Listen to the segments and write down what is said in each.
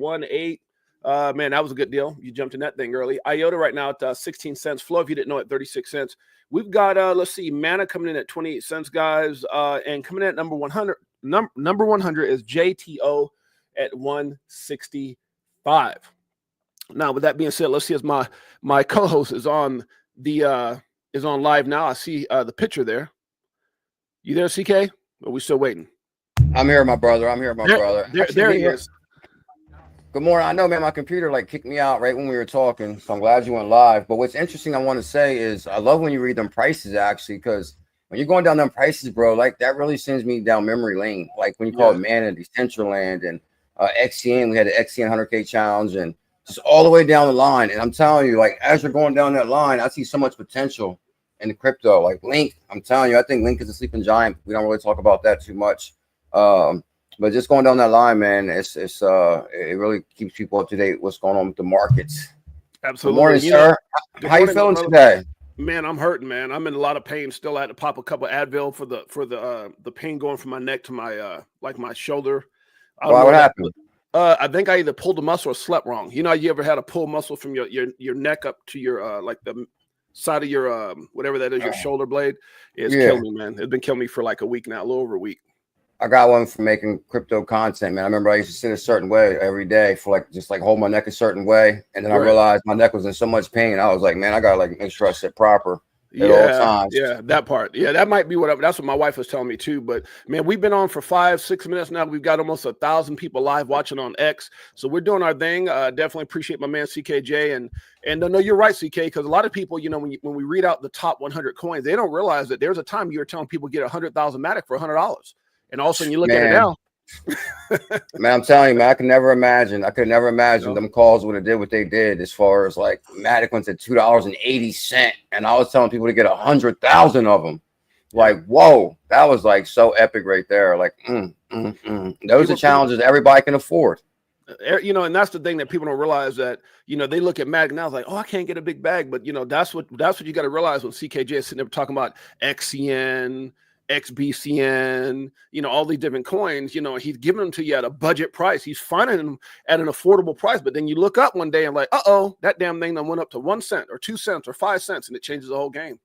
0.18. Man, that was a good deal. You jumped in that thing early. IOTA right now at 16 cents. Flow, if you didn't know, at 36 cents. We've got, let's see, Mana coming in at 28 cents, guys. And coming in at number 100. Number 100 is JTO at 165. Now, with that being said, let's see, as my co-host is on live now. I see the picture there. You there, CK? Or are we still waiting? I'm here, my brother. I'm here, my brother. There he is. Good morning. I know, man, my computer like kicked me out right when we were talking, so I'm glad you went live. But what's interesting I want to say is I love when you read them prices, actually, because when you're going down them prices, bro, like that really sends me down memory lane. Like when you call it Mana, Decentraland, and XCN, we had the XCN 100K challenge, and just all the way down the line. And I'm telling you, like as you're going down that line, I see so much potential in the crypto. Like Link, I'm telling you, I think Link is a sleeping giant. We don't really talk about that too much. But just going down that line, man, it really keeps people up to date. What's going on with the markets? Absolutely. Good morning, sir. How you feeling today? Man, I'm hurting, man. I'm in a lot of pain. Still, I had to pop a couple of Advil for the pain going from my neck to my my shoulder. What happened? I think I either pulled a muscle or slept wrong. You know, you ever had a pull muscle from your neck up to your like the side of your whatever that is, your shoulder blade? It's killing me, man. It's been killing me for like a week now, a little over a week. I got one for making crypto content, man. I remember I used to sit a certain way every day for like just like hold my neck a certain way, and then I realized my neck was in so much pain. I was like, man, I gotta like make sure I sit proper at all times. Yeah, that part. Yeah, that might be that's what my wife was telling me too. But man, we've been on for 5-6 minutes now. We've got almost 1,000 people live watching on X, so we're doing our thing. Definitely appreciate my man CKJ, and no, you're right, CK, because a lot of people, you know, when we read out the top 100 coins, they don't realize that there's a time you were telling people get 100,000 Matic for $100. And all of a sudden you look at it now. Man, I'm telling you, man, I could never imagine them calls would have did what they did as far as like Matic went to $2.80. And I was telling people to get 100,000 of them. Like, whoa, that was like so epic right there. Like, those are challenges everybody can afford. You know, and that's the thing that people don't realize, that, you know, they look at Matic now, it's like, oh, I can't get a big bag. But, you know, that's what you got to realize when CKJ is sitting there talking about XCN, XBCN, you know, all these different coins. You know, he's giving them to you at a budget price. He's finding them at an affordable price. But then you look up one day and like, that damn thing that went up to 1 cent or 2 cents or 5 cents, and it changes the whole game.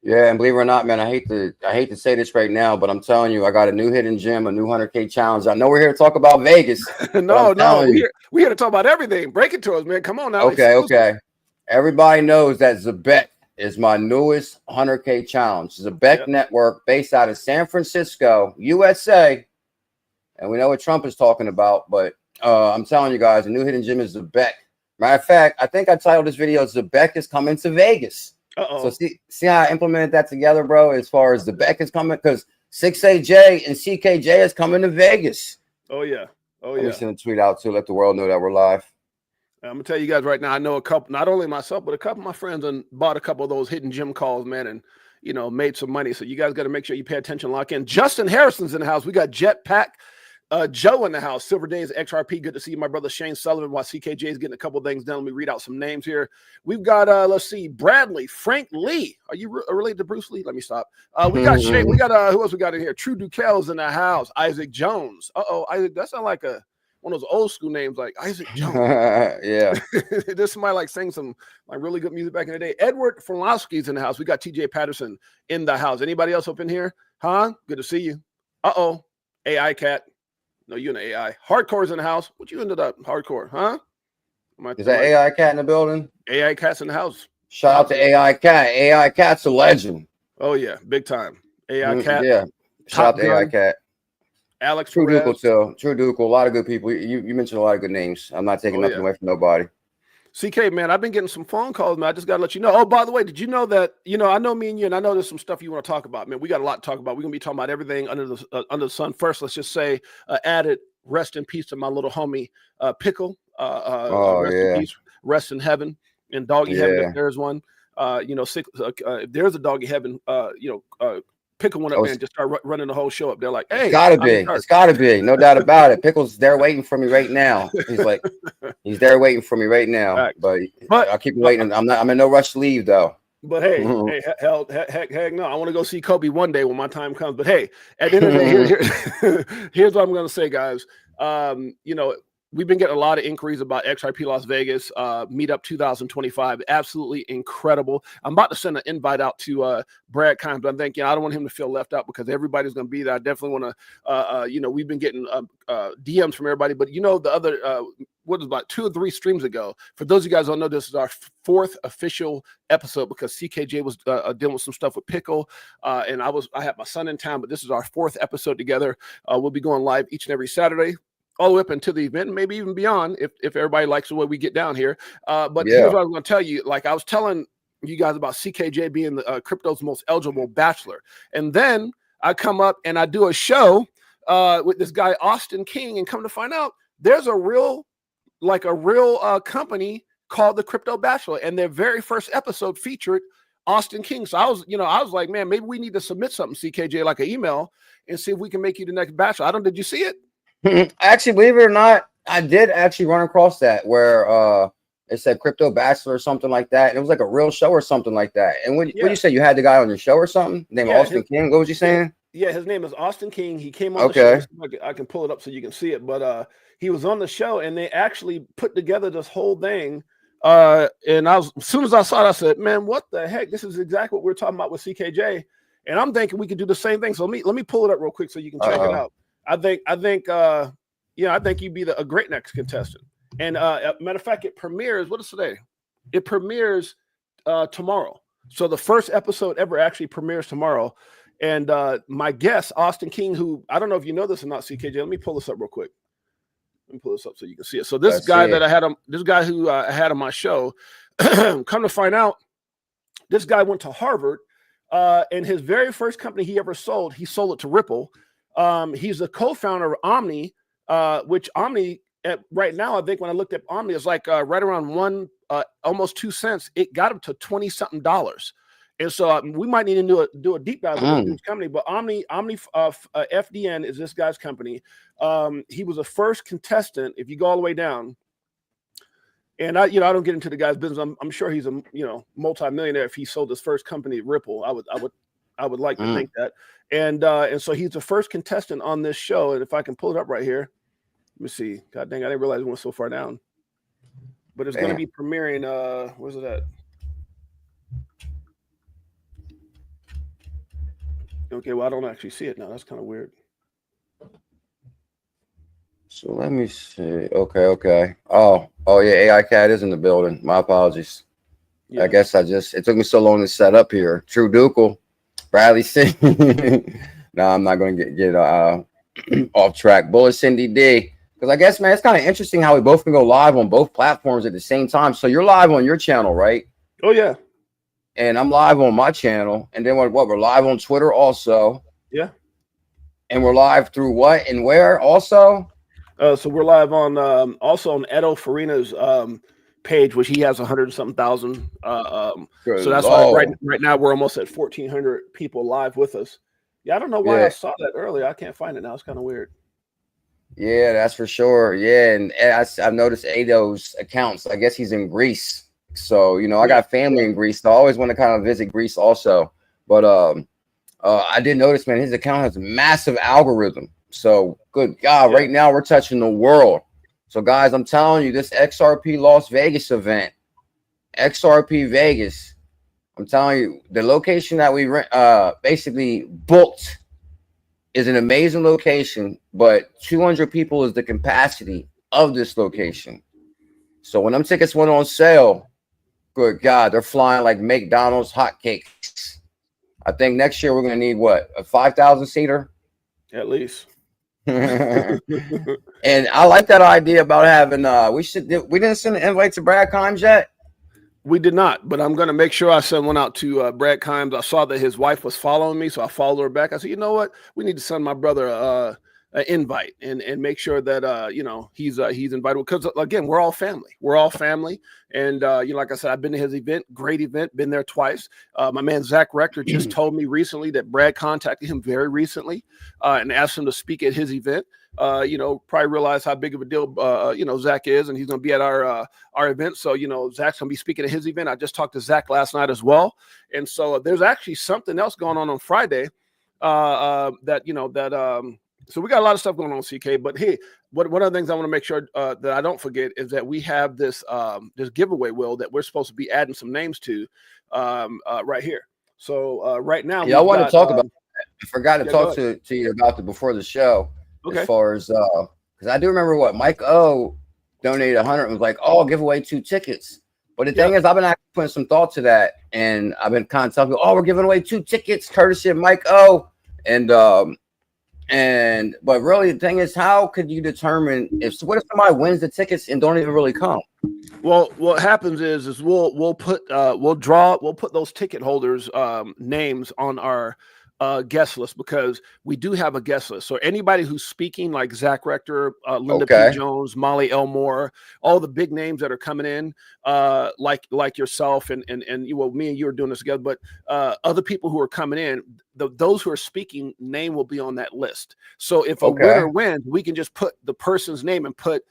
Yeah, and believe it or not, man, I hate to say this right now, but I'm telling you, I got a new hidden gem, a new 100K challenge. I know we're here to talk about Vegas. no, we're here to talk about everything. Break it to us, man. Come on now. Okay. Everybody knows that ZEBEC is my newest 100K challenge. ZEBEC network based out of San Francisco, USA. And we know what Trump is talking about, but I'm telling you guys, the new hidden gem is ZEBEC. Matter of fact, I think I titled this video, ZEBEC is coming to Vegas. So see how I implemented that together, bro, as far as ZEBEC is coming, because 6AJ and CKJ is coming to Vegas. Let me send a tweet out to let the world know that we're live. I'm gonna tell you guys right now, I know a couple, not only myself, but a couple of my friends, and bought a couple of those hidden gem calls, man, and, you know, made some money. So you guys got to make sure you pay attention, lock in. Justin Harrison's in the house. We got Jetpack Joe in the house. Silver Days XRP. Good to see you, my brother Shane Sullivan, while CKJ is getting a couple of things done. Let me read out some names here. We've got let's see, Bradley, Frank Lee. Are you related to Bruce Lee? Let me stop. We got Shane. We got who else we got in here? True Dukel's in the house. Isaac Jones. Isaac, that sounds like one of those old school names, like Isaac Jones. Yeah. There's somebody like saying some like really good music back in the day. Edward Frolowski's in the house. We got TJ Patterson in the house. Anybody else up in here? Huh? Good to see you. AI cat. No, you in the AI. Hardcore's in the house. What you ended up hardcore, huh? Is that AI cat in the building? AI cat's in the house. Shout out to AI cat. AI cat's a legend. Oh yeah, big time. AI cat. Yeah. Shout out to AI cat. Alex True Dukel too. True Dukel. A lot of good people. You mentioned a lot of good names. I'm not taking nothing away from nobody. CK, man, I've been getting some phone calls, man. I just got to let you know. Oh, by the way, did you know that, you know, I know me and you, and I know there's some stuff you want to talk about, man. We got a lot to talk about. We're going to be talking about everything under the sun. First, let's just say added rest in peace to my little homie, Pickle. Rest in peace, rest in heaven, and doggy heaven, if there's one. You know, if there's a doggy heaven, Pickle went up there and just started running the whole show up there like, hey. It's gotta be. No doubt about it. Pickle's there waiting for me right now. He's there waiting for me right now. Right. But I'll keep waiting. I'm in no rush to leave though. But hey, heck no. I want to go see Kobe one day when my time comes. But hey, at the end of the day, here's what I'm gonna say, guys. You know, we've been getting a lot of inquiries about XRP Las Vegas Meetup 2025. Absolutely incredible. I'm about to send an invite out to Brad Kimes, but I'm thinking I don't want him to feel left out because everybody's going to be there. I definitely want to, we've been getting DMs from everybody, but the other, what was about 2 or 3 streams ago, for those of you guys who don't know, this is our 4th official episode because CKJ was dealing with some stuff with Pickle, and I had my son in town, but this is our 4th episode together. We'll be going live each and every Saturday, all the way up until the event, maybe even beyond if everybody likes the way we get down here. But here's what I was going to tell you. Like I was telling you guys about CKJ being the crypto's most eligible bachelor. And then I come up and I do a show with this guy, Austin King, and come to find out there's a real company called the Crypto Bachelor, and their very first episode featured Austin King. So I was like, man, maybe we need to submit something, CKJ, like an email, and see if we can make you the next bachelor. Did you see it? Actually, believe it or not, I did actually run across that where it said Crypto Bachelor or something like that, and it was like a real show or something like that. And what you say, you had the guy on your show or something named Austin King? What was you saying? Yeah, his name is Austin King. He came on the show. I can pull it up so you can see it, but he was on the show, and they actually put together this whole thing. And as soon as I saw it, I said, man, what the heck? This is exactly what we're talking about with CKJ. And I'm thinking we could do the same thing. So let me pull it up real quick so you can check it out. I think you'd be a great next contestant. And matter of fact, it premieres. What is today? It premieres tomorrow. So the first episode ever actually premieres tomorrow. And my guest, Austin King, who I don't know if you know this or not, CKJ. Let me pull this up real quick. Let me pull this up so you can see it. So this guy that I had on, this guy who I had on my show, come to find out, this guy went to Harvard, and his very first company he ever sold, he sold it to Ripple. He's a co-founder of Omni, which Omni right now, I think when I looked at Omni, it's like right around almost 2 cents. It got up to $20-something. And so we might need to do a deep dive on this company. But Omni FDN is this guy's company. He was the first contestant. If you go all the way down, and I don't get into the guy's business. I'm sure he's a multi-millionaire if he sold his first company, Ripple. I would like to think that. And so he's the first contestant on this show. And if I can pull it up right here, let me see. God dang, I didn't realize it went so far down. But it's going to be premiering. Where's it at? Okay, well, I don't actually see it now. That's kind of weird. So let me see. Okay. Oh yeah, AI Cat is in the building. My apologies. Yeah. I guess it took me so long to set up here. True Ducal, Bradley C. No, I'm not going to get off track. Bullish Cindy D. Because I guess, man, it's kind of interesting how we both can go live on both platforms at the same time. So you're live on your channel, right? Oh, yeah. And I'm live on my channel. And then we're live on Twitter also. Yeah. And we're live through what and where also? So we're live on also on Edo Farina's page, which he has 100-something thousand. So that's why right now we're almost at 1,400 people live with us. Yeah, I don't know why I saw that earlier. I can't find it now. It's kind of weird. Yeah, that's for sure. Yeah, and I've noticed Edo's accounts. I guess he's in Greece. So, I got family in Greece. So I always want to kind of visit Greece also. But I did notice, man, his account has a massive algorithm. So, good God, right now we're touching the world. So, guys, I'm telling you, this XRP Las Vegas event, XRP Vegas, I'm telling you, the location that we basically booked is an amazing location, but 200 people is the capacity of this location. So when them tickets went on sale, good God, they're flying like McDonald's hotcakes. I think next year we're going to need what, a 5,000 seater? At least. And I like that idea about having, we didn't send an invite to Brad Kimes yet. We did not, but I'm going to make sure I send one out to Brad Kimes. I saw that his wife was following me, so I followed her back. I said, you know what? We need to send my brother an invite and make sure that, he's invited. Because, again, we're all family. We're all family. And, like I said, I've been to his event. Great event. Been there twice. My man, Zach Rector, just told me recently that Brad contacted him very recently and asked him to speak at his event. Probably realize how big of a deal, Zach is, and he's going to be at our event. So, Zach's going to be speaking at his event. I just talked to Zach last night as well. And so there's actually something else going on Friday that So we got a lot of stuff going on, CK. But hey, one of the things I want to make sure that I don't forget is that we have this this giveaway wheel that we're supposed to be adding some names to right here. So right now, yeah, I want to talk about. I forgot to yeah, talk to you about it before the show. Okay. As far as because I do remember what Mike O donated 100 and was like, "Oh, I'll give away 2 tickets." But the thing is, I've been actually putting some thought to that, and I've been kind of telling people, "Oh, we're giving away 2 tickets, courtesy of Mike O." But really, the thing is, how could you determine what if somebody wins the tickets and don't even really come? Well, what happens is we'll put those ticket holders names on our guest list, because we do have a guest list. So anybody who's speaking, like Zach Rector, Linda P. Jones, Molly Elmore, all the big names that are coming in, like yourself and you, well, me and you are doing this together, but other people who are coming in, those who are speaking name will be on that list. So if a winner wins, we can just put the person's name and put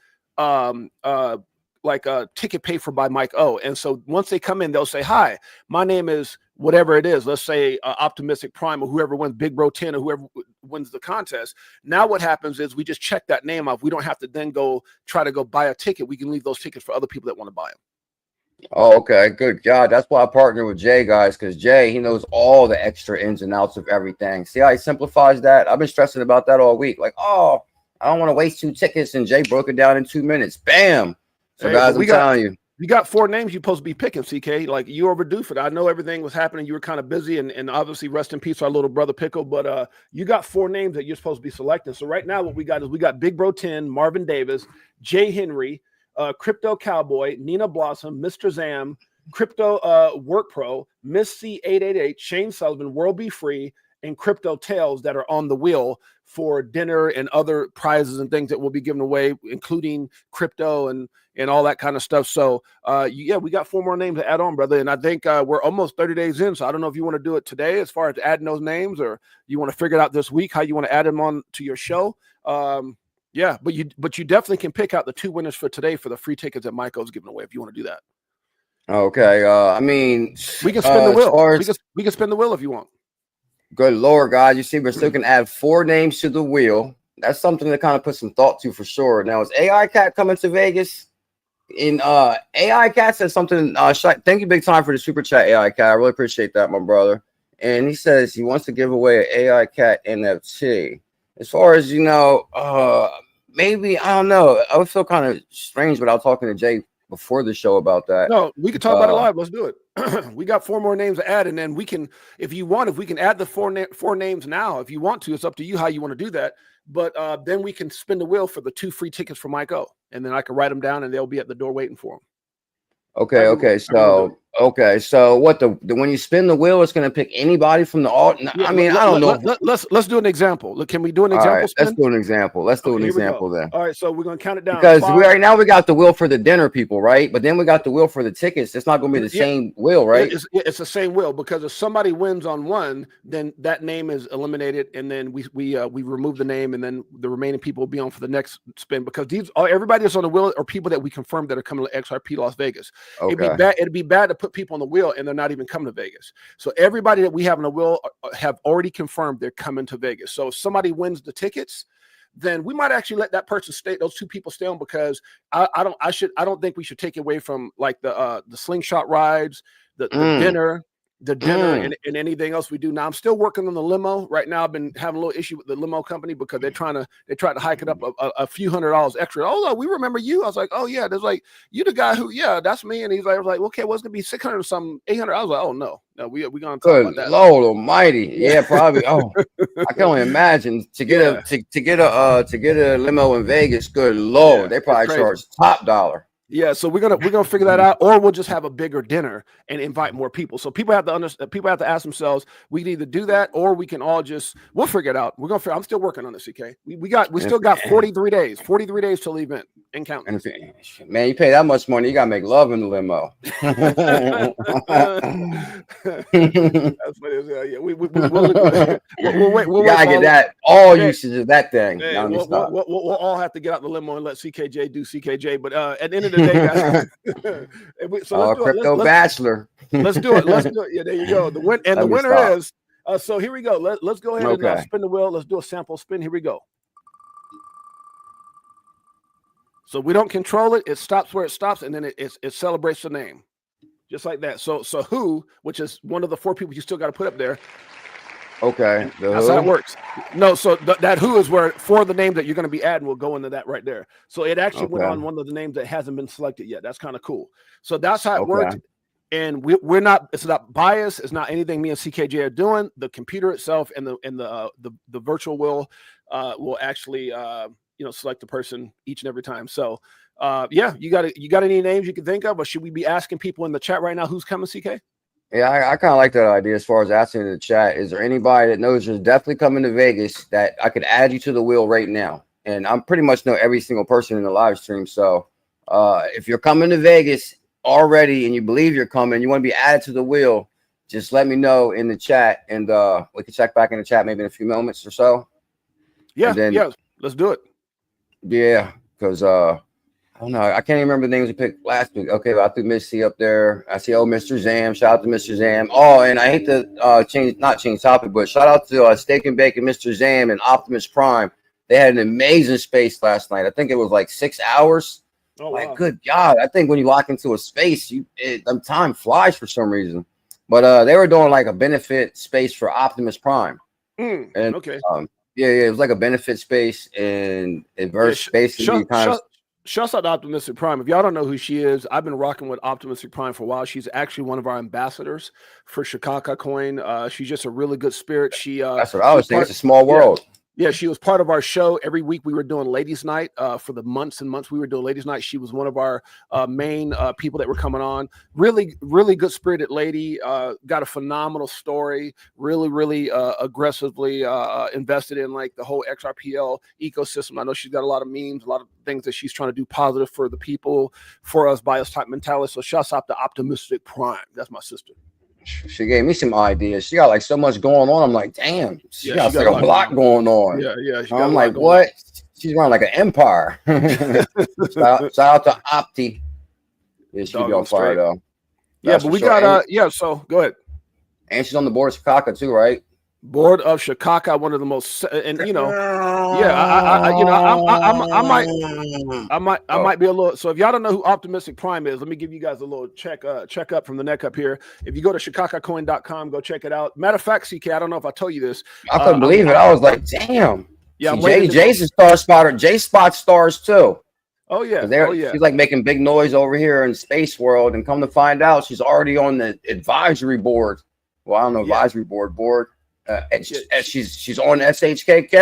like a ticket paid for by Mike O. And so once they come in, they'll say, "Hi, my name is whatever it is." Let's say Optimistic Prime, or whoever wins Big Bro 10, or whoever wins the contest. Now what happens is we just check that name off. We don't have to then try to buy a ticket. We can leave those tickets for other people that want to buy them. Oh, okay. Good God. That's why I partner with Jay, guys, because Jay, he knows all the extra ins and outs of everything. See how he simplifies that? I've been stressing about that all week. Like, oh, I don't want to waste 2 tickets. And Jay broke it down in 2 minutes. Bam. So, guys, I'm telling you. You got 4 names you're supposed to be picking, CK. Like, you overdue for that. I know everything was happening. You were kind of busy, and obviously rest in peace our little brother Pickle. But you got 4 names that you're supposed to be selecting. So right now what we got is we got Big Bro 10, Marvin Davis, Jay Henry, Crypto Cowboy, Nina Blossom, Mr. Zam, Crypto Work Pro, Miss C888, Shane Sullivan, World Be Free, and Crypto Tales that are on the wheel for dinner and other prizes and things that will be given away, including crypto and all that kind of stuff. So yeah, we got 4 more names to add on, brother. And I think we're almost 30 days in. So I don't know if you want to do it today as far as adding those names, or you want to figure it out this week, how you want to add them on to your show. Yeah, but you definitely can pick out the 2 winners for today for the free tickets that Michael's giving away if you want to do that. Okay. I mean, we can spin the wheel. We can spin the wheel if you want. Good Lord, guys. You see, we're still going to add 4 names to the wheel. That's something to kind of put some thought to for sure. Now, is AI Cat coming to Vegas? In AI Cat says something. Thank you big time for the super chat, AI Cat. I really appreciate that, my brother. And he says he wants to give away an AI Cat NFT. As far as, maybe, I don't know. I would feel kind of strange without talking to Jay before the show about that. No, we can talk about it live. Let's do it. We got 4 more names to add, and then we can, if we can add the 4 names now, if you want to. It's up to you how you want to do that. But then we can spin the wheel for the 2 free tickets for Mike O, and then I can write them down, and they'll be at the door waiting for them. Okay. So what when you spin the wheel, it's going to pick anybody from the alt. Yeah, I mean, I don't know. Let's do an example. Look, can we do an example? All right, let's do an example. Let's do an example then. All right, so we're going to count it down because right now we got the wheel for the dinner people, right? But then we got the wheel for the tickets. It's not going to be the same wheel, right? It's the same wheel, because if somebody wins on one, then that name is eliminated, and then we remove the name, and then the remaining people will be on for the next spin, because everybody that's on the wheel are people that we confirmed that are coming to XRP Las Vegas. Okay. It'd be bad to put people on the wheel and they're not even coming to Vegas. So everybody that we have on the wheel have already confirmed they're coming to Vegas. So if somebody wins the tickets, then we might actually let that person stay, those 2 people stay on, because I don't think we should take away from like the slingshot rides, the dinner and anything else we do. Now I'm still working on the limo right now. I've been having a little issue with the limo company because they tried to hike it up a few $100 extra. Oh, no, we remember you. I was like, oh yeah, there's like, you the guy who, yeah, that's me. And I was like, okay, well, it's gonna be 600 or something, 800. I was like, oh no, we gonna talk about that. Lord Almighty, yeah, probably. Oh, I can only imagine to get a limo in Vegas. Good Lord, they probably charge top dollar. Yeah, so we're gonna figure that out, or we'll just have a bigger dinner and invite more people. So people have to understand. People have to ask themselves. We can either do that, or we can all we'll figure it out. I'm still working on this. CK, we still got 43 days. 43 days till the event and counting. Man, you pay that much money, you gotta make love in the limo. That's what it is. Yeah, we'll gotta get that usage of that thing. We'll all have to get out the limo and let CKJ do CKJ. But at the end of the day, guys, so crypto bachelor. Let's do it. Yeah, there you go. The winner is. So here we go. Let's go ahead and spin the wheel. Let's do a sample spin. Here we go. So we don't control it. It stops where it stops, and then it celebrates the name, just like that. So who, which is one of the 4 people you still got to put up there. Okay, that's how it works. No, so that who is where 4 of the names that you're going to be adding will go into that right there. So it actually went on one of the names that hasn't been selected yet. That's kind of cool. So that's how it works. And we're not. It's not biased. It's not anything me and CKJ are doing. The computer itself and the virtual will actually select the person each and every time. So yeah, you got any names you can think of, or should we be asking people in the chat right now who's coming, CK? Yeah, I kind of like that idea as far as asking in the chat. Is there anybody that knows you're definitely coming to Vegas that I could add you to the wheel right now? And I'm pretty much know every single person in the live stream. So if you're coming to Vegas already and you believe you're coming, you want to be added to the wheel, just let me know in the chat, and we can check back in the chat maybe in a few moments or so. Yeah, let's do it. Yeah, because I don't know. I can't even remember the names we picked last week. Okay, but I threw Missy up there. I see Mr. Zam. Shout out to Mr. Zam. Oh, and I hate to not change topic, but shout out to Steak and Bacon, Mr. Zam, and Optimus Prime. They had an amazing space last night. I think it was like 6 hours. Oh, wow. Good God. I think when you lock into a space, time flies for some reason. But they were doing like a benefit space for Optimus Prime. And okay. It was like a benefit space, and verse basically shouts out to Optimistic Prime. If y'all don't know who she is, I've been rocking with Optimistic Prime for a while. She's actually one of our ambassadors for SHKK Coin. She's just a really good spirit. That's what I was thinking. It's a small world. Yeah, she was part of our show. Every week we were doing Ladies Night for the months and months we were doing Ladies Night. She was one of our main people that were coming on. Really, really good spirited lady. Got a phenomenal story. Really, really aggressively invested in like the whole XRPL ecosystem. I know she's got a lot of memes, a lot of things that she's trying to do positive for the people, for us, bias type mentality. So shouts out to Optimistic Prime. That's my sister. She gave me some ideas. She got like so much going on. I'm like, damn, she got like a lot going on. Yeah. I'm like, what? She's running like an empire. shout out to Opti. Yeah, she be on fire though. Yeah, but we got so go ahead. And she's on the board of SHKK too, right? Board of SHKK, one of the most, and I might be a little. So if y'all don't know who Optimistic Prime is, let me give you guys a little check up from the neck up here. If you go to shkkacoin.com, go check it out. Matter of fact, CK, I don't know if I told you this. I couldn't believe it. I was like, damn. Yeah, Jay's a star spotter. Jay spots stars too. Oh yeah. She's like making big noise over here in Space World, and come to find out, she's already on the advisory board. Well, I don't know, advisory board. She's on SHKK.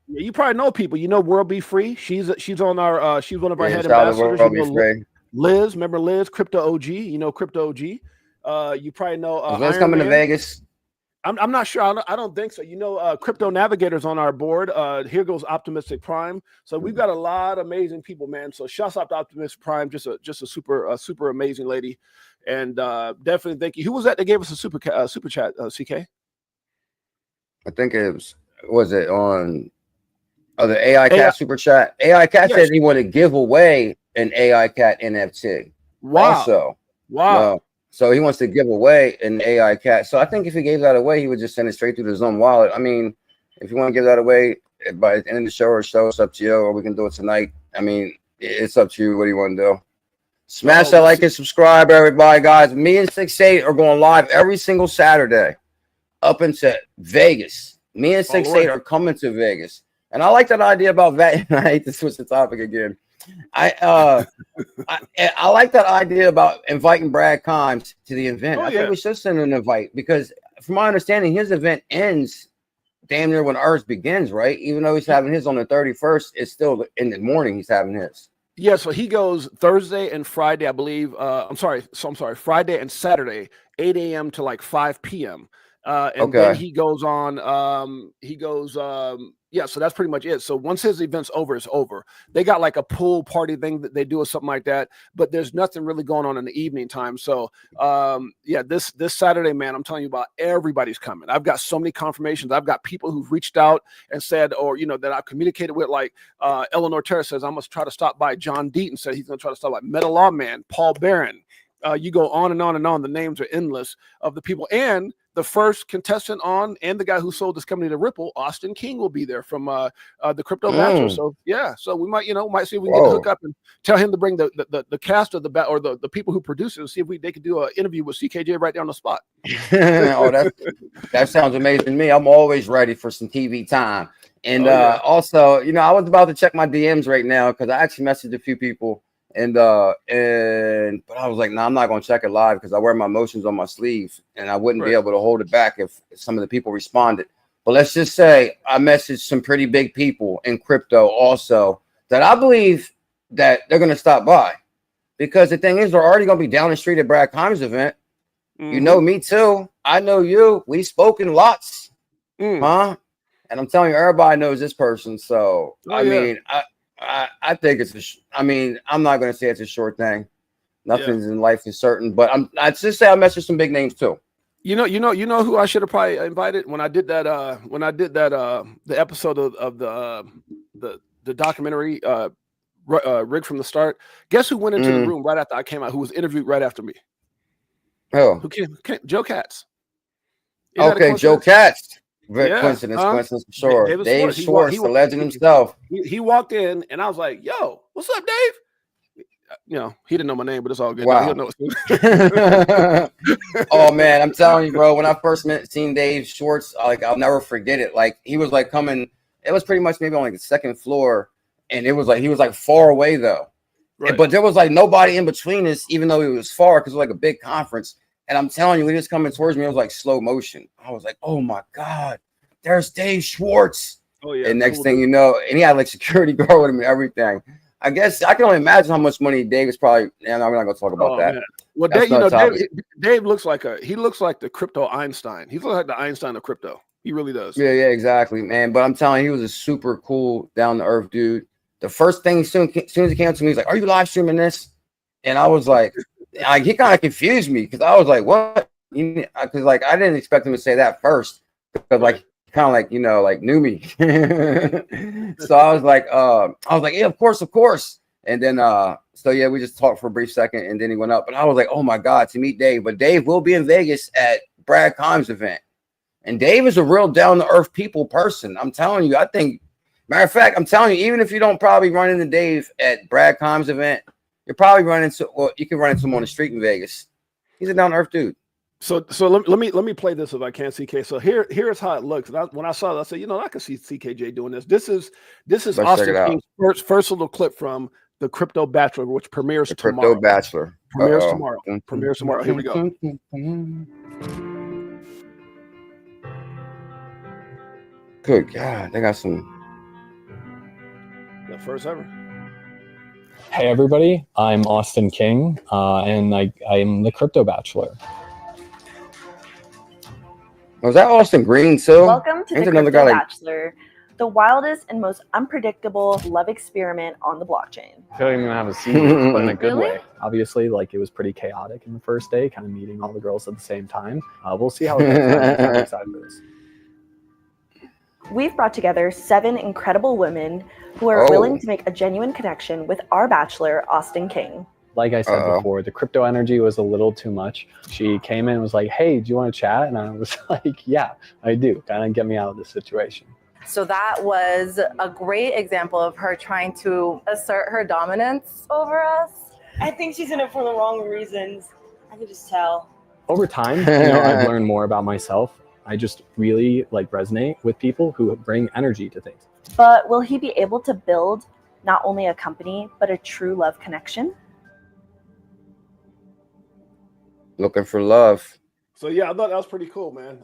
Yeah, you probably know people. You know, World Be Free. She's on our. She's one of our head ambassadors. Liz, remember Liz, Crypto OG. You know Crypto OG. You probably know. Liz coming to Vegas. I'm not sure. I don't think so. You know, Crypto Navigator's on our board. Here goes Optimistic Prime. So we've got a lot of amazing people, man. So shouts out to Optimistic Prime. Just a super amazing lady, and definitely thank you. Who was that gave us a super chat? CK. I think it was it on the AI Cat super chat. AI Cat said he wanted to give away an AI Cat NFT. Wow. Wow. So he wants to give away an AI Cat. So I think if he gave that away, he would just send it straight through his own wallet. I mean, if you want to give that away by the end of the show, it's up to you, or we can do it tonight. I mean, it's up to you. What do you want to do? Smash that like and subscribe, everybody, guys. Me and 6-8 are going live every single Saturday up into Vegas. Me and 6-8 are coming to Vegas. And I like that idea about that. I hate to switch the topic again. I like that idea about inviting Brad Kimes to the event. I think we should send an invite, because from my understanding, his event ends damn near when ours begins, right? Even though he's having his on the 31st, it's still in the morning he's having his. Yeah, so he goes Thursday and Friday, I believe. I'm sorry, Friday and Saturday, 8 a.m. to like 5 p.m. And then he goes on, so that's pretty much it. So once his event's over, it's over. They got like a pool party thing that they do or something like that, but there's nothing really going on in the evening time. So this Saturday, man, I'm telling you about, everybody's coming. I've got so many confirmations. I've got people who've reached out and said, or, that I've communicated with, like Eleanor Terrace says, I'm going to try to stop by. John Deaton said he's going to try to stop by. Metal Lawman, Paul Barron. You go on and on and on. The names are endless of the people. And the first contestant on, and the guy who sold this company to Ripple, Austin King, will be there from the Crypto Bachelor. So yeah, so we might, might see if we can get the hook up and tell him to bring the cast of the people who produce it, and see if they could do an interview with CKJ right there on the spot. Oh, that sounds amazing to me. I'm always ready for some TV time. And also, I was about to check my DMs right now because I actually messaged a few people. But I was like, I'm not gonna check it live because I wear my emotions on my sleeve and I wouldn't be able to hold it back if some of the people responded. But let's just say I messaged some pretty big people in crypto also that I believe that they're gonna stop by, because the thing is, they're already gonna be down the street at Brad Kimes' event. You know me too. I know you. We've spoken lots, huh? And I'm telling you, everybody knows this person. So I mean, I think it's I'm not going to say it's a short thing. Nothing's in life is certain, but I'd just say I messaged some big names too. You know who I should have probably invited when I did that the episode of the documentary Rig from the Start. Guess who went into the room right after I came out, who was interviewed right after me? Oh, who came? Joe Katz. Okay, Joe Katz. Coincidence for sure. Dave Schwartz, the legend himself. He walked in and I was like, "Yo, what's up, Dave?" He didn't know my name, but it's all good. Wow. Oh man, I'm telling you, bro. When I first seen Dave Schwartz, I'll never forget it. Like he was like coming. It was pretty much maybe on like the second floor, and it was like he was like far away though. Right. But there was like nobody in between us, even though it was far, because it was like a big conference. And I'm telling you, he was coming towards me. It was like slow motion. I was like, oh my God, there's Dave Schwartz. Oh, yeah. And next thing you know, and he had like security guard with him and everything. I guess I can only imagine how much money Dave is probably. And I'm not going to talk about that. Man. Well, Dave looks like the crypto Einstein. He looks like the Einstein of crypto. He really does. Yeah, exactly, man. But I'm telling you, he was a super cool, down to earth dude. The first thing, as soon as he came to me, he's like, "Are you live streaming this?" And I was like, he kind of confused me because I was like, "What?" Because like I didn't expect him to say that first, because like kind of like like knew me. So I was like, yeah, of course. And then so yeah, we just talked for a brief second, and then he went up, and I was like, oh my God, to meet Dave. But Dave will be in Vegas at Brad Kimes' event, and Dave is a real down to earth people person. I'm telling you, I think. Matter of fact, I'm telling you, even if you don't probably run into Dave at Brad Kimes' event, you're probably you can run into him on the street in Vegas. He's a down to earth dude. So let me play this if I can, CK. So here's how it looks. When I saw it, I said, I can see CKJ doing this. This is Austin King's first little clip from the Crypto Bachelor, which premieres tomorrow. Crypto Bachelor premieres tomorrow. Premieres tomorrow. Here we go. Good God, they got some. The first ever. Hey everybody, I'm Austin King, and I'm the Crypto Bachelor. Was that Austin Green too? Welcome to the Crypto Bachelor, the wildest and most unpredictable love experiment on the blockchain. I feel like I'm gonna have a scene, but in a good way. Obviously, it was pretty chaotic in the first day, kind of meeting all the girls at the same time. We'll see how it goes. I'm excited for this. We've brought together 7 incredible women who are willing to make a genuine connection with our bachelor, Austin King. Like I said before, the crypto energy was a little too much. She came in and was like, hey, do you want to chat? And I was like, yeah, I do. Kind of get me out of this situation. So that was a great example of her trying to assert her dominance over us. I think she's in it for the wrong reasons. I can just tell. Over time, I've learned more about myself. I just really resonate with people who bring energy to things. But will he be able to build not only a company, but a true love connection? Looking for love. So yeah, I thought that was pretty cool, man.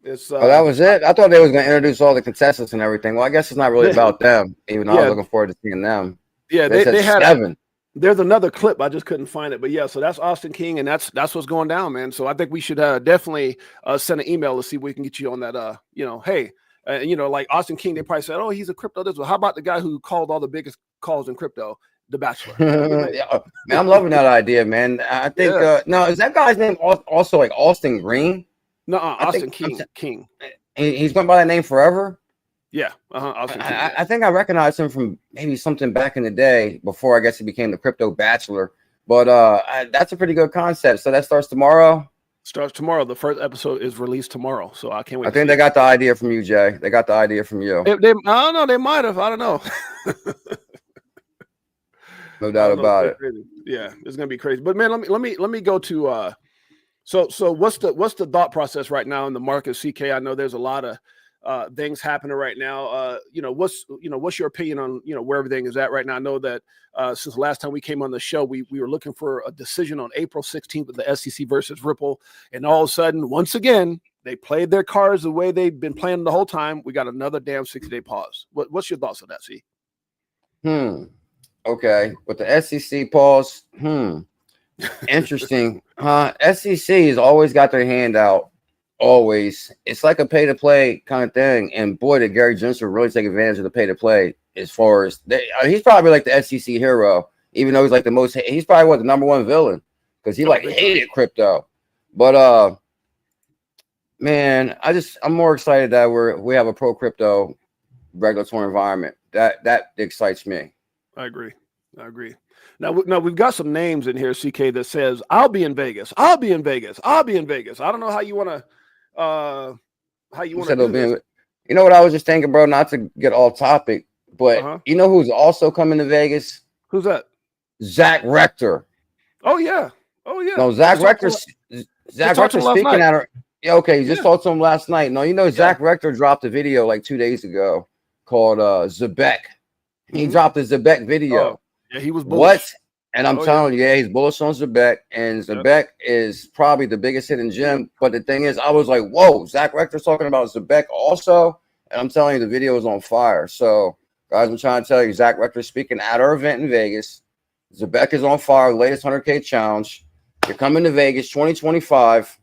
It's that was it. I thought they was gonna introduce all the contestants and everything. Well, I guess it's not really about them, even though I was looking forward to seeing them. Yeah, they had 7. There's another clip. I just couldn't find it. But yeah, so that's Austin King, and that's what's going down, man. So I think we should definitely send an email to see if we can get you on that. Hey, like Austin King, they probably said, oh, he's a crypto. Well, how about the guy who called all the biggest calls in crypto, The Bachelor? Yeah, man, I'm loving that idea, man. I think now is that guy's name also like Austin Green? No, Austin King. He's going by that name forever. Yeah, Austin King. I think I recognized him from maybe something back in the day before I guess he became the Crypto Bachelor. But that's a pretty good concept. So that starts tomorrow. Starts tomorrow. The first episode is released tomorrow, so I can't wait. I think they got the idea from you, Jay. They got the idea from you. I don't know. They might have. I don't know. No doubt about it. Crazy. Yeah, it's gonna be crazy. But man, let me go to so what's the thought process right now in the market, CK? I know there's a lot of things happening right now. What's your opinion on where everything is at right now? I know that since the last time we came on the show, we were looking for a decision on April 16th with the SEC versus Ripple, and all of a sudden, once again, they played their cards the way they've been playing the whole time. We got another damn 60-day pause. What's your thoughts on that, C? Okay, with the SEC pause, interesting. SEC has always got their hand out. Always. It's like a pay-to-play kind of thing. And boy, did Gary Gensler really take advantage of the pay-to-play as far as he's probably like the SEC hero, even though he's like he's probably the number one villain because he hated crypto. But man, I'm more excited that we have a pro crypto regulatory environment. That excites me. I agree. Now we've got some names in here, CK, that says, I'll be in Vegas. I'll be in Vegas. I don't know how you want to do this. You know what I was just thinking, bro, not to get off topic, but you know who's also coming to Vegas? Who's that? Zach Rector. Oh yeah. No, Zach Rector's speaking at her. Yeah, okay, you just talked to him last night. No, Zach Rector dropped a video like 2 days ago called ZEBEC. He dropped a ZEBEC video. Oh, yeah, he was bullish. What? And I'm telling you, he's bullish on ZEBEC, and ZEBEC is probably the biggest hidden gem. But the thing is, I was like, whoa, Zach Rector's talking about ZEBEC also. And I'm telling you, the video is on fire. So, guys, I'm trying to tell you, Zach Rector's speaking at our event in Vegas. ZEBEC is on fire, latest 100K challenge. You're coming to Vegas 2025.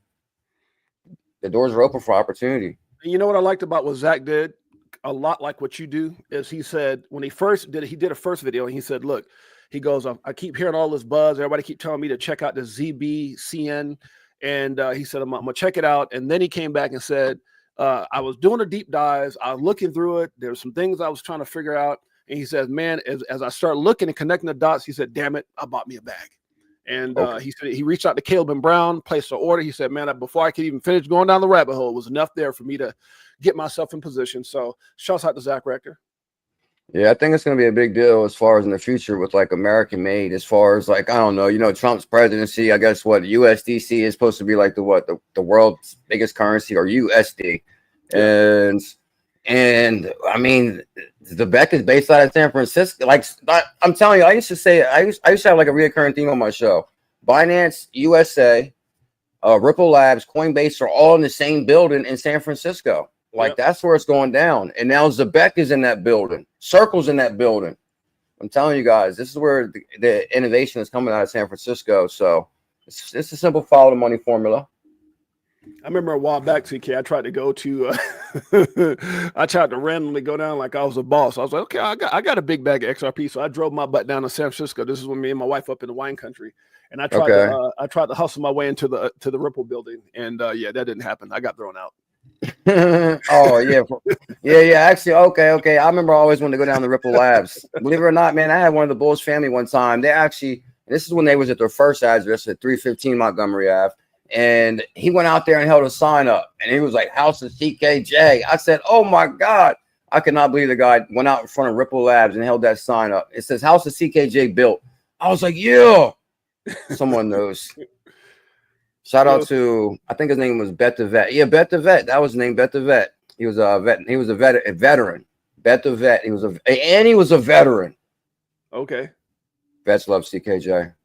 The doors are open for opportunity. You know what I liked about what Zach did? A lot like what you do is he said when he did a first video and he said, look, he goes, I keep hearing all this buzz. Everybody keep telling me to check out the ZBCN. And he said, I'm going to check it out. And then he came back and said, I was doing a deep dive. I was looking through it. There were some things I was trying to figure out. And he says, man, as I start looking and connecting the dots, he said, damn it, I bought me a bag. And he said he reached out to Caleb and Brown, placed an order. He said, man, before I could even finish going down the rabbit hole, it was enough there for me to get myself in position. So shouts out to Zach Rector. Yeah, I think it's going to be a big deal as far as in the future with like American made, as far as like, I don't know, Trump's presidency, I guess what USDC is supposed to be like the world's biggest currency, or USD. And I mean, ZEBEC is based out of San Francisco. Like I'm telling you, I used to have like a recurring theme on my show. Binance USA, Ripple Labs, Coinbase are all in the same building in San Francisco. Like that's where it's going down. And now ZEBEC is in that building. Circle's in that building. I'm telling you guys, this is where the innovation is coming out of San Francisco. So it's a simple follow the money formula. I remember a while back, CK, I tried to go to, I tried to randomly go down like I was a boss. I was like, okay, I got a big bag of XRP. So I drove my butt down to San Francisco. This is when me and my wife up in the wine country. And I tried to hustle my way into the Ripple building. And that didn't happen. I got thrown out. Oh yeah. Actually, okay. I remember I always wanted to go down to Ripple Labs. Believe it or not, man, I had one of the Bullish family one time. This is when they was at their first address at 315 Montgomery Ave. And he went out there and held a sign up, and he was like, "House of CKJ." I said, "Oh my God!" I could not believe the guy went out in front of Ripple Labs and held that sign up. It says "House of CKJ built." I was like, "Yeah." Someone knows. Shout out to, I think his name was Bet the Vet. Yeah, Bet the Vet. That was his name, Bet the Vet. He was a vet. He was a veteran. Bet the Vet. He was a veteran. Okay. Vets love CKJ.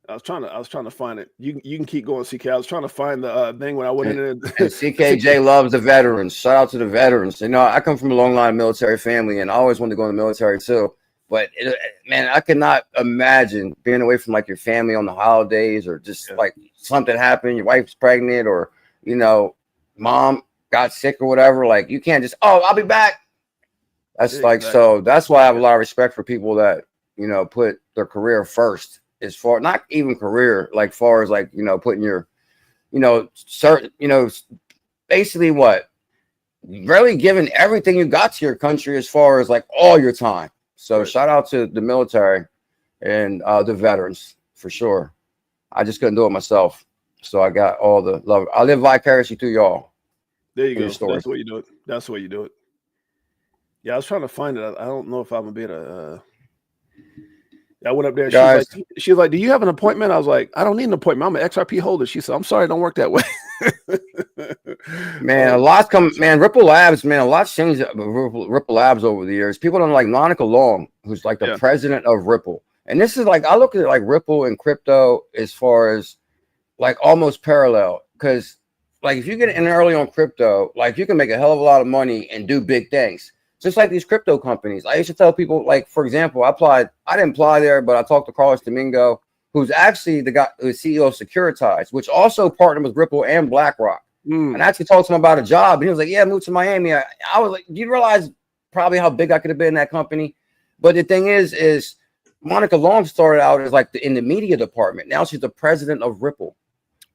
I was trying to find it. You can keep going, CK. I was trying to find the thing when I went in there. And CKJ loves the veterans. Shout out to the veterans. I come from a long line of military family, and I always wanted to go in the military too. But man, I could not imagine being away from like your family on the holidays, or just like something happened, your wife's pregnant, or mom got sick or whatever. Like you can't just, I'll be back. That's so that's why I have a lot of respect for people that put their career first. As far, not even career, like far as like putting your certain basically what really giving everything you got to your country as far as like all your time. So shout out to the military and the veterans for sure. I just couldn't do it myself. So I got all the love. I live vicariously through y'all. There you go. Your story. That's the way you do it. That's the way you do it. Yeah, I was trying to find it. I don't know if I'm gonna be able to. I went up there. Guys. She was like, "Do you have an appointment?" I was like, "I don't need an appointment. I'm an XRP holder." She said, "I'm sorry, it don't work that way." Man, a lot's come. Man, Ripple Labs. Man, a lot's changed at Ripple Labs over the years. People don't like Monica Long, who's like the president of Ripple. And this is like, I look at it like Ripple and crypto as far as like almost parallel. Because like if you get in early on crypto, like you can make a hell of a lot of money and do big things. Just like these crypto companies. I used to tell people, like, for example, I didn't apply there, but I talked to Carlos Domingo, who's actually the guy, the CEO of Securitize, which also partnered with Ripple and BlackRock. And I actually talked to him about a job. And he was like, yeah, move to Miami. I was like, do you realize probably how big I could have been in that company? But the thing is Monica Long started out as like in the media department. Now she's the president of Ripple.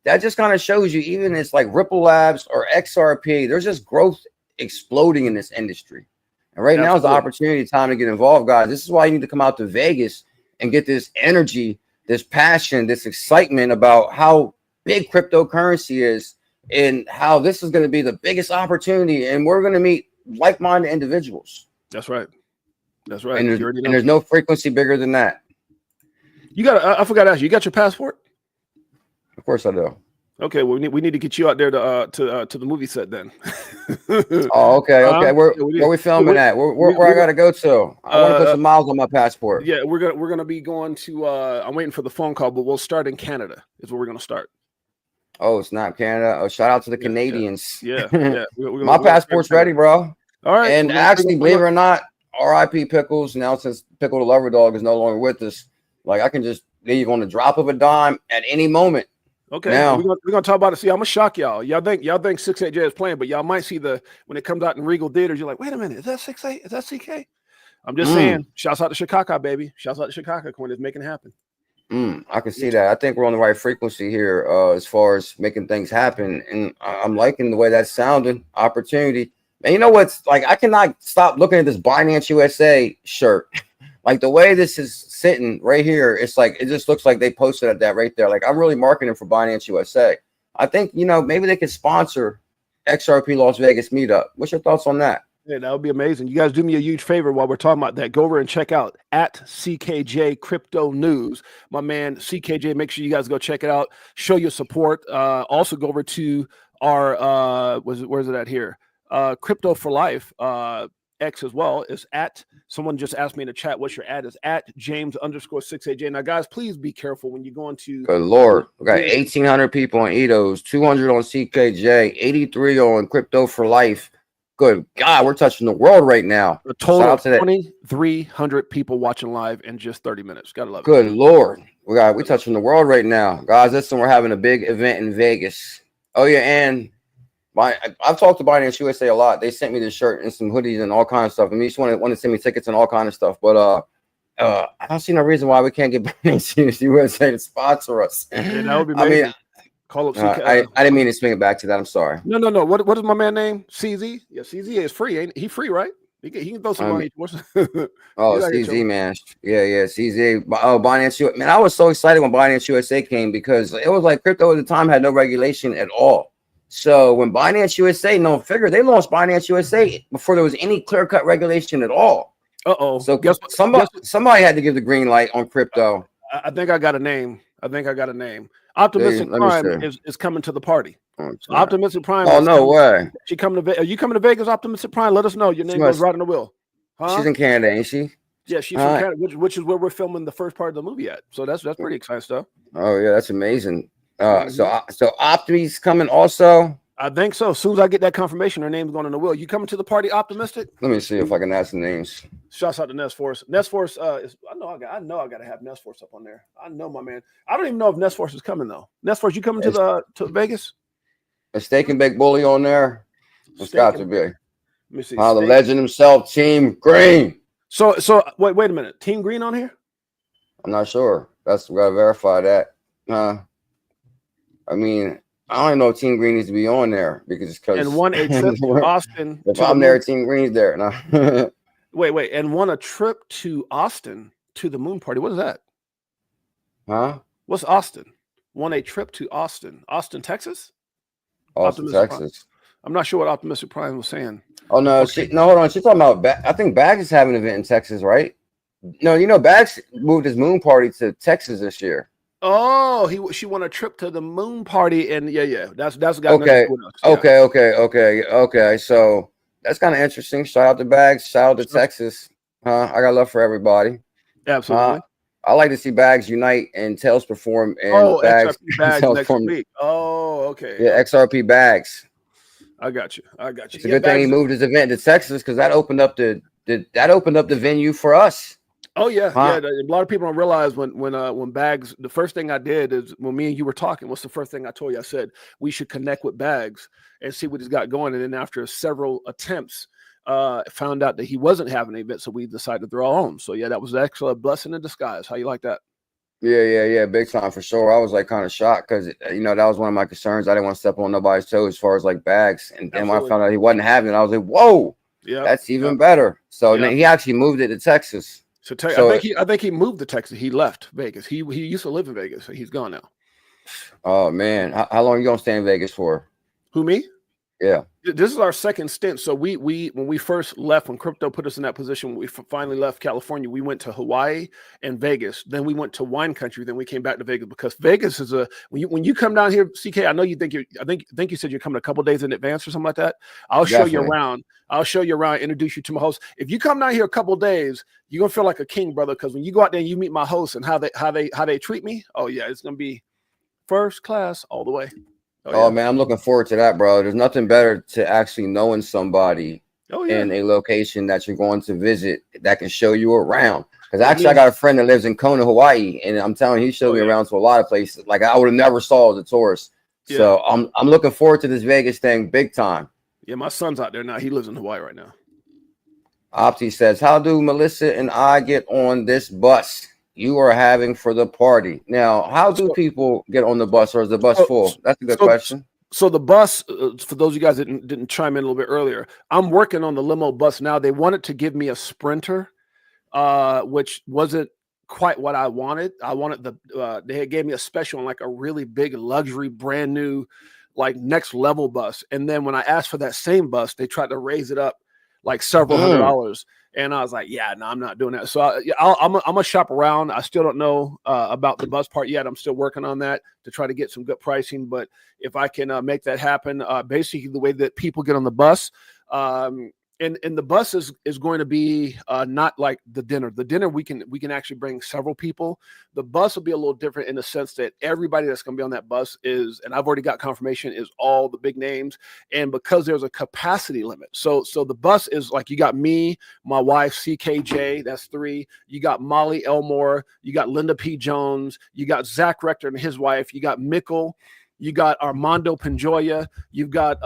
That just kind of shows you, even it's like Ripple Labs or XRP, there's just growth exploding in this industry. And right now is the opportunity time to get involved, guys. This is why you need to come out to Vegas and get this energy, this passion, this excitement about how big cryptocurrency is and how this is going to be the biggest opportunity. And we're going to meet like-minded individuals. That's right. That's right. And there's no frequency bigger than that. You got. I forgot to ask you. You got your passport? Of course I do. Okay, well, we need to get you out there to the movie set then. Oh, okay, okay. Where we filming at? Where I gotta go to? I want to put some miles on my passport. Yeah, we're gonna be going to. I'm waiting for the phone call, but we'll start in Canada. Is where we're gonna start. Oh, it's not Canada. Oh, shout out to the Canadians. Yeah. My passport's ready, bro. All right. And actually, believe it or not, R.I.P. Pickles. Now since Pickle the Lover Dog is no longer with us, like I can just leave on the drop of a dime at any moment. Okay, now, we're gonna talk about it. See, I'm gonna shock y'all. Y'all think CKJ is playing, but y'all might see when it comes out in Regal theaters, you're like, wait a minute, is that 6A? Is that CK? I'm just saying, shouts out to SHKK, baby. Shouts out to SHKK. Coin is making it happen. I can see that. I think we're on the right frequency here as far as making things happen, and I'm liking the way that's sounding. Opportunity, and you know what's like? I cannot stop looking at this Binance USA shirt. Like the way this is sitting right here, it's like it just looks like they posted at that right there. Like I'm really marketing for Binance USA. I think maybe they could sponsor XRP Las Vegas meetup. What's your thoughts on that? Yeah, that would be amazing. You guys do me a huge favor while we're talking about that. Go over and check out at CKJ Crypto News. My man CKJ. Make sure you guys go check it out. Show your support. Also go over to our where's it at here? Crypto for Life. X as well is at, someone just asked me in the chat, what's your ad? Is at James_6AJ. Now, guys, please be careful when you go into. Good Lord. We got 1,800 people on EDOs, 200 on CKJ, 83 on Crypto for Life. Good God, we're touching the world right now. A total of 2,300 people watching live in just 30 minutes. Gotta love it. Good Lord. We're touching the world right now. Guys, listen, we're having a big event in Vegas. Oh, yeah, and I've talked to Binance USA a lot. They sent me this shirt and some hoodies and all kinds of stuff. And they just want to send me tickets and all kinds of stuff. But I don't see no reason why we can't get Binance USA to sponsor us. Yeah, that would be amazing. I mean, call up I didn't mean to swing it back to that. I'm sorry. No. What is my man name? CZ? Yeah, CZ is free. Ain't he free, right? He can throw some money. Oh, CZ, man. Yeah, CZ. Oh, Binance USA. Man, I was so excited when Binance USA came because it was like crypto at the time had no regulation at all. So when Binance USA, they launched Binance USA before there was any clear-cut regulation at all. So somebody had to give the green light on crypto. I think I got a name. Optimistic Prime is coming to the party. Optimistic Prime. Oh, no way. She coming to? Are you coming to Vegas, Optimistic Prime? Let us know. Your name goes right on the wheel. Huh? She's in Canada, ain't she? Yeah, she's from Canada, which is where we're filming the first part of the movie at. So that's pretty exciting stuff. Oh yeah, that's amazing. So Opti's coming also. I think so. As soon as I get that confirmation, her name's going on the wheel. You coming to the party, Optimistic? Let me see if I can ask the names. Shouts out to Nest Force. Nest Force I know I got to have Nest Force up on there. I know, my man. I don't even know if Nest Force is coming though. Nest Force, you coming to Vegas? A steak and bake bully on there. It's got to be. Let me see. The legend himself, Team Green. So wait a minute. Team Green on here? I'm not sure. We gotta verify that. I mean, I don't even know if Team Green needs to be on there because and won a trip to Austin. If I'm there, Team Green's there. No. Wait, and won a trip to Austin to the moon party. What is that? Huh? What's Austin? won a trip to Austin, Texas. Austin, Texas. I'm not sure what Optimistic Prime was saying. Oh no, Okay. hold on. She's talking about. I think Bags is having an event in Texas, right? No, you know, Bags moved his moon party to Texas this year. Oh, she won a trip to the moon party, and yeah, that's got okay. nothing to do with us. Okay. So that's kind of interesting. Shout out to Bags. Shout out to Texas. I got love for everybody. Absolutely. I like to see Bags unite and Tails perform. And XRP Bags Tails next week. Oh, okay. Yeah, XRP Bags. I got you. It's a good thing he moved his event to Texas because that opened up the venue for us. Oh yeah. A lot of people don't realize when Bags. The first thing I did is when me and you were talking. What's the first thing I told you? I said we should connect with Bags and see what he's got going. And then after several attempts, found out that he wasn't having an event, so we decided to throw our own. So yeah, that was actually a blessing in disguise. How you like that? Yeah, big time for sure. I was like kind of shocked because that was one of my concerns. I didn't want to step on nobody's toes as far as like Bags. And then when I found out he wasn't having it, I was like, whoa, that's even better. So then he actually moved it to Texas. So I think he moved to Texas. He left Vegas. He used to live in Vegas, so he's gone now. Oh man, how long are you gonna stay in Vegas for? Who, me? Yeah. This is our second stint. So we when we first left, when crypto put us in that position, when we finally left California, we went to Hawaii and Vegas. Then we went to wine country. Then we came back to Vegas because Vegas is when you come down here, CK. I know you think I think you said you're coming a couple days in advance or something like that. I'll show you around. I'll show you around. Introduce you to my host. If you come down here a couple days, you're gonna feel like a king, brother. Because when you go out there and you meet my host and how they treat me, oh yeah, it's gonna be first class all the way. Oh man, I'm looking forward to that, bro. There's nothing better to actually knowing somebody in a location that you're going to visit that can show you around. Because actually, I got a friend that lives in Kona, Hawaii, and I'm telling you, he showed me around to a lot of places like I would have never saw as a tourist. Yeah. So I'm looking forward to this Vegas thing big time. Yeah, my son's out there now. He lives in Hawaii right now. Opti says, "How do Melissa and I get on this bus you are having for the party?" Now, how do people get on the bus, or is the bus full? That's a good question. So the bus, for those of you guys that didn't chime in a little bit earlier, I'm working on the limo bus now. They wanted to give me a Sprinter, which wasn't quite what I wanted. I wanted they had gave me a special on like a really big luxury, brand new, like next level bus. And then when I asked for that same bus, they tried to raise it up like several $100. And I was like, yeah, no, I'm not doing that. So I'm gonna shop around. I still don't know about the bus part yet. I'm still working on that to try to get some good pricing. But if I can make that happen, basically the way that people get on the bus, and the bus is going to be not like the dinner. The dinner we can actually bring several people. The bus will be a little different in the sense that everybody that's going to be on that bus is, and I've already got confirmation, is all the big names. And because there's a capacity limit, so the bus is like you got me, my wife CKJ, that's 3. You got Molly Elmore, you got Linda P. Jones, you got Zach Rector and his wife, you got Pickle. You got Armando Panjoya. You've got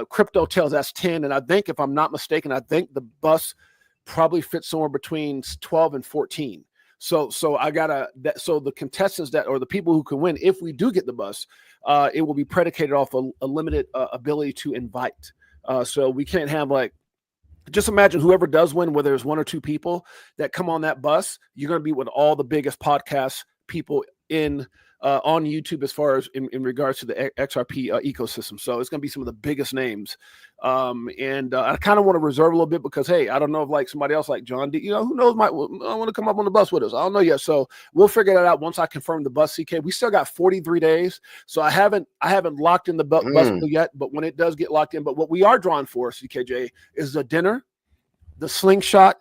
Crypto Tales. That's 10. And I think, if I'm not mistaken, I think the bus probably fits somewhere between 12 and 14. So I gotta. So the contestants or the people who can win, if we do get the bus, it will be predicated off a limited ability to invite. So we can't have like. Just imagine whoever does win, whether there's 1 or 2 people that come on that bus, you're going to be with all the biggest podcast people on YouTube as far as in regards to the XRP ecosystem. So it's going to be some of the biggest names. And I kind of want to reserve a little bit because, hey, I don't know if like somebody else like John D, who knows, might want to come up on the bus with us. I don't know yet. So we'll figure that out once I confirm the bus, CK. We still got 43 days. So I haven't locked in the bus yet, but when it does get locked in, but what we are drawn for, CKJ, is the dinner, the slingshot,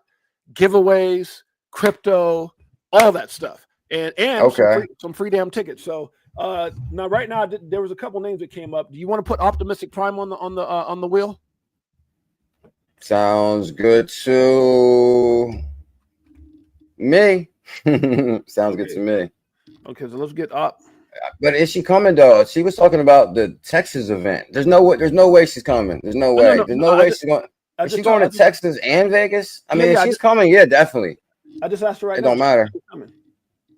giveaways, crypto, all that stuff. And some free damn tickets. So now right now there was a couple names that came up. Do you want to put Optimistic Prime on the wheel? Sounds good to me. Sounds good to me. Okay, so let's get up. But is she coming though? She was talking about the Texas event. There's no way she's coming. There's no way. There's no way she's going. Is she going to Texas and Vegas? I mean, if she's coming, yeah, definitely. I just asked her right now. It don't matter.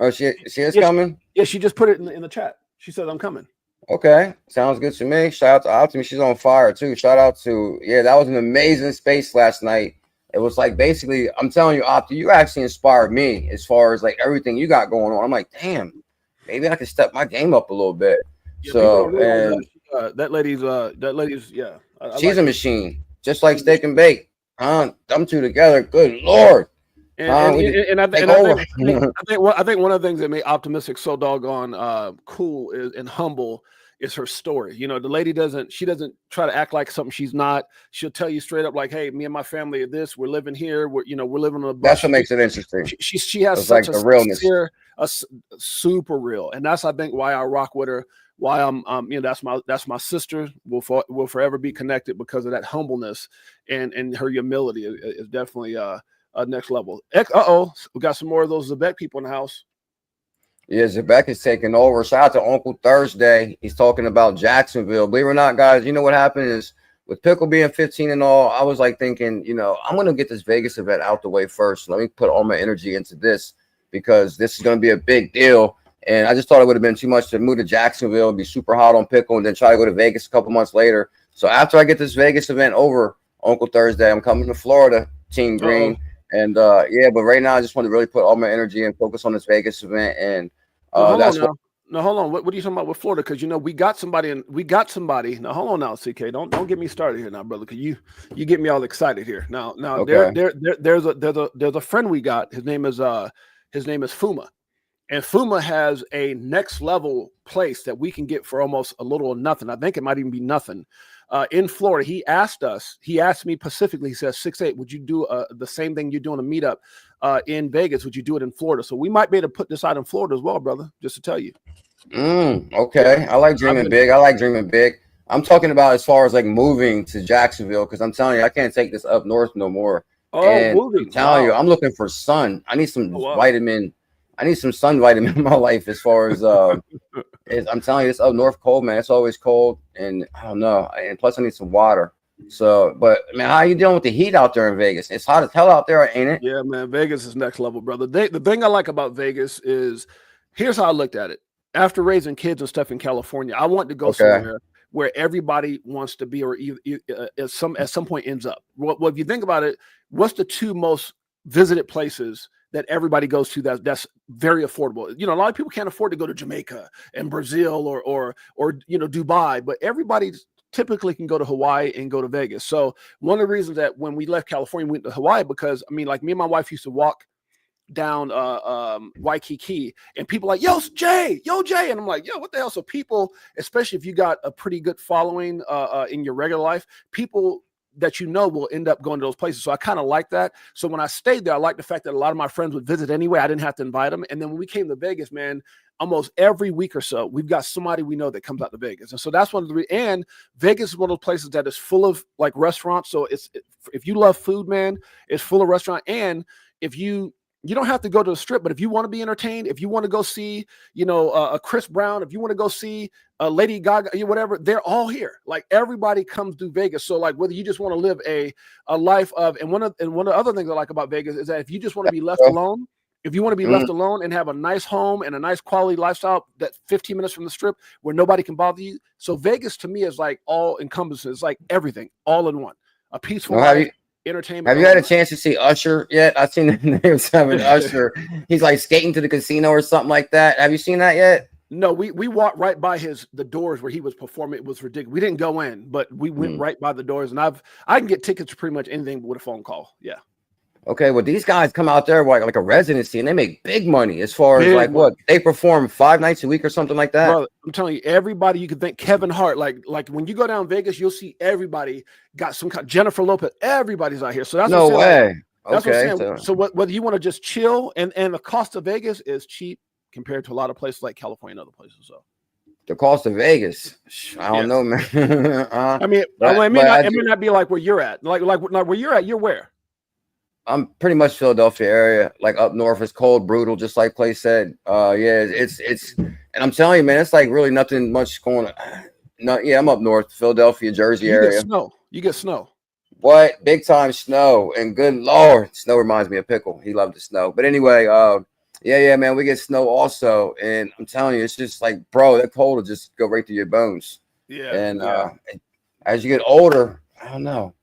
Oh, she is coming? Yeah, she just put it in the chat. She said, I'm coming. Okay. Sounds good to me. Shout out to Optimus. She's on fire too. Shout out to, that was an amazing space last night. It was like basically, I'm telling you, Opti, you actually inspired me as far as like everything you got going on. I'm like, damn, maybe I can step my game up a little bit. Yeah, So, people don't realize and that lady's yeah. I she's like a her. machine, just like steak and bake. Them two together, good Lord. And I take think over. I think one of the things that made Optimistic so doggone cool and humble is her story. You know, the lady doesn't try to act like something she's not. She'll tell you straight up, like, "Hey, me and my family are this. We're living here. We're living on a bus." That's what makes it interesting. She has It's such like a the realness. sincere, super real, and that's I think why I rock with her. Why I'm that's my sister. Will forever be connected because of that humbleness and her humility is definitely next level. We got some more of those ZEBEC people in the house. Yeah, ZEBEC is taking over. Shout out to Uncle Thursday. He's talking about Jacksonville. Believe it or not, guys, you know what happened is with Pickle being 15 and all, I was like thinking, I'm going to get this Vegas event out the way first. Let me put all my energy into this because this is going to be a big deal. And I just thought it would have been too much to move to Jacksonville and be super hot on Pickle and then try to go to Vegas a couple months later. So after I get this Vegas event over, Uncle Thursday, I'm coming to Florida, Team Green. And yeah, but right now I just want to really put all my energy and focus on this Vegas event. And hold on. What are you talking about with Florida? Because we got somebody. Now hold on now, CK. Don't get me started here now, brother. Because you get me all excited here. Now okay. there's a friend we got. His name is Fuma. And Fuma has a next level place that we can get for almost a little or nothing. I think it might even be nothing. In Florida, he asked me specifically, he says, 6'8", would you do the same thing you're doing a meetup in Vegas? Would you do it in Florida? So we might be able to put this out in Florida as well, brother, just to tell you. Okay. I like dreaming big. I'm talking about as far as like moving to Jacksonville because I'm telling you, I can't take this up north no more. Moving. I'm telling you, I'm looking for sun. I need some vitamin. I need some sun vitamin in my life as far as I'm telling you, it's up north cold, man. It's always cold, and I don't know. And plus, I need some water. So, but man, how you dealing with the heat out there in Vegas? It's hot as hell out there, ain't it? Yeah, man. Vegas is next level, brother. The thing I like about Vegas is here's how I looked at it. After raising kids and stuff in California, I want to go somewhere where everybody wants to be, or at some point ends up. Well, if you think about it, what's the two most visited places that everybody goes to that's very affordable? A lot of people can't afford to go to Jamaica and Brazil or Dubai, but everybody typically can go to Hawaii and go to Vegas. So one of the reasons that when we left California, we went to Hawaii because like me and my wife used to walk down Waikiki and people like, yo Jay, and I'm like, yo, what the hell? So people, especially if you got a pretty good following in your regular life, people that will end up going to those places. So I kind of like that. So when I stayed there, I like the fact that a lot of my friends would visit anyway. I didn't have to invite them. And then when we came to Vegas, man, almost every week or so, we've got somebody we know that comes out to Vegas. And so that's one of the and Vegas is one of those places that is full of like restaurants. So if you love food, man, it's full of restaurant. And if you don't have to go to the strip, but if you want to be entertained, if you want to go see, a Chris Brown, if you want to go see Lady Gaga, whatever, they're all here. Like everybody comes to Vegas. So like whether you just want to live a life of, and one of the other things I like about Vegas is that if you just want to be left alone, if you want to be left alone and have a nice home and a nice quality lifestyle that's 15 minutes from the strip where nobody can bother you. So Vegas to me is like all encompassing. It's like everything all in one, a peaceful life. Entertainment. Have you had a chance to see Usher yet? I've seen the names of Usher. He's like skating to the casino or something like that. Have you seen that yet? No, we walked right by the doors where he was performing. It was ridiculous. We didn't go in, but we went right by the doors, and I can get tickets to pretty much anything with a phone call. Yeah. Okay, well, these guys come out there like a residency, and they make big money as far as like what they perform 5 nights a week or something like that. Brother, I'm telling you, everybody you can think Kevin Hart, like when you go down Vegas, you'll see everybody got some kind. Jennifer Lopez, everybody's out here. So that's no way. That's what I'm saying. So whether you want to just chill, and the cost of Vegas is cheap compared to a lot of places like California and other places. So the cost of Vegas, I don't know, man. It may not be like where you're at. Like where you're at, you're where? I'm pretty much Philadelphia area, like up north. It's cold, brutal, just like Clay said. It's and I'm telling you, man, it's like really nothing much going on. No, yeah, I'm up north, Philadelphia, Jersey area. You get snow. What? Big time snow. And good Lord, snow reminds me of Pickle. He loved the snow. But anyway, yeah, man, we get snow also. And I'm telling you, it's just like, bro, that cold will just go right through your bones. Yeah. And as you get older, I don't know.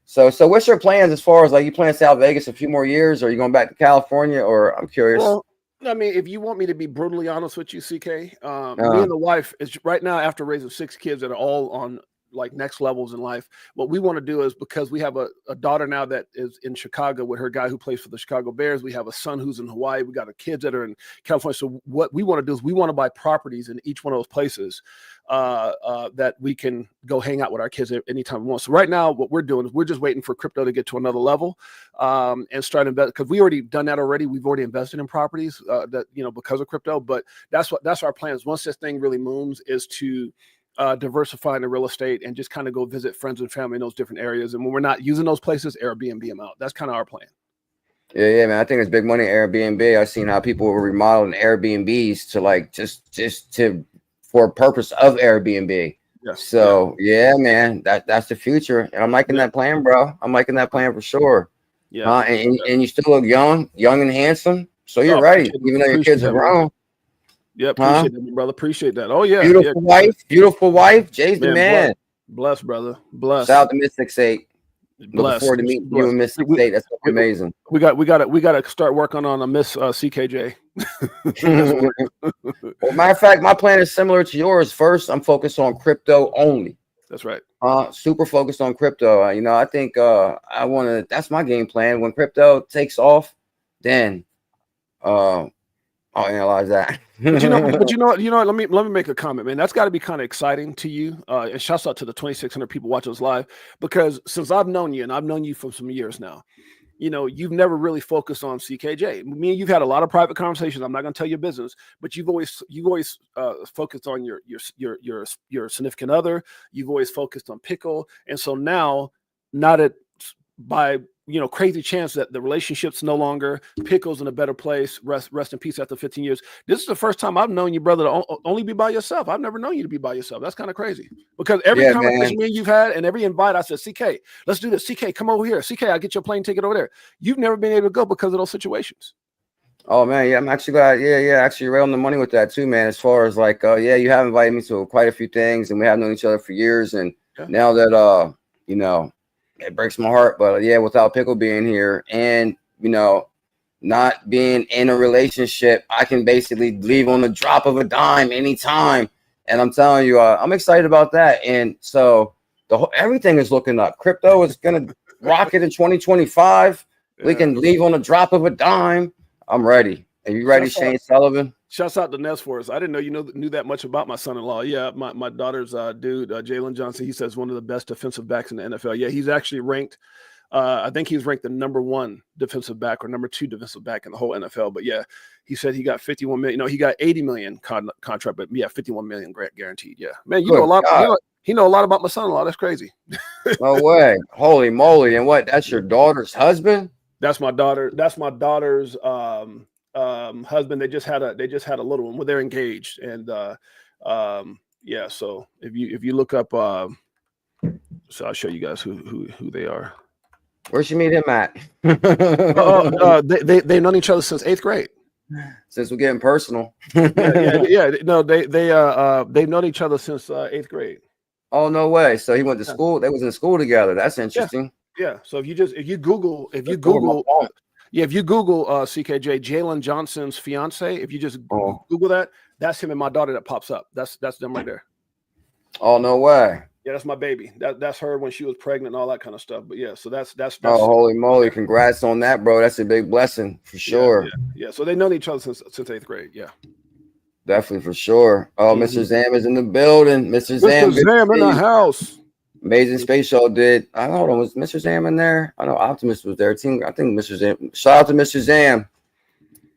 So what's your plans as far as like you plan to stay out Vegas a few more years, or are you going back to California, or I'm curious? Well, I mean, if you want me to be brutally honest with you, CK, me and the wife is right now, after raising 6 kids that are all on like next levels in life, what we want to do is, because we have a daughter now that is in Chicago with her guy who plays for the Chicago Bears. We have a son who's in Hawaii. We got kids that are in California. So what we want to do is we want to buy properties in each one of those places that we can go hang out with our kids anytime we want. So right now, what we're doing is we're just waiting for crypto to get to another level and start to invest, because we already done that already. We've already invested in properties that, because of crypto. But that's our plan is, once this thing really moves, is to diversify into real estate and just kind of go visit friends and family in those different areas. And when we're not using those places, Airbnb them out. That's kind of our plan. Yeah, man. I think it's big money Airbnb. I've seen how people were remodeling Airbnbs to like just for a purpose of Airbnb. Yes. So yeah, man, that's the future. And I'm liking that plan, bro. I'm liking that plan for sure. Yeah. And you still look young and handsome. So you're ready, even though your kids are grown. Yeah, appreciate that, brother. Appreciate that. Oh yeah, beautiful wife. Jay's the man. Bless, brother. Bless. Shout out to Mystic State. Bless. Looking forward to meeting you and Mystic State. That's amazing. We got to start working on a Miss CKJ. Well, matter of fact, my plan is similar to yours. First, I'm focused on crypto only. That's right. Super focused on crypto. I think I want to. That's my game plan. When crypto takes off, then I'll analyze that. But you know, let me make a comment, man. That's got to be kind of exciting to you. And shouts out to the 2,600 people watching us live, because since I've known you, and I've known you for some years now, you've never really focused on CKJ. Me and you've had a lot of private conversations. I'm not going to tell your business, but you've always focused on your significant other. You've always focused on Pickle, and so now, by crazy chance that the relationship's no longer, Pickle's in a better place. Rest in peace after 15 years. This is the first time I've known you, brother, to only be by yourself. I've never known you to be by yourself. That's kind of crazy, because every conversation me and you've had, and every invite, I said, CK, let's do this. CK, come over here. CK, I'll get your plane ticket over there. You've never been able to go because of those situations. Oh man, yeah, I'm actually glad. Yeah, actually, you're right on the money with that too, man. As far as like, you have invited me to quite a few things, and we have known each other for years, and now that it breaks my heart, but without Pickle being here and not being in a relationship, I can basically leave on the drop of a dime anytime. And I'm telling you, I'm excited about that. And so everything is looking up. Crypto is gonna rocket in 2025. Yeah. We can leave on the drop of a dime. I'm ready. Are you ready, Shane Sullivan? Shouts out to Ness for us. I didn't know you knew that much about my son-in-law. Yeah, my daughter's dude, Jalen Johnson. He says one of the best defensive backs in the NFL. Yeah, he's actually ranked. I think he's ranked the #1 defensive back or #2 defensive back in the whole NFL. But yeah, he said he got 51 million. No, he got 80 million contract, but 51 million guaranteed. Yeah, man, you know a lot. He know a lot about my son-in-law. That's crazy. No way! Holy moly! And what? That's your daughter's husband? That's my daughter. That's my daughter's husband. They just had a little one. Well, they're engaged, and so if you look up, so I'll show you guys who they are. Where'd you meet him at? They've known each other since 8th grade. Since we're getting personal. No, they've known each other since 8th grade. Oh no way! So he went to school. They was in school together. That's interesting. Yeah. So if you Google CKJ, Jalen Johnson's fiance, if you just Google that, that's him and my daughter that pops up. That's them right there. Oh no way! Yeah, that's my baby. That's her when she was pregnant and all that kind of stuff. But yeah, so that's oh, holy moly! Congrats on that, bro. That's a big blessing for sure. Yeah. So they've known each other since 8th grade. Yeah. Definitely for sure. Oh, Mr. Zam is in the building. Mr. Zam in the house. Amazing Space Show did. I don't know. Was Mr. Zam in there? I know Optimus was there. I think Mr. Zam. Shout out to Mr. Zam.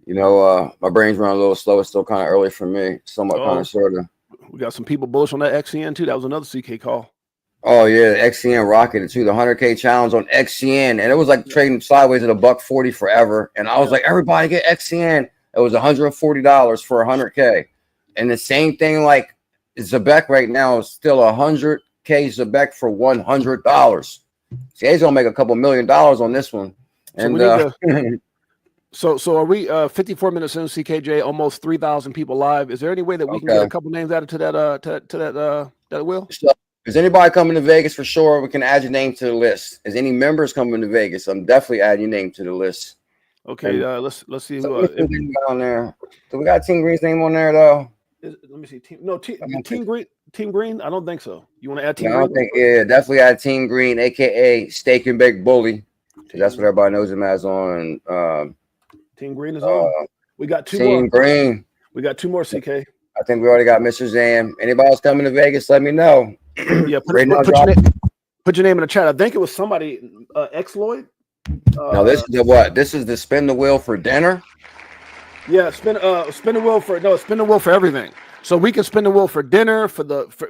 My brain's running a little slow. It's still kind of early for me. Somewhat kind of sort of. We got some people bullish on that XCN too. That was another CK call. Oh yeah, the XCN rocketed too. The 100K challenge on XCN, and it was like trading sideways at $140 forever. And I was like, everybody get XCN. It was $140 for 100K, and the same thing like ZEBEC right now is still 100K ZEBEC for $100. See, he's gonna make a couple $1 million on this one. And so are we 54 minutes in, CKJ, almost 3,000 people live. Is there any way that we can get a couple names added to that wheel? So, is anybody coming to Vegas? For sure, we can add your name to the list. Is any members coming to Vegas? I'm definitely adding your name to the list. Okay, And let's see so who. let me see who's on there. Do we got Team Green's name on there though? Let me see. Team Green. Team Green. I don't think so. You want to add Team No, I Green? don't think. Yeah, definitely had Team Green, aka Steak and Bake Bully. That's what everybody knows him as on. Team Green is on. We got two Team more. Green. We got two more. CK. I think we already got Mr. Zam. Anybody else coming to Vegas? Let me know. Yeah, put your name in the chat. I think it was somebody. X Lloyd. Now this is the what? This is the spin the wheel for dinner. Yeah, spin the wheel for everything. So we can spin the wheel for dinner,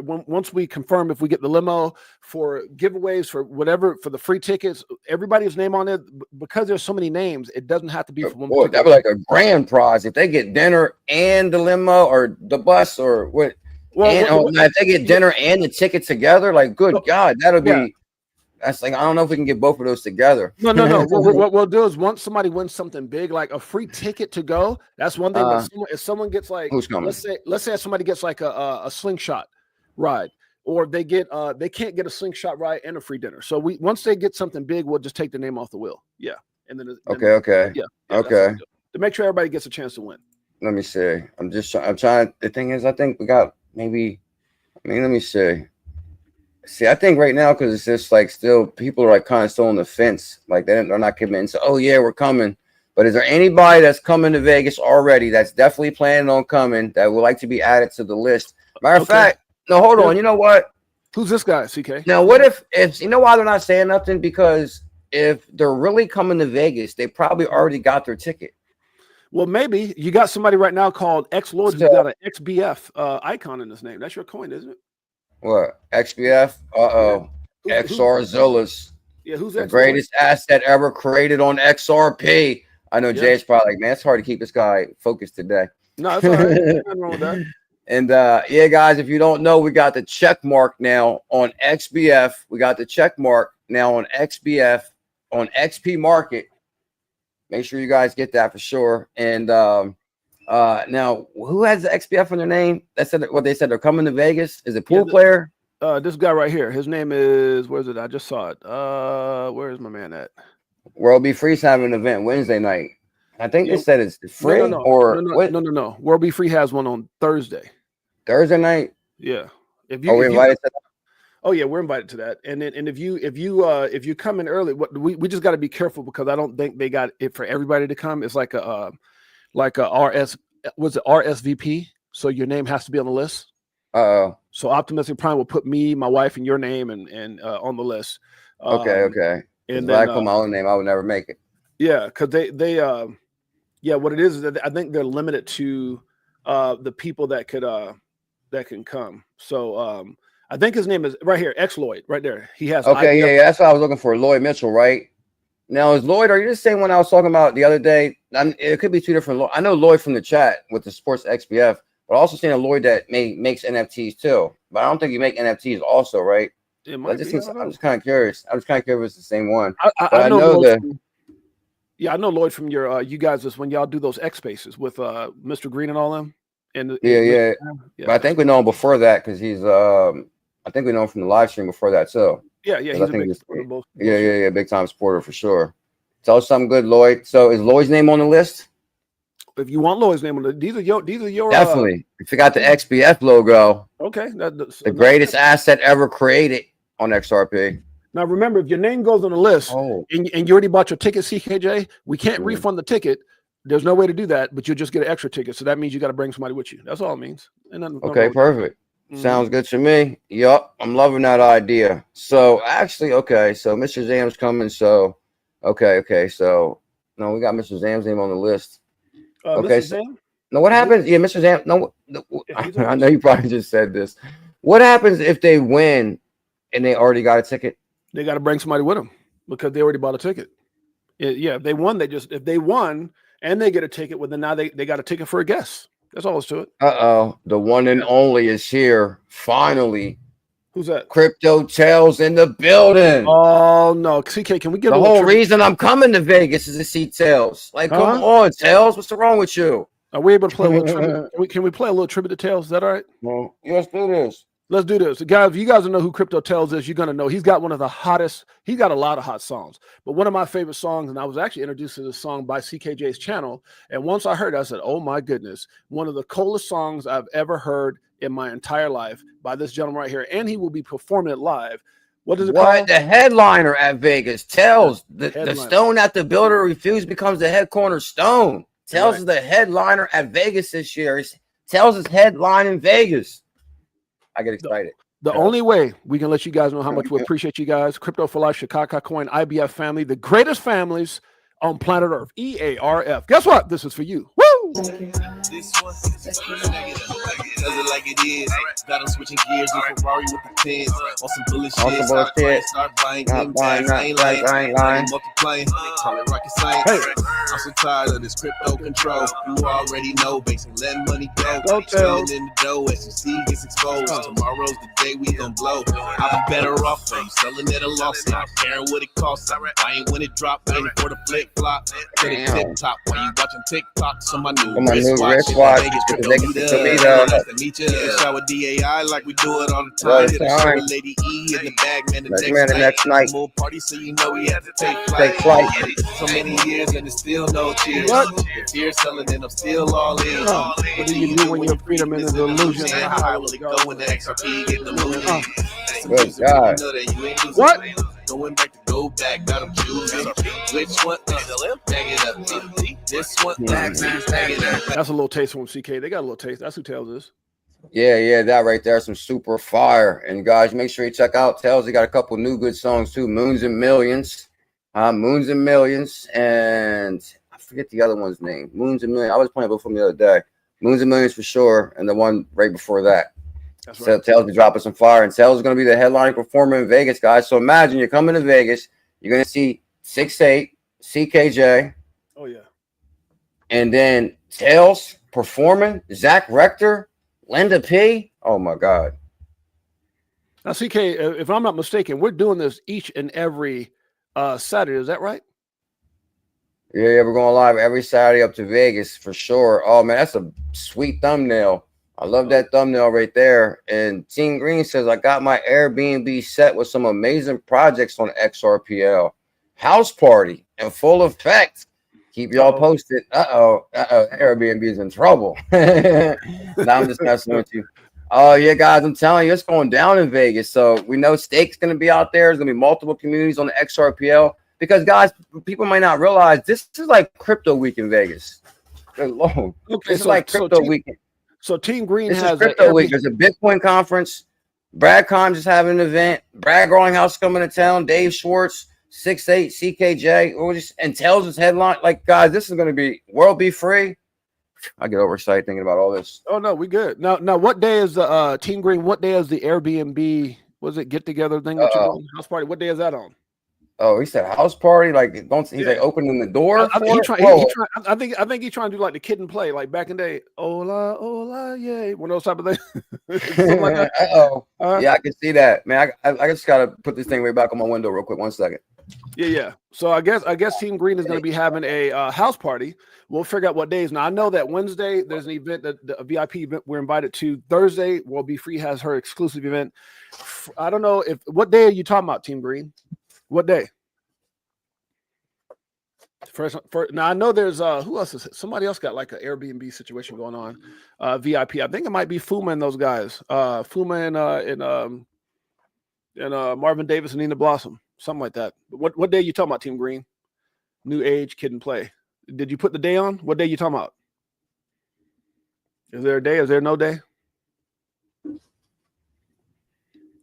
once we confirm if we get the limo, for giveaways, for whatever, for the free tickets. Everybody's name on it, because there's so many names. It doesn't have to be for one. Boy, that was like a grand prize if they get dinner and the limo or the bus or what. Well, if they get dinner and the ticket together, like good God, that'll be. That's like, I don't know if we can get both of those together. No. What we'll do is, once somebody wins something big, like a free ticket to go, that's one thing. But if someone gets like, who's coming? Let's say somebody gets like a slingshot ride, or they can't get a slingshot ride and a free dinner. So once they get something big, we'll just take the name off the wheel. Yeah, and then okay. To make sure everybody gets a chance to win. Let me see. I'm trying. The thing is, I think we got maybe. Let me see. See, I think right now, because it's just like still people are like kind of still on the fence, like they're not committing. So, oh yeah, we're coming. But is there anybody that's coming to Vegas already that's definitely planning on coming that would like to be added to the list? Matter of fact, no, hold on. You know what? Who's this guy, CK? Now, what if you know why they're not saying nothing? Because if they're really coming to Vegas, they probably already got their ticket. Well, maybe you got somebody right now called X Lord who's got an XBF icon in his name. That's your coin, isn't it? What? XBF? XR Zillas. Yeah, who's the greatest asset ever created on XRP? I know Jay's probably like, man, it's hard to keep this guy focused today. No, it's all right. Nothing wrong with that. And yeah, guys, if you don't know, we got the check mark now on XBF. We got the check mark now on XBF on XP Market. Make sure you guys get that for sure. And now, who has the XPF on their name? That said what they said. They're coming to Vegas. Is it pool player? This guy right here. His name is. Where's it? I just saw it. Where's my man at? World Be Free's having an event Wednesday night. I think they said it's free no. World Be Free has one on Thursday. Thursday night. Yeah. We're invited to that? Oh yeah, we're invited to that. And then, and if you come in early, we just got to be careful, because I don't think they got it for everybody to come. It's like a RSVP, so your name has to be on the list. So Optimistic Prime will put me, my wife, and your name and on the list. Okay. And then I put my own name, I would never make it. Yeah, because what it is that I think they're limited to the people that can come. So I think his name is right here, X Lloyd, right there. He has that's what I was looking for. Lloyd Mitchell, right? Now, is Lloyd, are you the same one I was talking about the other day? It could be two different. I know Lloyd from the chat with the Sports XBF, but I also seen a Lloyd that makes NFTs too. But I don't think you make NFTs also, right? It might be, I'm just kind of curious. I was kind of curious if it's the same one. I know Lloyd from your you guys is when y'all do those X Spaces with Mr. Green and all them. And yeah. But I think we know him before that, because he's I think we know him from the live stream before that too. Yeah, he's a big supporter. Yeah, big time supporter for sure. Tell us something good, Lloyd. So is Lloyd's name on the list? If you want Lloyd's name on the, these are your definitely. If you got the XBF logo, okay, the greatest asset ever created on XRP. Now remember, if your name goes on the list and you already bought your ticket, CKJ, we can't refund the ticket. There's no way to do that, but you'll just get an extra ticket. So that means you got to bring somebody with you. That's all it means. Okay, perfect. Sounds good to me. Yup, I'm loving that idea. So actually, okay, so Mr. Zam's coming. So okay. So no, we got Mr. Zam's name on the list. Okay, Mr. Zam? No, what happens? Yeah, Mr. Zam. No, I know you probably just said this. What happens if they win and they already got a ticket? They got to bring somebody with them because they already bought a ticket. Yeah, if they won, if they won and they get a ticket, well, then now they got a ticket for a guest. That's all there's to it. The one and only is here. Finally. Who's that? Crypto Tails in the building. Oh no, CK, can we get the whole reason I'm coming to Vegas is to see Tails? Like, come on, Tails. What's wrong with you? Are we able to play a little tribute? Can we play a little tribute to Tails? Is that all right? Well, let's do this. Let's do this. Guys, if you guys don't know who Crypto Tells is, you're going to know he's got one of the hottest, he's got a lot of hot songs. But one of my favorite songs, and I was actually introduced to this song by CKJ's channel. And once I heard it, I said, oh my goodness, one of the coolest songs I've ever heard in my entire life by this gentleman right here. And he will be performing it live. What is it called? The headliner at Vegas tells the stone that the builder refused becomes the head cornerstone. Tells is the headliner at Vegas this year. Tells is headline in Vegas. I get excited. The only way we can let you guys know how much we appreciate you guys. Crypto for Life, SHKK Coin, IBF family, the greatest families on planet Earth. EARF. Guess what? This is for you. Woo! This one, does it like it is. Got them switching gears with Ferrari with the pins. On some bullish shit. Start buying them tags. I ain't lying. Multiplying. Call it rocket science. I'm so tired of this crypto control. You already know. Basically, letting money go. Chilling in the dough. SEC gets exposed. Tomorrow's the day we gon' blow. I'll be better off. Selling at a loss. Not caring what it costs. I ain't when it drop. Waiting for the flip flop. To the tip top. While you watching TikTok. So my new wristwatch. Meet you in the shower DAI like we do it all the time. Hit a show with Lady E in the bag, man. The next night. More party, so you know we have to take flight. So many years and it's still no tears. The tears selling and I'm still all in. What do you do when your freedom is an illusion? How will it go when the XRP get the movie? Good God. What? Going back to go back, got them choosing. Which one? Bag it up. This one, bag it up. That's a little taste from CK. They got a little taste. That's who Tells is. Yeah, that right there, some super fire. And guys, make sure you check out Tells. They got a couple new good songs too. Moons and Millions, and I forget the other one's name. Moons and Millions. I was playing both of them the other day. Moons and Millions for sure, and the one right before that. That's So right. Tells be dropping some fire, and Tells is going to be the headlining performer in Vegas, guys. So imagine you're coming to Vegas, you're going to see 6'8", CKJ. Oh yeah. And then Tells performing, Zach Rector, Linda P. Oh my God. Now, CK, if I'm not mistaken, we're doing this each and every Saturday. Is that right? Yeah, we're going live every Saturday up to Vegas for sure. Oh man, that's a sweet thumbnail. I love that thumbnail right there. And Team Green says, I got my Airbnb set with some amazing projects on XRPL. House party in full effect. Keep y'all posted. Airbnb is in trouble. Now I'm just messing with you. Oh, yeah, guys, I'm telling you, it's going down in Vegas. So we know Stake's going to be out there. There's going to be multiple communities on the XRPL. Because, guys, people might not realize this is like crypto week in Vegas. Good Lord. Okay, This is like crypto weekend. So Team Green This has is crypto week. There's a Bitcoin conference. Brad Con just having an event. Brad Growing House coming to town. Dave Schwartz, 6'8", CKJ. And Tells his headline. Like, guys, this is going to be World Be Free. I get overexcited thinking about all this. Oh no, we good. Now, what day is the Team Green? What day is the Airbnb? Was it get together thing? That you're doing? House party. What day is that on? Oh, he said house party. Like, don't he's like opening the door. I think he's trying to do like the kid and play, like back in the day. Hola, hola, yeah, one of those type of things. Like that. Yeah, I can see that, man. I just gotta put this thing right back on my window real quick. 1 second. Yeah. So I guess Team Green is going to be having a house party. We'll figure out what days. Now I know that Wednesday there's an event, a VIP event we're invited to. Thursday, Will Be Free has her exclusive event. I don't know what day are you talking about, Team Green? What day? First, now I know there's who else is it? Somebody else got like an Airbnb situation going on. VIP. I think it might be Fuma and those guys. Fuma and Marvin Davis and Nina Blossom. Something like that. What day are you talking about, Team Green? New Age Kid and Play. Did you put the day on? What day are you talking about? Is there a day? Is there no day?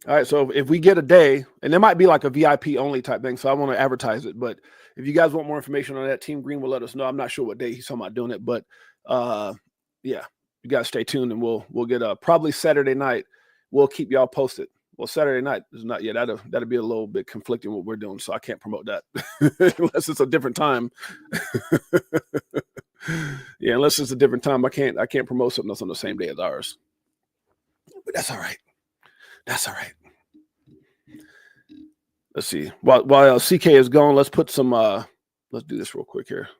All right, so if we get a day, and there might be like a VIP only type thing, so I want to advertise it. But if you guys want more information on that, Team Green will let us know. I'm not sure what day he's talking about doing it, but yeah, you guys stay tuned, and we'll get probably Saturday night. We'll keep y'all posted. Well, Saturday night is not yet. That'll be a little bit conflicting what we're doing, so I can't promote that unless it's a different time. Yeah, unless it's a different time, I can't promote something that's on the same day as ours. But that's all right. That's all right. Let's see. While CK is gone, let's put some. Let's do this real quick here.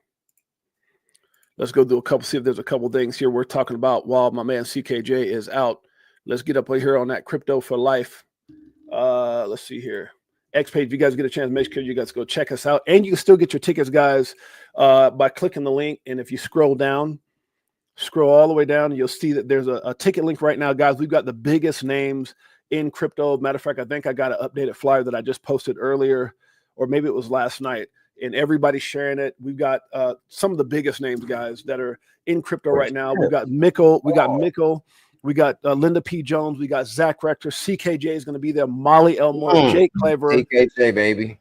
Let's go do a couple. See if there's a couple things here we're talking about while my man CKJ is out. Let's get up here on that Crypto for Life. Let's see here. X page. If you guys get a chance, make sure you guys go check us out. And you can still get your tickets, guys, by clicking the link. And if you scroll all the way down, you'll see that there's a ticket link right now, guys. We've got the biggest names in crypto. Matter of fact, I think I got an updated flyer that I just posted earlier, or maybe it was last night. And everybody's sharing it. We've got some of the biggest names, guys, that are in crypto right now. We got Mickle. We got Linda P. Jones. We got Zach Rector. CKJ is going to be there. Molly Elmore, Jake Claver. CKJ, baby.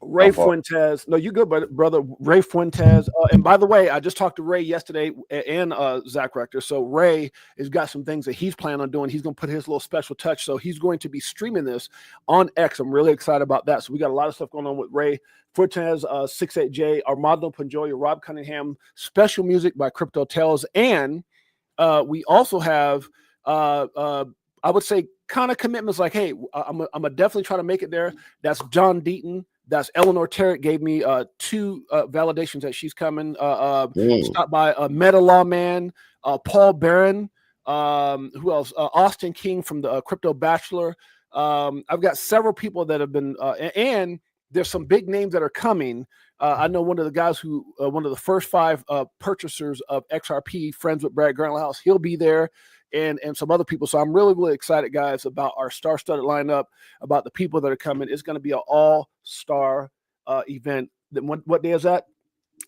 Ray Fuentes. No, you good, brother. Ray Fuentes. And by the way, I just talked to Ray yesterday and Zach Rector. So Ray has got some things that he's planning on doing. He's going to put his little special touch. So he's going to be streaming this on X. I'm really excited about that. So we got a lot of stuff going on with Ray Fuentes, 68J, Armando Panjoya, Rob Cunningham, special music by Crypto Tales. And we also have, I would say, kind of commitments like, hey, I'm gonna definitely try to make it there. That's John Deaton. That's Eleanor Terrick gave me 2 validations that she's coming. Stopped by Meta Lawman, Paul Barron. Who else? Austin King from the Crypto Bachelor. I've got several people that have been, and there's some big names that are coming. I know one of the guys who, one of the first 5 purchasers of XRP, friends with Brad Granthouse, he'll be there, and some other people. So I'm really, really excited, guys, about our star-studded lineup, about the people that are coming. It's going to be an all-star event. What day is that,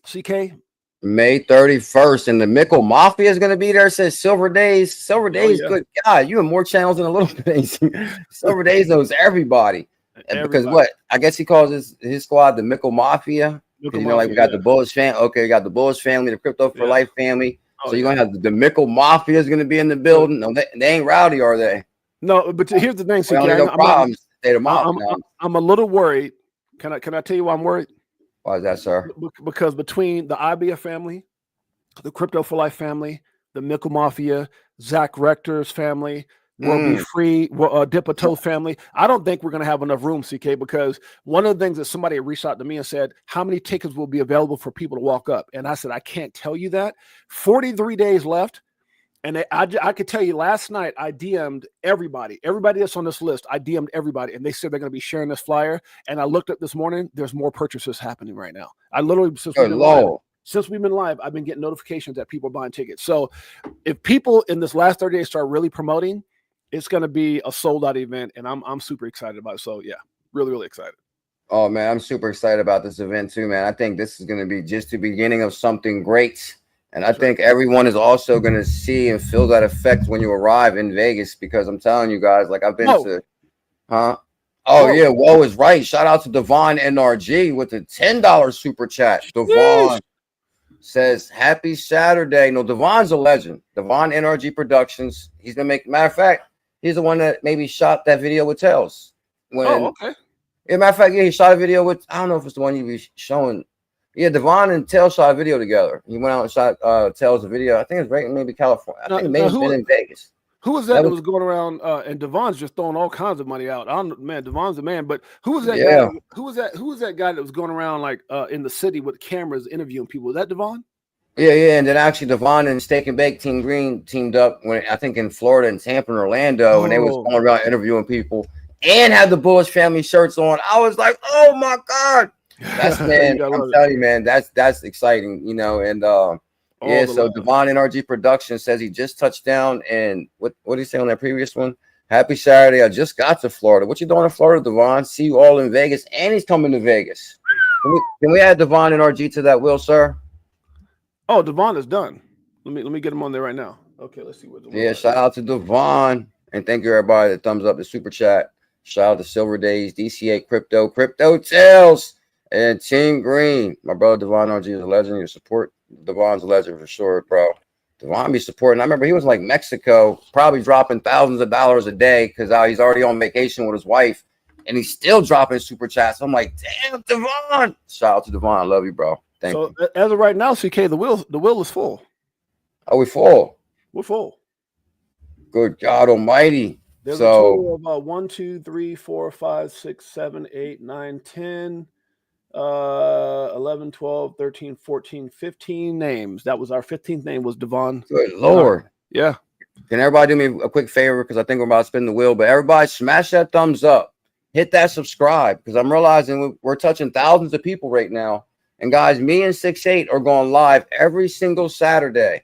CK? May 31st, and the Mickle Mafia is going to be there. It says Silver Days. Silver Days, yeah. Good God, you have more channels than a little bit. Silver Days knows everybody. Because what? I guess he calls his squad the Mickle Mafia. You know, like we got the Bullish family. Okay, we got the Bullish family, the Crypto for Life family. So you're gonna have the Mickle Mafia is gonna be in the building. No, they ain't rowdy, are they? No, but here's the thing. I'm a little worried. Can I tell you why I'm worried? Why is that, sir? Because between the IBF family, the Crypto for Life family, the Mickle Mafia, Zach Rector's family, Will Be Free, Dipito family, I don't think we're going to have enough room, CK, because one of the things that somebody reached out to me and said, how many tickets will be available for people to walk up? And I said, I can't tell you that. 43 days left. And I could tell you last night, I DM'd everybody that's on this list. I DM'd everybody, and they said they're going to be sharing this flyer. And I looked up this morning, there's more purchases happening right now. I literally, since we've been live, I've been getting notifications that people are buying tickets. So if people in this last 30 days start really promoting, it's going to be a sold out event, and I'm super excited about it. So yeah, really, really excited. Oh man, I'm super excited about this event too, man. I think this is going to be just the beginning of something great. And I think everyone is also going to see and feel that effect when you arrive in Vegas, because I'm telling you guys, like I've been to, yeah, Whoa is right. Shout out to Devon NRG with the $10 super chat. Devon says, happy Saturday. No, Devon's a legend. Devon NRG Productions. He's going to make, matter of fact, he's the one that maybe shot that video with Tails. Okay. Yeah, matter of fact, yeah, he shot a video with, I don't know if it's the one you be showing. Yeah, Devon and Tails shot a video together. He went out and shot Tails a video. I think it's right in maybe California. I think it may have been in Vegas. Who was that was going around? And Devon's just throwing all kinds of money out. I don't know, man. Devon's the man. But who was that guy? Who was that guy that was going around like in the city with cameras interviewing people? Was that Devon? Yeah. And then actually Devon and Steak and Bake Team Green teamed up when I think in Florida and Tampa and Orlando, and they was going around interviewing people and had the Bullish family shirts on. I was like, oh my God. That's man, I'm telling you, man, that's exciting, you know. And yeah, so Devon NRG Productions says he just touched down, and what did he say on that previous one? Happy Saturday. I just got to Florida. What you doing in Florida, Devon? See you all in Vegas, and he's coming to Vegas. Can we add Devon NRG to that, Will, sir? Oh, Devon is done. Let me get him on there right now. Okay, let's see what Devon. Yeah, shout out to Devon, and thank you everybody that thumbs up the super chat. Shout out to Silver Days, DCA Crypto Tales. And Team Green, my brother Devon RG is a legend. Your support, Devon's a legend for sure, bro. Devon be supporting. I remember he was like Mexico, probably dropping thousands of dollars a day because he's already on vacation with his wife, and he's still dropping super chats. I'm like, damn, Devon. Shout out to Devon. I love you, bro. Thank you. So as of right now, CK, the wheel is full. Are we full? We're full. Good God Almighty. There's a total of 1, 2, 3, 4, 5, 6, 7, 8, 9, 10. 11, 12, 13, 14, 15 names. That was our 15th name was Devon. Good Lord. Yeah. Can everybody do me a quick favor? Because I think we're about to spin the wheel, but everybody smash that thumbs up. Hit that subscribe, because I'm realizing we're touching thousands of people right now. And guys, me and 6'8" are going live every single Saturday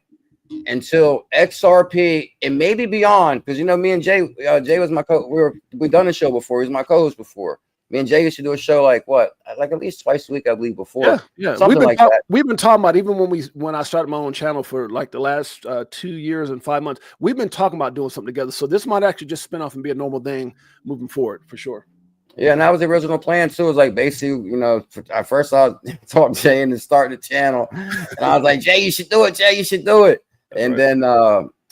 until XRP and maybe beyond. Because, you know, me and Jay, Jay was my we've done a show before. He was my co-host before. Me and Jay used to do a show like at least twice a week, I believe, before. Yeah. Something like that. We've been talking about, even when I started my own channel for like the last 2 years and 5 months, we've been talking about doing something together. So this might actually just spin off and be a normal thing moving forward for sure. Yeah, and that was the original plan too. It was like basically, you know, at first I talked to Jay into starting the channel, and I was like, Jay, you should do it. Jay, you should do it. And then,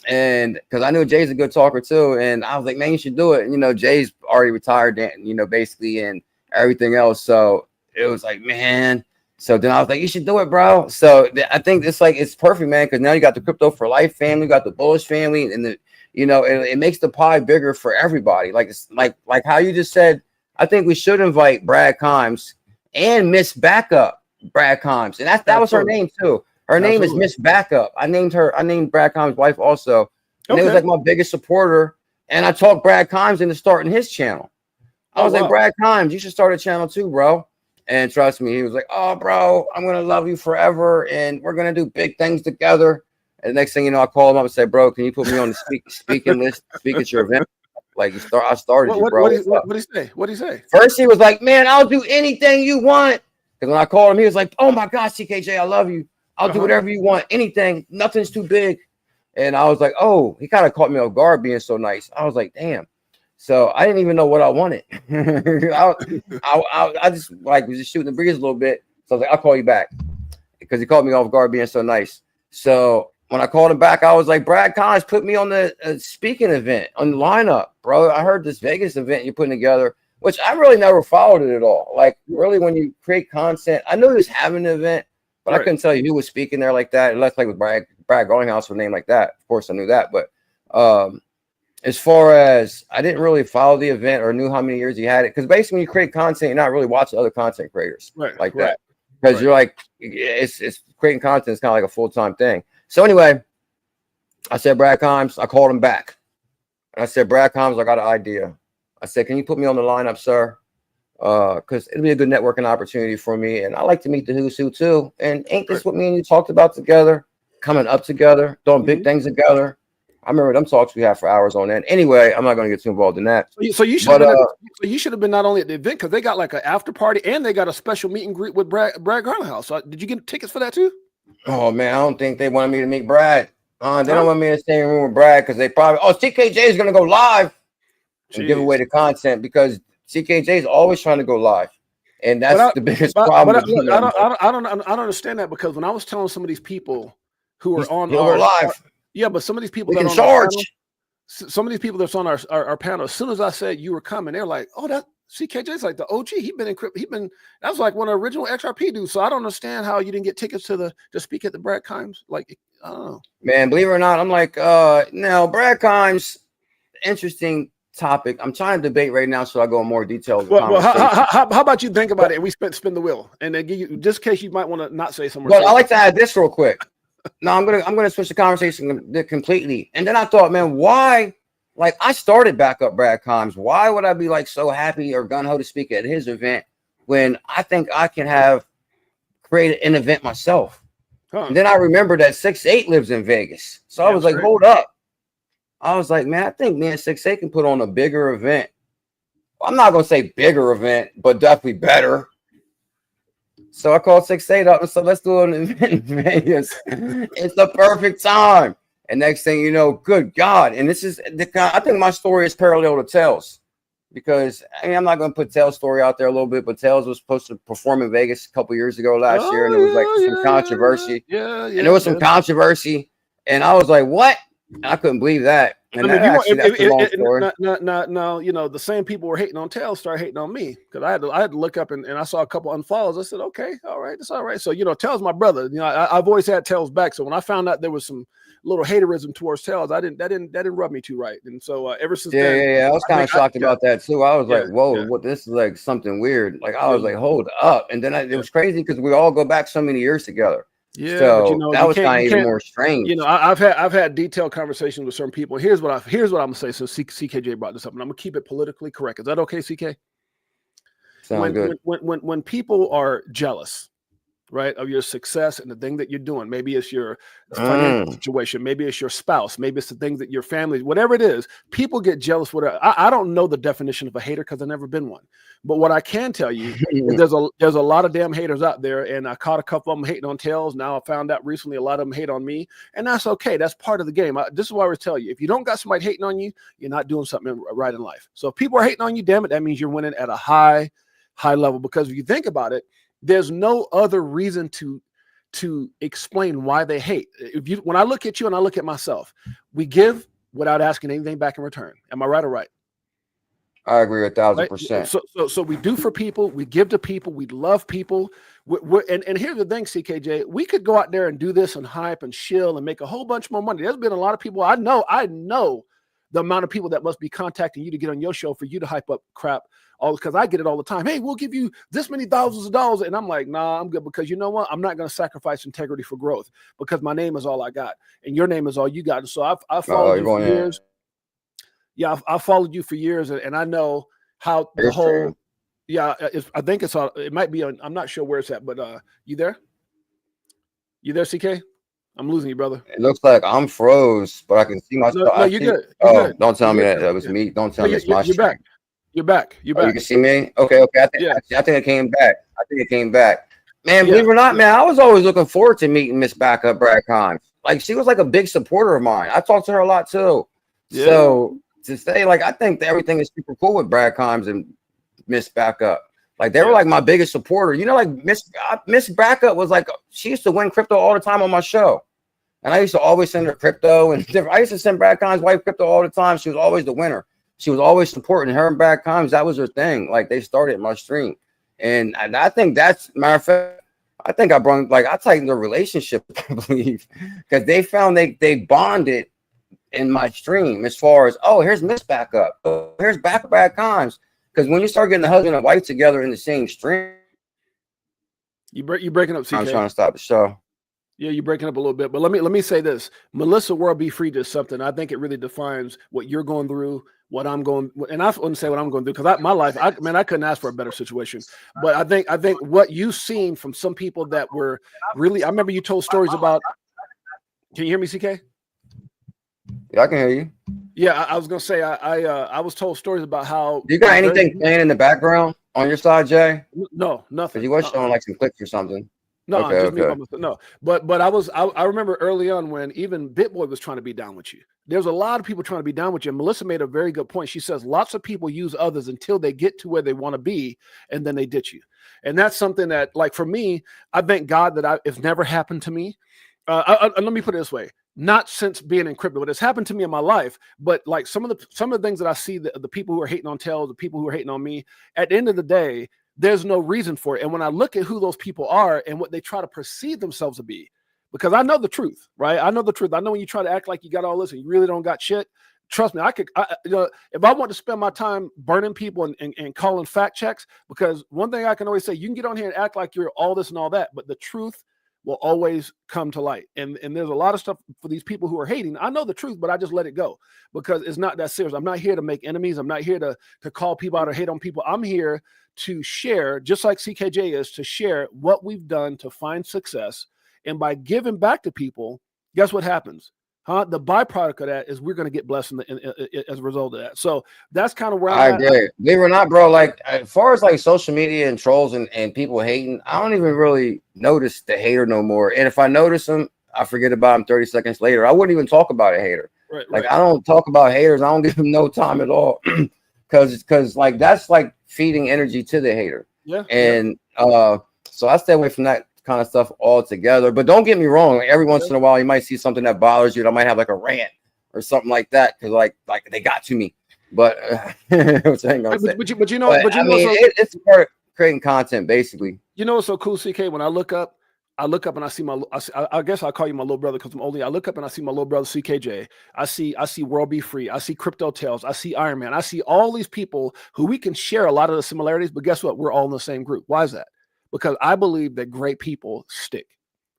and because I knew Jay's a good talker too, and I was like, man, you should do it. And, you know, Jay's already retired, you know, basically, and everything else. So it was like, man. So then I was like, you should do it, bro. So I think it's perfect, man, because now you got the Crypto for Life family, you got the Bullish family, and the, you know, it makes the pie bigger for everybody. Like it's like how you just said. I think we should invite Brad Kimes and Miss Backup Brad Kimes. And that was her name too. Her name is Miss Backup. I named Brad Kimes' wife also. And it was like my biggest supporter. And I talked Brad Kimes into starting his channel. I was like, Brad Kimes, you should start a channel too, bro. And trust me, he was like, oh, bro, I'm going to love you forever. And we're going to do big things together. And the next thing you know, I called him up and said, bro, can you put me on the speaking list, speak at your event? Like I started you, bro. What did he say? What did he say? First, he was like, man, I'll do anything you want. Because when I called him, he was like, oh my gosh, CKJ, I love you. I'll do whatever you want. Anything. Nothing's too big. And I was like, oh, he kind of caught me off guard being so nice. I was like, damn. So I didn't even know what I wanted. I just like was just shooting the breeze a little bit. So I was like, I'll call you back. Because he caught me off guard being so nice. So when I called him back, I was like, Brad Collins put me on the speaking event on the lineup, bro. I heard this Vegas event you're putting together, which I really never followed it at all. Like, really, when you create content, I knew he was having an event, but I couldn't tell you who was speaking there like that. Unless like with Brad Garlinghouse with a name like that. Of course, I knew that. But as far as I didn't really follow the event or knew how many years he had it, because basically when you create content, you're not really watching other content creators that. Because you're like, it's creating content is kind of like a full-time thing. So anyway, I said, Brad Kimes, I called him back. And I said, Brad Kimes, I got an idea. I said, can you put me on the lineup, sir? Because it'll be a good networking opportunity for me. And I like to meet the who's who too. And ain't this what me and you talked about together? Coming up together, doing big things together. I remember them talks we had for hours on end. Anyway, I'm not going to get too involved in that. So you should have been not only at the event, because they got like an after party and they got a special meet and greet with Brad Garlinghouse. So did you get tickets for that too? Oh man, I don't think they wanted me to meet Brad. They don't want me in the same room with Brad because they probably CKJ is gonna go live and give away the content because CKJ is always trying to go live, and that's the biggest problem. I don't understand that, because when I was telling some of these people who are on our live, but some of these people we can charge. Some of these people that's on our panel, as soon as I said you were coming, they're like, oh, that CKJ's like the OG. That was like one of the original XRP dudes. So I don't understand how you didn't get tickets to speak at the Brad Kimes. Like, I don't know. Man, believe it or not, I'm like, now Brad Kimes, interesting topic. I'm trying to debate right now, so I go in more details. Well, how about you think about it and we spin the wheel, and then give you, just in case you might want to not say something. But I like to add this real quick. No, I'm gonna switch the conversation completely. And then I thought, man, why? Like, I started back up Brad Kimes. Why would I be like so happy or gung-ho to speak at his event when I think I can have created an event myself? And then I remember that 6'8" lives in Vegas. So I was like, hold up. I was like, man, I think me and 6'8" can put on a bigger event. I'm not gonna say bigger event, but definitely better. So I called 6'8" up and said, let's do an event in Vegas. It's the perfect time. And next thing you know, good God. And this is I think my story is parallel to Tails, because I mean, I'm not going to put Tails' story out there a little bit, but Tails was supposed to perform in Vegas a couple years ago last year. And there was like some controversy. And there was some controversy. And I was like, what? And I couldn't believe that. And now, you know, the same people were hating on Tails started hating on me, because I had to look up and I saw a couple unfollows. I said, okay, all right, that's all right. So, you know, Tails my brother. You know, I've always had Tails back. So when I found out there was some little haterism towards Tails, that didn't rub me too right. And so ever since then, I was kind of shocked about that too. I was like, whoa, what, this is like something weird. Like, I was like, hold up. And then it was crazy because we all go back so many years together. Yeah, but So that you was can't, kind of even more strange. I've had detailed conversations with certain people. Here's what I'm gonna say. Since CKJ brought this up, and I'm gonna keep it politically correct. Is that okay, CK? Sounds good. When people are jealous, right, of your success and the thing that you're doing, maybe it's your financial situation, maybe it's your spouse, maybe it's the things that your family, whatever it is, people get jealous. I don't know the definition of a hater because I've never been one. But what I can tell you is there's a lot of damn haters out there, and I caught a couple of them hating on Tails. Now I found out recently a lot of them hate on me, and that's okay. That's part of the game. This is why I always tell you, if you don't got somebody hating on you, you're not doing something right in life. So if people are hating on you, damn it, that means you're winning at a high level. Because if you think about it, there's no other reason to explain why they hate. When I look at you and I look at myself, we give without asking anything back in return. Am I right or right? I agree 1,000%. Right? So we do for people, we give to people, we love people. And here's the thing, CKJ, we could go out there and do this and hype and shill and make a whole bunch more money. There's been a lot of people, I know the amount of people that must be contacting you to get on your show for you to hype up crap. All because I get it all the time. Hey, we'll give you this many thousands of dollars. And I'm like, nah, I'm good, because you know what? I'm not going to sacrifice integrity for growth, because my name is all I got and your name is all you got. And so I followed you for years. Yeah, I followed you for years, and I know how the whole. Yeah, I think it might be on. I'm not sure where it's at, but you there? You there, CK? I'm losing you, brother. It looks like I'm froze, but I can see myself. No, you're good. Good. Don't tell me that was me. Don't tell me it's my stream. You're back. You're back. Oh, you can see me? Okay. I think it came back. Man, believe it or not, man, I was always looking forward to meeting Miss Backup Brad Kimes. Like, she was like a big supporter of mine. I talked to her a lot too. Yeah. So to say, like, I think that everything is super cool with Brad Kimes and Miss Backup. Like, they were like my biggest supporter. You know, like Miss Backup was like, she used to win crypto all the time on my show. And I used to always send her crypto. And I used to send Brad Kimes' wife crypto all the time. She was always the winner. She was always supporting her and Brad Kimes. That was her thing. Like, they started my stream. And I think that's, matter of fact, I think I tightened the relationship, I believe, because they found they bonded in my stream as far as, oh, here's Miss Backup. Oh, here's Backup Brad Kimes. Because when you start getting the husband and wife together in the same stream. You're breaking up, CK. I'm trying to stop the show. Yeah, you're breaking up a little bit, but let me say this. Melissa World Be Free does something. I think it really defines what you're going through, what I'm going, and I wouldn't say what I'm going through, because my life, I couldn't ask for a better situation. But I think what you've seen from some people that were really, I remember you told stories about. Can you hear me, CK? Yeah, I can hear you. Yeah, I was gonna say I was told stories about how. You got anything playing in the background on your side, Jay? No, nothing. You was showing like some clicks or something. No, okay, just me by myself. No, but I remember early on when even BitBoy was trying to be down with you. There's a lot of people trying to be down with you. And Melissa made a very good point. She says lots of people use others until they get to where they want to be, and then they ditch you. And that's something that, like, for me, I thank God that it's never happened to me. Let me put it this way: not since being in crypto, but it's happened to me in my life. But like some of the things that I see, the people who are hating on Tails, the people who are hating on me, at the end of the day, there's no reason for it. And when I look at who those people are and what they try to perceive themselves to be, because I know the truth, right? I know the truth. I know when you try to act like you got all this and you really don't got shit. Trust me, if I want to spend my time burning people and calling fact checks, because one thing I can always say, you can get on here and act like you're all this and all that, but the truth will always come to light. And there's a lot of stuff for these people who are hating. I know the truth, but I just let it go because it's not that serious. I'm not here to make enemies. I'm not here to call people out or hate on people. I'm here to share, just like CKJ is, to share what we've done to find success. And by giving back to people, guess what happens? The byproduct of that is we're going to get blessed as a result of that. So that's kind of where I agree. Believe it or not, bro, like as far as like social media and trolls and people hating, I don't even really notice the hater no more. And if I notice them, I forget about them 30 seconds later. I wouldn't even talk about a hater. Right. I don't talk about haters. I don't give them no time at all. Because like that's like feeding energy to the hater. Yeah. And so I stay away from that kind of stuff altogether. But don't get me wrong, every once in a while you might see something that bothers you. I might have like a rant or something like that because like they got to me. But it's part of creating content basically. You know what's so cool, CK? When I look up and I see I guess I'll call you my little brother because I'm older. I look up and I see my little brother CKJ. I see World Be Free. I see Crypto Tales. I see Iron Man. I see all these people who we can share a lot of the similarities, but guess what? We're all in the same group. Why is that? Because I believe that great people stick.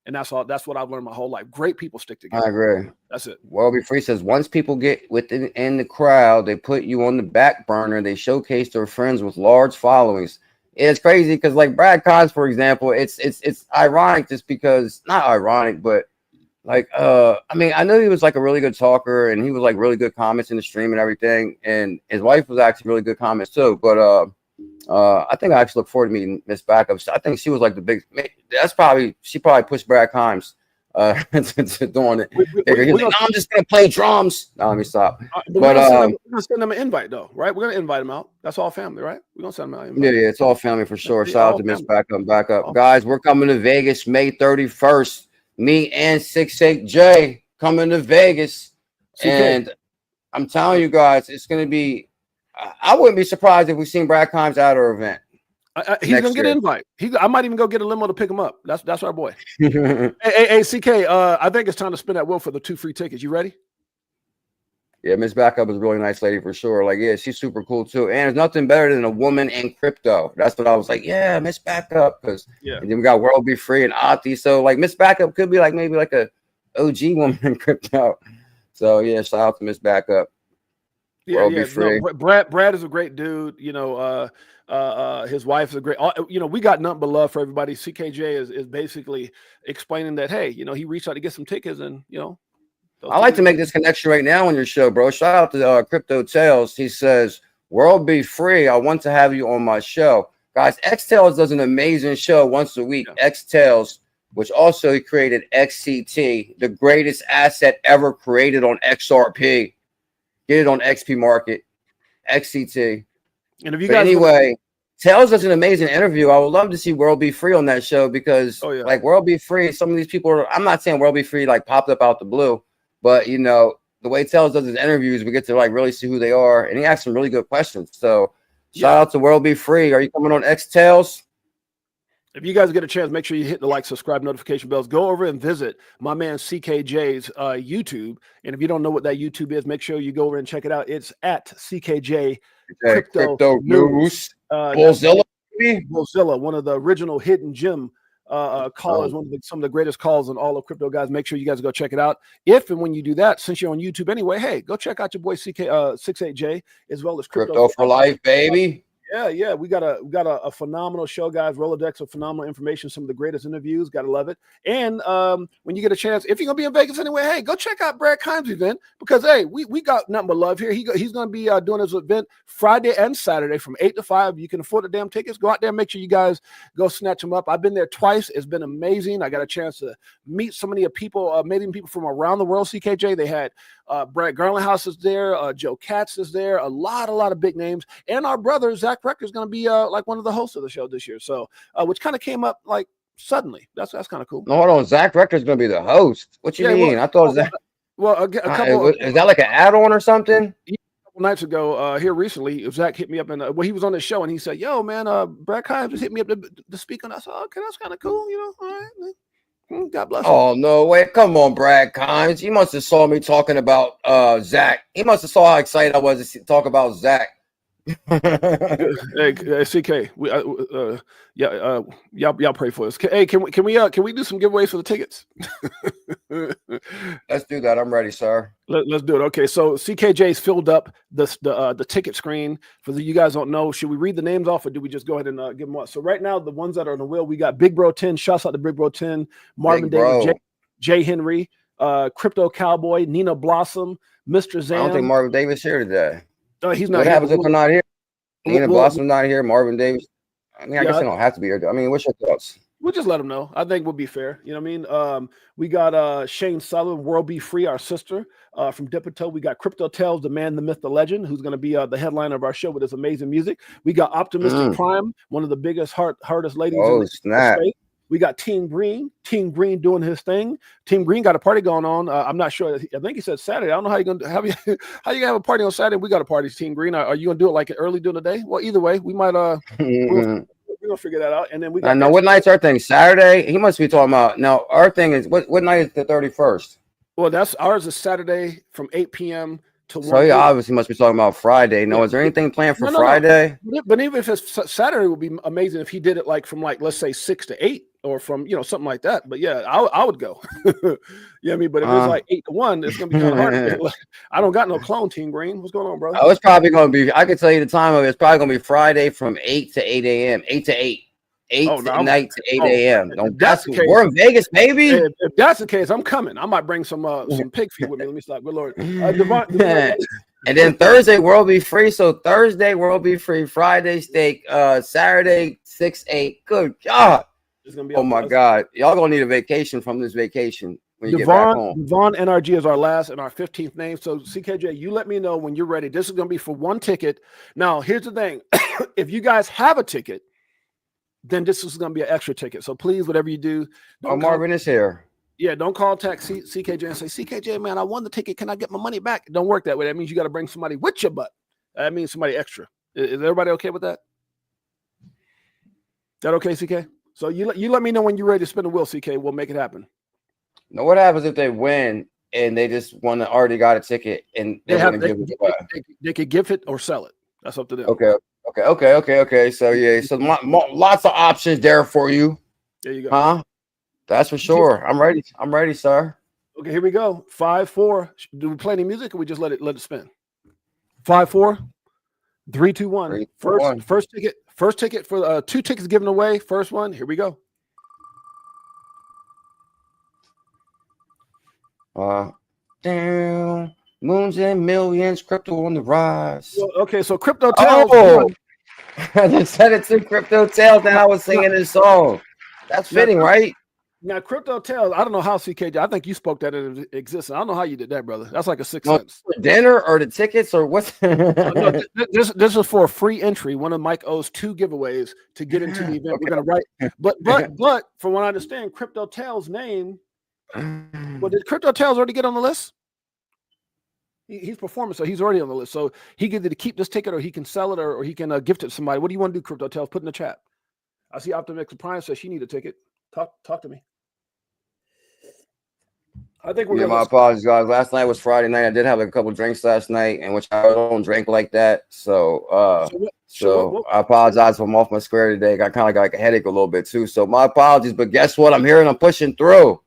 And that's all. That's what I've learned my whole life. Great people stick together. I agree. That's it. World Be Free says once people get in the crowd, they put you on the back burner. They showcase their friends with large followings. It's crazy because like Brad Cons, for example, it's ironic just because not ironic, but like I mean, I know he was like a really good talker and he was like really good comments in the stream and everything, and his wife was actually really good comments too. But I think I actually look forward to meeting Miss Backup. I think she was like the big. She probably pushed Brad Kimes to doing it. He's like, I'm just gonna play drums. No, let me stop. But we're gonna send them an invite though, right? We're gonna invite them out. That's all family, right? We're gonna send them an invite. Yeah, it's all family for sure. Shout out to Miss Backup. Guys, we're coming to Vegas May 31st. Me and 68J coming to Vegas, and I'm telling you guys, it's gonna be. I wouldn't be surprised if we seen Brad Kimes at our event. He's gonna get an invite. I might even go get a limo to pick him up. That's our boy. hey, CK. I think it's time to spin that wheel for the 2 free tickets. You ready? Yeah, Miss Backup is a really nice lady for sure. Like, yeah, she's super cool too. And there's nothing better than a woman in crypto. That's what I was like. Yeah, Miss Backup. And then we got World Be Free and Ati. So like Miss Backup could be like maybe like a OG woman in crypto. So yeah, shout out to Miss Backup. Yeah. No, Brad is a great dude. You know, his wife is a great. You know, we got nothing but love for everybody. CKJ is basically explaining that, hey, you know, he reached out to get some tickets, and you know. I like to make this connection right now on your show, bro. Shout out to Crypto Tales. He says, World Be Free. I want to have you on my show. Guys, X Tales does an amazing show once a week. Yeah. X Tales, which also he created XCT, the greatest asset ever created on XRP. Get it on XP Market, XCT. And if you guys Tales does an amazing interview. I would love to see World Be Free on that show because like World Be Free, some of these people I'm not saying World Be Free like popped up out the blue. But, you know, the way Tales does his interviews, we get to, like, really see who they are. And he asks some really good questions. So, shout out to World Be Free. Are you coming on X Tales? If you guys get a chance, make sure you hit the like, subscribe, notification bells. Go over and visit my man CKJ's YouTube. And if you don't know what that YouTube is, make sure you go over and check it out. It's at CKJ Crypto News. Bullzilla, one of the original hidden gem callers, some of the greatest calls on all of crypto, guys. Make sure you guys go check it out. If and when you do that, since you're on YouTube anyway, hey, go check out your boy CK68J as well as Crypto for Life, baby. Yeah. We got a phenomenal show, guys. Rolodex of phenomenal information, some of the greatest interviews. Gotta love it. And when you get a chance, if you're gonna be in Vegas anyway, hey, go check out Brad Kimes' event because hey, we got nothing but love here. He's gonna be doing his event Friday and Saturday from 8 to 5. You can afford the damn tickets. Go out there, make sure you guys go snatch them up. I've been there twice. It's been amazing. I got a chance to meet so many people, meeting people from around the world. CKJ, they had Brad Garlandhouse is there, Joe Katz is there, a lot of big names, and our brother Zach Rector is going to be like one of the hosts of the show this year. So, which kind of came up like suddenly. That's kind of cool. No, hold on, Zach Rector is going to be the host. What you mean? Well, I thought Zach. Well, a couple. Is that like an add-on or something? A couple nights ago, here recently, Zach hit me up and he was on the show and he said, "Yo, man, Brad Kimes just hit me up to speak on." I said, "Okay, that's kind of cool, you know." All right, man. God bless. Oh no way! Come on, Brad Kimes. He must have saw me talking about Zach. He must have saw how excited I was to talk about Zach. Hey, CK, y'all pray for us. Hey, can we do some giveaways for the tickets? Let's do that. I'm ready, sir. Let's do it. Okay, so CKJ's filled up the ticket screen. For you guys don't know, should we read the names off or do we just go ahead and give them up? So right now, the ones that are on the wheel, we got Big Bro 10. Shouts out to Big Bro 10, Marvin Davis, Jay Henry, Crypto Cowboy, Nina Blossom, Mr. Zam. I don't think Marvin Davis here today. He's not. What here. happens if I'm not here? Nina Blossom's not here. Marvin Davis. I mean, I guess they don't have to be here. I mean, what's your thoughts? We'll just let them know. I think we'll be fair. You know what I mean? We got Shane Sullivan, World Be Free, our sister from Dipito. We got Crypto Tales, the man, the myth, the legend, who's going to be the headliner of our show with his amazing music. We got Optimistic Prime, one of the biggest, hardest ladies in the space. We got Team Green doing his thing. Team Green got a party going on. I'm not sure. I think he said Saturday. I don't know how you're gonna have a party on Saturday. We got a party, Team Green. Are you gonna do it like early during the day? Well, either way, we might we're gonna figure that out. And then we got. I know what night's our thing. Saturday. He must be talking about. Now our thing is what night is the 31st? Well, that's ours is Saturday from 8 p.m. to 1. So he obviously must be talking about Friday. No, is there anything planned for Friday? But even if it's Saturday, it would be amazing if he did it like from let's say 6 to 8. or from, something like that. But yeah, I would go. I mean, but if it's like 8-1, it's gonna be kind of hard. I don't got no clone, Team Green. What's going on, brother? Oh, it's probably gonna be. I can tell you the time of it. It's probably gonna be Friday from 8 to 8 a.m. 8 to 8. 8 night to 8 a.m. We're in Vegas, baby. If that's the case, I'm coming. I might bring some pig feet with me. Let me stop. Good Lord. Devon, and then Thursday we'll be free. So Thursday we'll be free. Friday steak. Saturday 6-8. Good God. It's gonna be my God. Y'all gonna need a vacation from this vacation when you get back home. Devon NRG is our last and our 15th name. So CKJ, you let me know when you're ready. This is gonna be for one ticket. Now, here's the thing: if you guys have a ticket, then this is going to be an extra ticket. So please, whatever you do. Marvin is here. Yeah, don't contact CKJ and say, CKJ, man, I won the ticket. Can I get my money back? It don't work that way. That means you got to bring somebody with your butt. That means somebody extra. Is everybody okay with that? Is that okay, CK? So you let me know when you're ready to spin the wheel, CK. We'll make it happen. Now, what happens if they win and they just already got a ticket and they could give it or sell it. That's up to them. Okay. So yeah, so lots of options there for you. There you go. Huh? That's for sure. I'm ready, sir. Okay, here we go. 5-4. Do we play any music or we just let it spin? 5-4, 3, 2, 1. First ticket for 2 tickets given away. First one. Here we go. Damn. Moons and millions, crypto on the rise. Well, okay, so Crypto Tales. I just said it to Crypto Tales, and I was singing this song. That's fitting, right? Now, Crypto Tales, I don't know how CKJ, I think you spoke that into existence. I don't know how you did that, brother. That's like a 6 cents. Dinner or the tickets or what's no, this is for a free entry. One of Mike O's 2 giveaways to get into the event. We're gonna write, but from what I understand, Crypto Tales' name. Well, did Crypto Tales already get on the list? He's performing, so he's already on the list. So he can either keep this ticket or he can sell it or he can gift it to somebody. What do you want to do, Crypto Tales? Put in the chat. I see Optimex Prime says she need a ticket. Talk to me. I think we're my apologies, guys. Last night was Friday night. I did have a couple drinks last night, and which I don't drink like that. So I apologize if I'm off my square today. Got kind of like a headache a little bit too. So my apologies. But guess what? I'm here and I'm pushing through.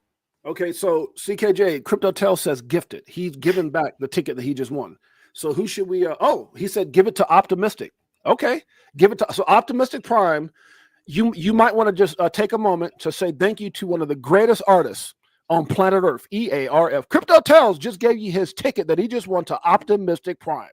Okay, so CKJ, Crypto Tales says gifted. He's given back the ticket that he just won. So who should we he said give it to Optimistic. Okay, give it to Optimistic Prime. You might want to just take a moment to say thank you to one of the greatest artists on planet Earth, EARF. Crypto Tales just gave you his ticket that he just won to Optimistic Prime.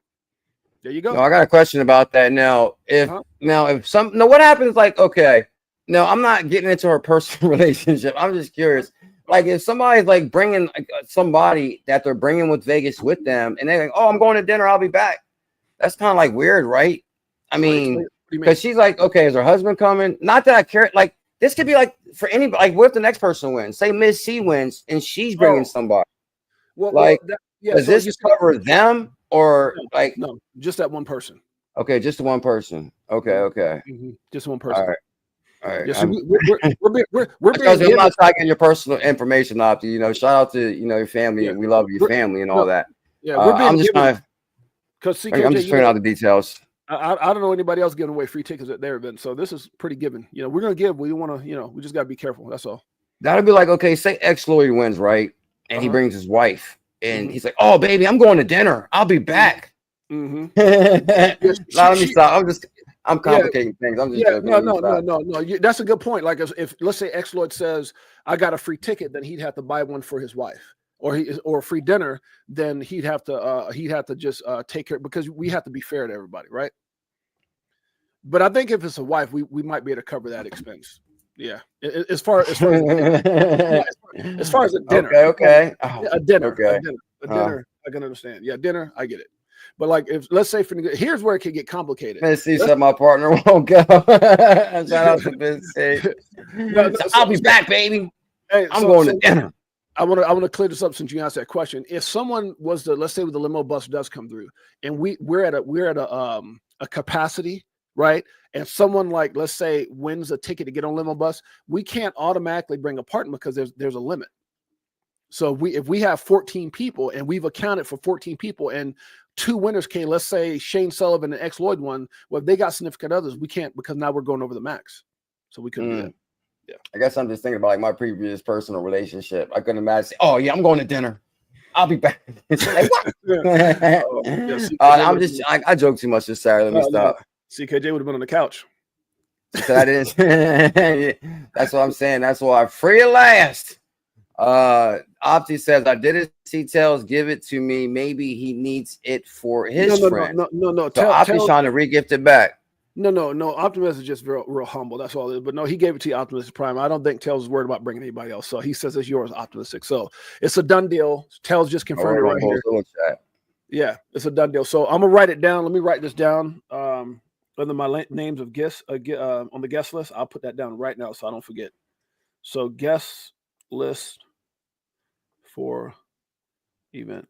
There you go. No, I got a question about that now. What happens? Like, okay, no, I'm not getting into her personal relationship. I'm just curious. Like if somebody's like bringing somebody that they're bringing with Vegas with them, and they're like, "Oh, I'm going to dinner. I'll be back." That's kind of like weird, right? I mean, because she's like, "Okay, is her husband coming?" Not that I care. Like this could be like for anybody. Like, what if the next person wins? Say Miss C wins, and she's bringing somebody. Well, does this cover them or no? Just that one person. Okay, just the one person. Okay. Just one person. All right. All right. Yeah, so we're I'm not tracking your personal information off to, shout out to, your family. Yeah. We love your family and all that. Yeah. I'm just trying because I'm just figuring out the details. I don't know anybody else giving away free tickets at their event. So this is pretty given. We're going to give, we want to, we just got to be careful. That's all. That'd be like, okay, say X-Lloyd wins, right? And he brings his wife and he's like, "Oh baby, I'm going to dinner. I'll be back." Let me stop. I'm complicating things. I'm just no. That's a good point. Like if let's say X-Lloyd says I got a free ticket, then he'd have to buy one for his wife, or a free dinner. Then he'd have to just take care, because we have to be fair to everybody, right? But I think if it's a wife, we might be able to cover that expense. Yeah, as far as a dinner. Okay. A dinner. A dinner. I can understand. Yeah, dinner. I get it. But like, if let's say here's where it can get complicated. Let's see, said my partner won't go. Shout out to Vince. I'll be back, baby. Hey, I'm going to dinner. I want to clear this up since you asked that question. If someone was to, let's say, the limo bus does come through, and we're at a capacity, right? And someone like, let's say, wins a ticket to get on limo bus, we can't automatically bring a partner because there's a limit. So if we have 14 people and we've accounted for 14 people and 2 winners came, let's say Shane Sullivan and X Lloyd won, well, if they got significant others, we can't, because now we're going over the max. So we couldn't do that. I guess I'm just thinking about like my previous personal relationship. I couldn't imagine. Oh yeah, I'm going to dinner. I'll be back. It's like what? I'm just. I joke too much this Saturday. Let me stop. CKJ would have been on the couch. So that is. That's what I'm saying. That's why free at last. Opti says I didn't see Tails give it to me. Maybe he needs it for his friend. No. So Opti's trying to re-gift it back. No. Optimus is just real humble. That's all it is. But no, he gave it to you, Optimus Prime. I don't think Tails is worried about bringing anybody else. So he says it's yours, Optimistic. So it's a done deal. Tails just confirmed it right here. Yeah, it's a done deal. So I'm gonna write it down. Let me write this down. Under my names of guests on the guest list, I'll put that down right now so I don't forget. So guest list for event.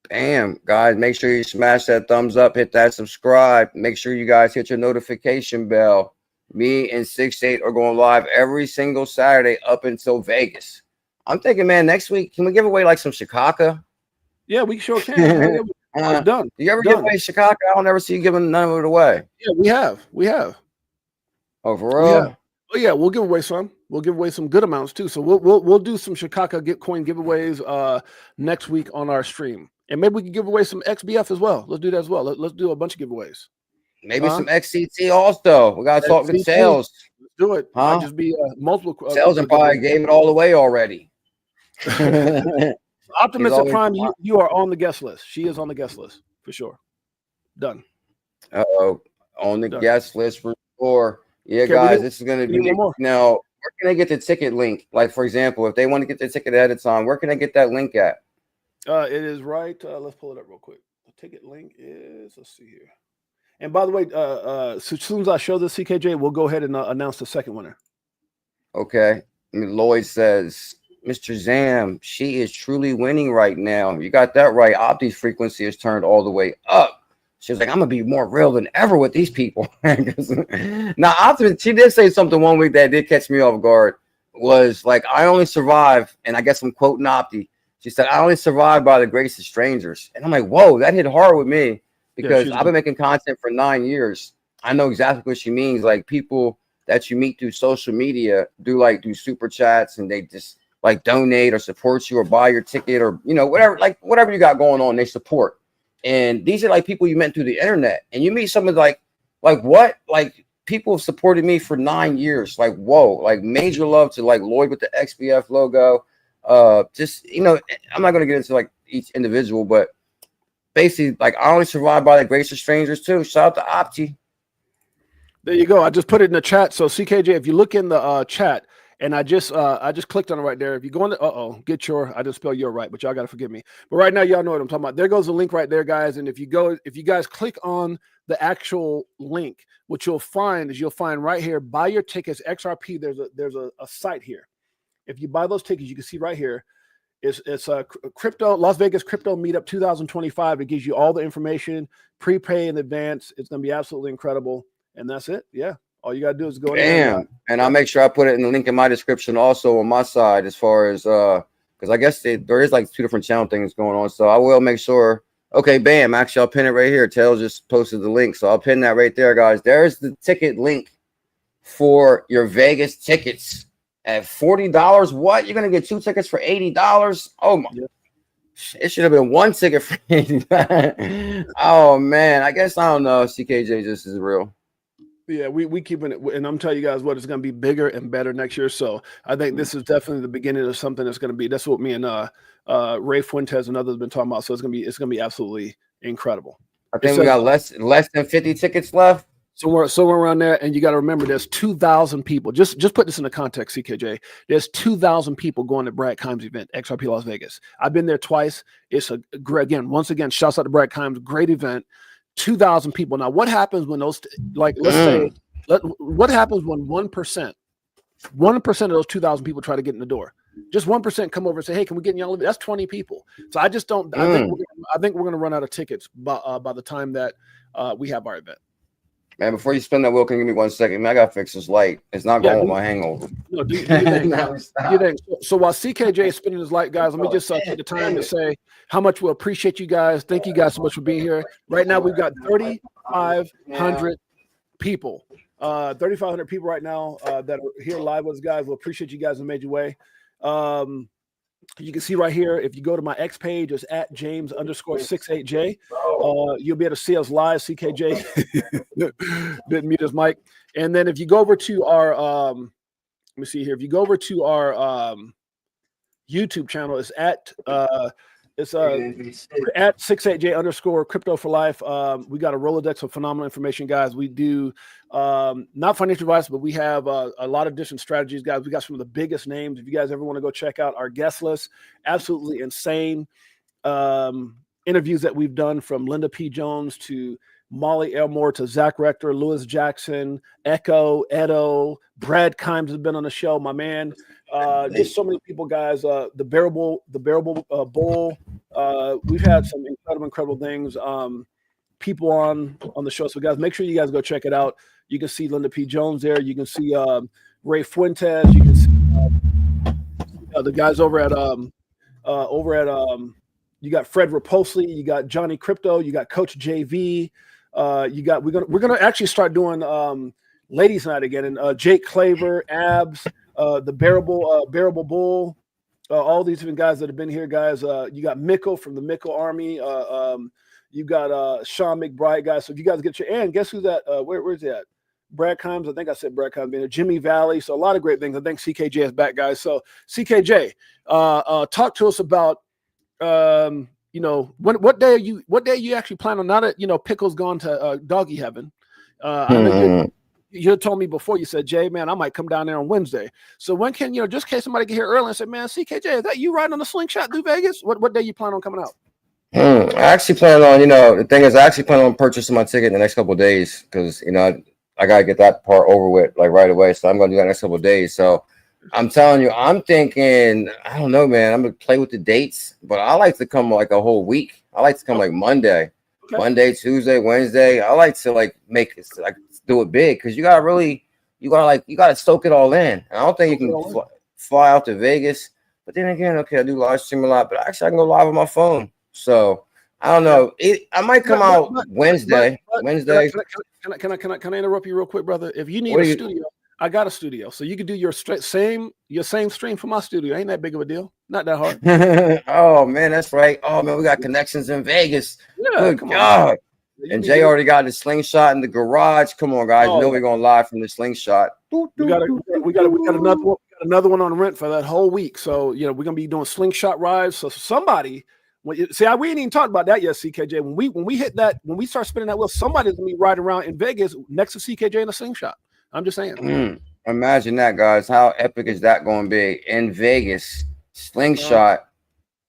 Bam, guys, make sure you smash that thumbs up, hit that subscribe. Make sure you guys hit your notification bell. Me and 6-8 are going live every single Saturday up until Vegas. I'm thinking, man, next week, can we give away like some CKJ? Yeah, we sure can. Done. Do you ever give away CKJ? I don't ever see you giving none of it away. Yeah, we have. Oh, for real? Oh yeah, we'll give away some. We'll give away some good amounts too. So we'll do some CKJ coin giveaways next week on our stream. And maybe we can give away some XBF as well. Let's do that as well. Let's do a bunch of giveaways. Maybe some XCT also. We got to talk to sales. Let's do it. Huh? Just be multiple. Sales and probably gave it all away already. Optimistic Prime, you are on the guest list. She is on the guest list for sure. Done. On the guest list for sure. Yeah, okay, guys, this is going to be now. Where can I get the ticket link? Like, for example, if they want to get the ticket ahead of time, where can I get that link at? It is right. Let's pull it up real quick. The ticket link is, let's see here. And by the way, so as soon as I show the CKJ, we'll go ahead and announce the second winner. Okay. Lloyd says, Mr. Zam, she is truly winning right now. You got that right. Opti's frequency is turned all the way up. She was like, I'm going to be more real than ever with these people. Now, Opti, she did say something one week that did catch me off guard. Was like, I only survive, and I guess I'm quoting Opti. She said, I only survived by the grace of strangers. And I'm like, whoa, that hit hard with me because I've been making content for 9 years. I know exactly what she means. Like people that you meet through social media do super chats and they just like donate or support you or buy your ticket or, you know, whatever you got going on, they support. And these are like people you met through the internet and you meet someone like what? Like people have supported me for 9 years. Like, whoa, like major love to like Lloyd with the XBF logo. Just, you know, I'm not going to get into like each individual, but basically like I only survived by the grace of strangers too. Shout out to Opti. There you go. I just put it in the chat. So CKJ, if you look in the chat and I just clicked on it right there. If you go on the, I didn't spell your right, but y'all got to forgive me. But right now, y'all know what I'm talking about. There goes the link right there, guys. And if you guys click on the actual link, what you'll find right here, buy your tickets, XRP. There's a site here. If you buy those tickets, you can see right here, it's a crypto Las Vegas Crypto Meetup 2025. It gives you all the information, prepay in advance. It's going to be absolutely incredible. And that's it. Yeah. All you got to do is go. Bam. And I'll make sure I put it in the link in my description also on my side as far as, because I guess there is like 2 different channel things going on. So I will make sure. Okay, bam. Actually, I'll pin it right here. Tails just posted the link. So I'll pin that right there, guys. There's the ticket link for your Vegas tickets. At $40, what? You're going to get 2 tickets for $80? Oh, my. Yeah. It should have been 1 ticket for $80. Oh, man. I guess, I don't know. CKJ just is real. Yeah, we keeping it. And I'm telling you guys what, it's going to be bigger and better next year. So I think this is definitely the beginning of something that's going to be. That's what me and Ray Fuentes and others have been talking about. So it's going to be absolutely incredible. I think we got less than 50 tickets left. Somewhere around there, and you got to remember, there's 2,000 people. Just put this in the context, CKJ. There's 2,000 people going to Brad Kimes' event, XRP Las Vegas. I've been there twice. It's once again, shouts out to Brad Kimes, great event. 2,000 people. Now, what happens when those, what happens when 1% of those 2,000 people try to get in the door? Just 1% come over and say, "Hey, can we get in y'all?" That's 20 people. So I just don't. I think we're going to run out of tickets by the time that we have our event. Man, before you spin that wheel, can you give me 1 second? Man, I gotta fix this light. It's not going with my hangover. No, do you think, so while CKJ is spinning his light, guys, let me just take the time to say how much we appreciate you guys. Thank you guys so much for being here. Right now, we've got 3,500 people 3,500 people right now that are here live with us, guys. We'll appreciate you guys in a major way. You can see right here, if you go to my X page, it's at James_68J. You'll be able to see us live. CKJ didn't mute his mic. And then if you go over to our, let me see here. If you go over to our YouTube channel, it's at 68J_crypto for life. We got a Rolodex of phenomenal information, guys. We do not financial advice, but we have a lot of different strategies, guys. We got some of the biggest names. If you guys ever want to go check out our guest list, absolutely insane interviews that we've done, from Linda P. Jones to Molly Elmore to Zach Rector, Lewis Jackson, Echo, Edo, Brad Kimes has been on the show, my man. Just so many people, guys. The bearable bull. We've had some incredible things. People on the show. So, guys, make sure you guys go check it out. You can see Linda P. Jones there. You can see Ray Fuentes. You can see the guys over at you got Fred Raposley. You got Johnny Crypto. You got Coach JV. We're gonna actually start doing ladies' night again. And Jake Claver, Abs. The bearable bull, all these different guys that have been here, guys. You got Mickle from the Mickle Army. You got Sean McBride, guys. So if you guys get your, and guess who's that? Where's he at? Brad Kimes. I think I said Brad Kimes being here. Jimmy Valley. So a lot of great things. I think CKJ is back, guys. So CKJ, talk to us about what day are you actually planning on, now that Pickle's gone to doggy heaven. I know you told me before, you said, Jay, man, I might come down there on Wednesday. So when can, just in case somebody get here early and say, man, CKJ, is that you riding on the slingshot through Vegas? What day you plan on coming out? I actually plan on, the thing is, I actually plan on purchasing my ticket in the next couple of days, because, I got to get that part over with like right away. So I'm going to do that next couple of days. So I'm telling you, I'm thinking, I don't know, man, I'm going to play with the dates, but I like to come like a whole week. I like to come like Monday, Tuesday, Wednesday. I like to make it, do it big, because you gotta soak it all in. And I don't think you can fly out to Vegas, but then again, I do live stream a lot, but actually I can go live on my phone. So I don't know. I might come out Wednesday. Wednesday. Can I interrupt you real quick, brother? If you need a studio, I got a studio, so you can do your same stream from my studio. Ain't that big of a deal? Not that hard. Oh man, that's right. Oh man, we got connections in Vegas. Yeah, good God. And Jay already got the slingshot in the garage. Come on, guys. You know we're gonna live from the slingshot. We got another one on rent for that whole week. So we're gonna be doing slingshot rides. So somebody, we ain't even talked about that yet, CKJ. When we start spinning that wheel, somebody's gonna be riding around in Vegas next to CKJ in a slingshot. I'm just saying. Imagine that, guys. How epic is that going to be in Vegas? Slingshot.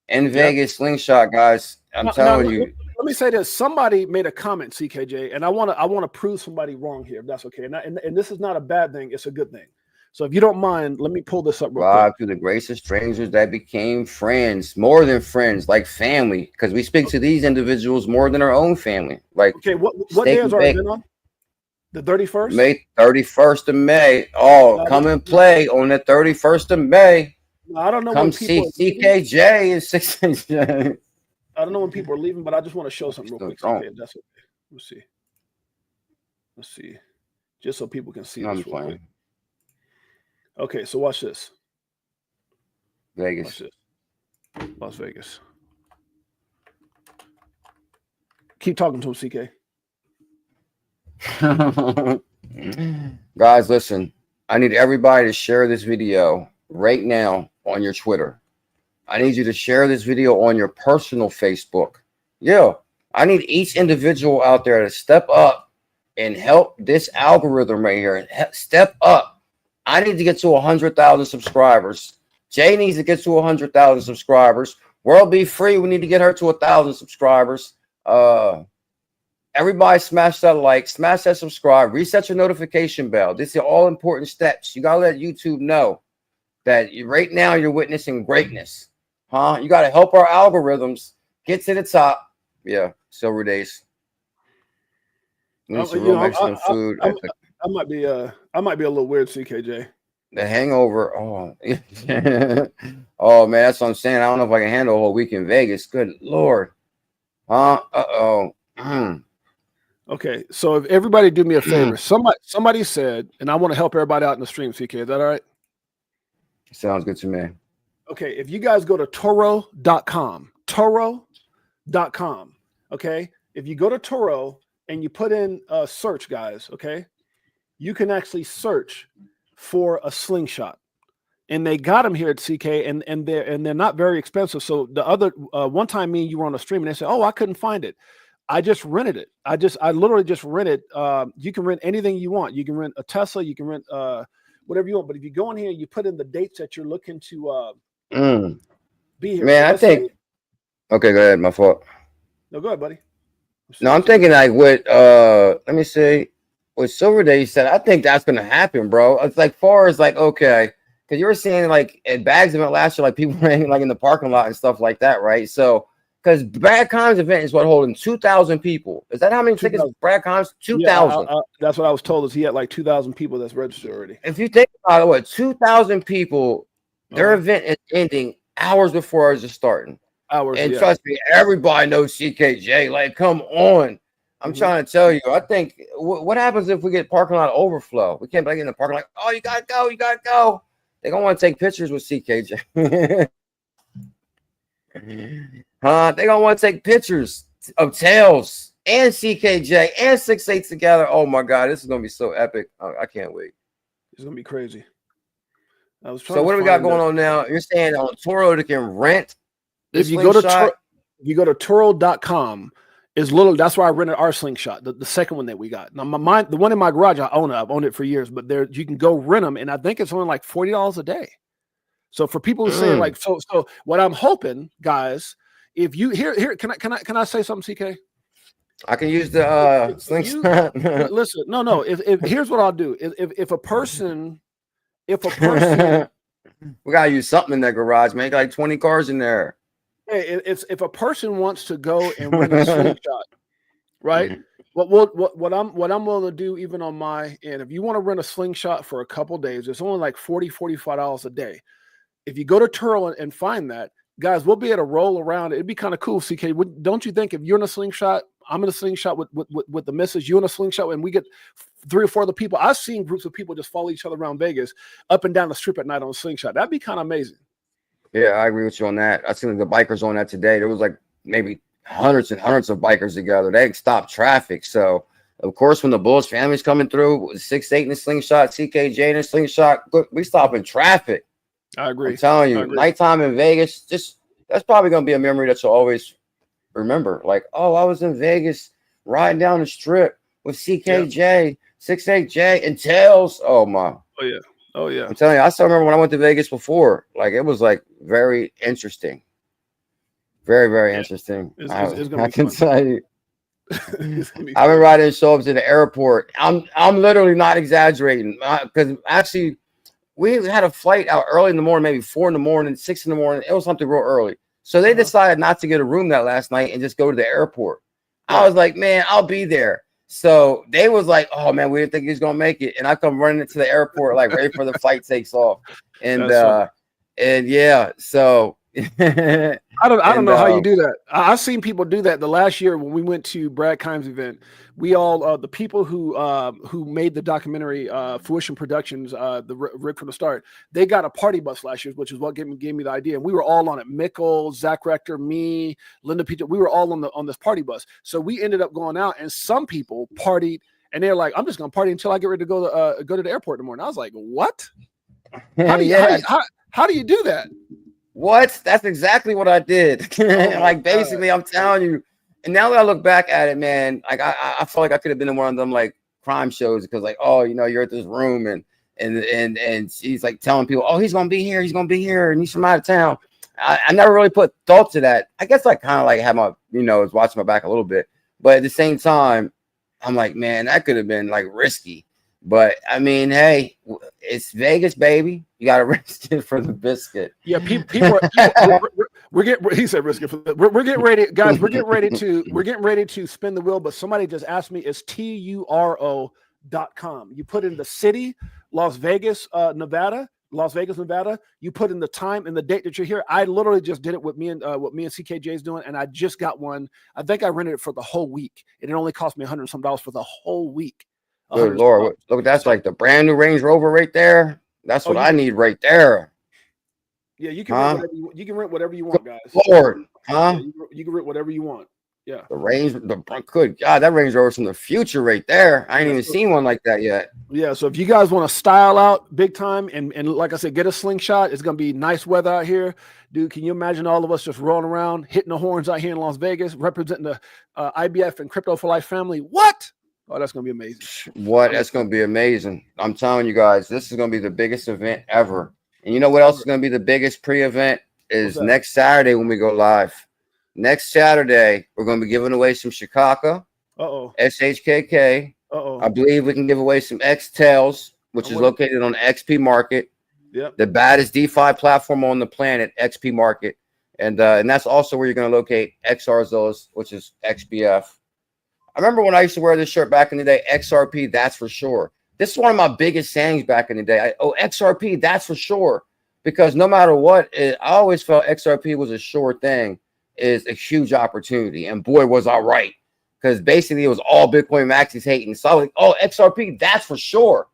Vegas slingshot, guys. I'm telling you. Let me say this. Somebody made a comment, CKJ, and I want to prove somebody wrong here, if that's okay. And this is not a bad thing. It's a good thing. So if you don't mind, let me pull this up real quick. To the grace of strangers that became friends, more than friends, like family, because we speak to these individuals more than our own family. Like, okay, what day is our event on? The 31st? May 31st of May. Oh, come and play on the 31st of May. I don't know. Come see CKJ and 6J. I don't know when people are leaving, but I just want to show something real quick. Okay, that's okay. Let's see. Just so people can see this real quick. Okay, so watch this. Vegas. Watch this. Las Vegas. Keep talking to him, CK. Guys, listen, I need everybody to share this video right now on your Twitter. I need you to share this video on your personal Facebook. I need each individual out there to step up and help this algorithm right here. Step up. I need to get to 100,000 subscribers. Jay needs to get to 100,000 subscribers. World Be Free, we need to get her to 1,000 subscribers. Everybody smash that like, smash that subscribe, reset your notification bell. These are all important steps. You got to let YouTube know that right now you're witnessing greatness. You got to help our algorithms get to the top. Yeah, silver days. Mexican food. I might be a little weird, CKJ. The hangover. Oh, oh man, that's what I'm saying. I don't know if I can handle a whole week in Vegas. Good Lord. Okay, so if everybody do me a favor, somebody said, and I want to help everybody out in the stream, CK. Is that all right? Sounds good to me. Okay, if you guys go to Turo.com, Turo.com, okay? If you go to Turo and you put in a search, guys, okay, you can actually search for a slingshot. And they got them here at CK, and they're not very expensive. So the other one time, me and you were on a stream, and they said, "Oh, I couldn't find it." I just rented it. I literally just rented. You can rent anything you want. You can rent a Tesla. You can rent whatever you want. But if you go in here, you put in the dates that you're looking to be here. Man, So I think. Okay, go ahead. My fault. No, go ahead, buddy. No, I'm thinking like with let me see, with Silver Day, you said I think that's gonna happen, bro. It's like far as like okay, because you were seeing like at Bags event last year, like people ran like in the parking lot and stuff like that, right? So because Brad Con's event is what holding 2,000 people. Is that how many tickets Brad Con's? 2,000. Yeah, that's what I was told. Is he had like 2,000 people that's registered already? If you think about it, what 2,000 people, their event is ending hours before ours is starting. Hours, and trust me, everybody knows CKJ. Like, come on. I'm trying to tell you. I think what happens if we get parking lot overflow? We can't be like in the parking lot. Oh, you gotta go, you gotta go. They're gonna want to take pictures with CKJ. They're gonna want to take pictures of Tails and CKJ and 6'8" together. Oh my god, this is gonna be so epic. I can't wait. It's gonna be crazy. So what do we got going on now? You're saying on Turo they can rent. If you go to Turo.com, is little. That's why I rented our slingshot, the second one that we got. Now the one in my garage, I own it. I've owned it for years, but there you can go rent them, and I think it's only like $40 a day. So for people who say like so what I'm hoping, guys, if you here can I say something, CK? I can use the slingshot. Listen, no. If here's what I'll do. If a person we gotta use something in that garage, man. Like 20 cars in there. Hey, if a person wants to go and rent a slingshot, right? What I'm willing to do even on my end, if you want to rent a slingshot for a couple days, it's only like $45 a day. If you go to Turo and find that, guys, we'll be able to roll around. It'd be kind of cool, CK. Don't you think if you're in a slingshot, I'm in a slingshot with the missus, you in a slingshot, and we get 3 or 4 other people. I've seen groups of people just follow each other around Vegas up and down the strip at night on a slingshot. That'd be kind of amazing. Yeah, I agree with you on that. I seen the bikers on that today. There was like maybe hundreds and hundreds of bikers together. They stopped traffic. So, of course, when the Bullish family's coming through with 6'8" in a slingshot, CKJ in a slingshot, we stopping traffic. I agree. I'm telling you, nighttime in Vegas, that's probably going to be a memory that you'll always remember. Like, oh, I was in Vegas riding down the strip with CKJ, 6'8", and Tails. Oh, my. Oh, yeah. Oh, yeah. I'm telling you, I still remember when I went to Vegas before. Like, it was, like, very interesting. Very, very interesting. I can tell you. I've been riding show-ups to the airport. I'm literally not exaggerating. Because, actually, we had a flight out early in the morning, maybe 4 in the morning, 6 in the morning. It was something real early. So they decided not to get a room that last night and just go to the airport. I was like, man, I'll be there. So they was like, oh, man, we didn't think he was going to make it. And I come running to the airport, like, right before the flight takes off. And yeah, so. I don't know how you do that. I've seen people do that. The last year when we went to Brad Kimes' event, we all the people who made the documentary Fruition Productions, the Rick from the Start, they got a party bus last year, which is what gave me the idea. And we were all on it. Mickle, Zach Rector, me, Linda Peter. We were all on this party bus. So we ended up going out, and some people partied, and they're like, "I'm just gonna party until I get ready to go to the airport in the morning." I was like, "What? How do you do that?" What? That's exactly what I did. Like, basically, I'm telling you. And now that I look back at it, man, like I feel like I could have been in one of them like crime shows because, like, oh, you know, you're at this room and she's like telling people, oh, he's gonna be here, and he's from out of town. I never really put thought to that. I guess I kind of like had my, was watching my back a little bit, but at the same time, I'm like, man, that could have been like risky. But I mean, hey, it's Vegas, baby. You got to risk it for the biscuit. Yeah, we're getting. He said risk it for the. We're getting ready, guys. We're getting ready to spin the wheel. But somebody just asked me, it's Turo.com. You put in the city, Las Vegas, Nevada, Las Vegas, Nevada, you put in the time and the date that you're here. I literally just did it with me and what me and CKJ is doing, and I just got one. I think I rented it for the whole week, and it only cost me $100 some for the whole week. Good Lord, look, that's like the brand new Range Rover right there. That's what I need right there. Yeah, you can rent whatever you can rent whatever you want, guys. Lord, huh? Yeah, you can rent whatever you want. Yeah. Good God, that Range Rover's from the future right there. I ain't even seen one like that yet. Yeah, so if you guys want to style out big time and like I said, get a slingshot, it's gonna be nice weather out here. Dude, can you imagine all of us just rolling around, hitting the horns out here in Las Vegas, representing the IBF and Crypto for Life family? What? Oh, that's gonna be amazing. What? That's gonna be amazing. I'm telling you guys, this is gonna be the biggest event ever. And you know what else is gonna be the biggest pre-event is next Saturday when we go live. Next Saturday, we're going to be giving away some SHKK, SHKK. I believe we can give away some X-Tails, which is located on XP Market. Yep. The baddest DeFi platform on the planet, XP Market. And that's also where you're going to locate XRZOs, which is XBF. I remember when I used to wear this shirt back in the day, XRP, that's for sure. This is one of my biggest sayings back in the day. XRP, that's for sure. Because no matter what, I always felt XRP was a sure thing. Is a huge opportunity, and boy was I right, because basically it was all Bitcoin maxis hating. So I was like, oh, XRP, that's for sure,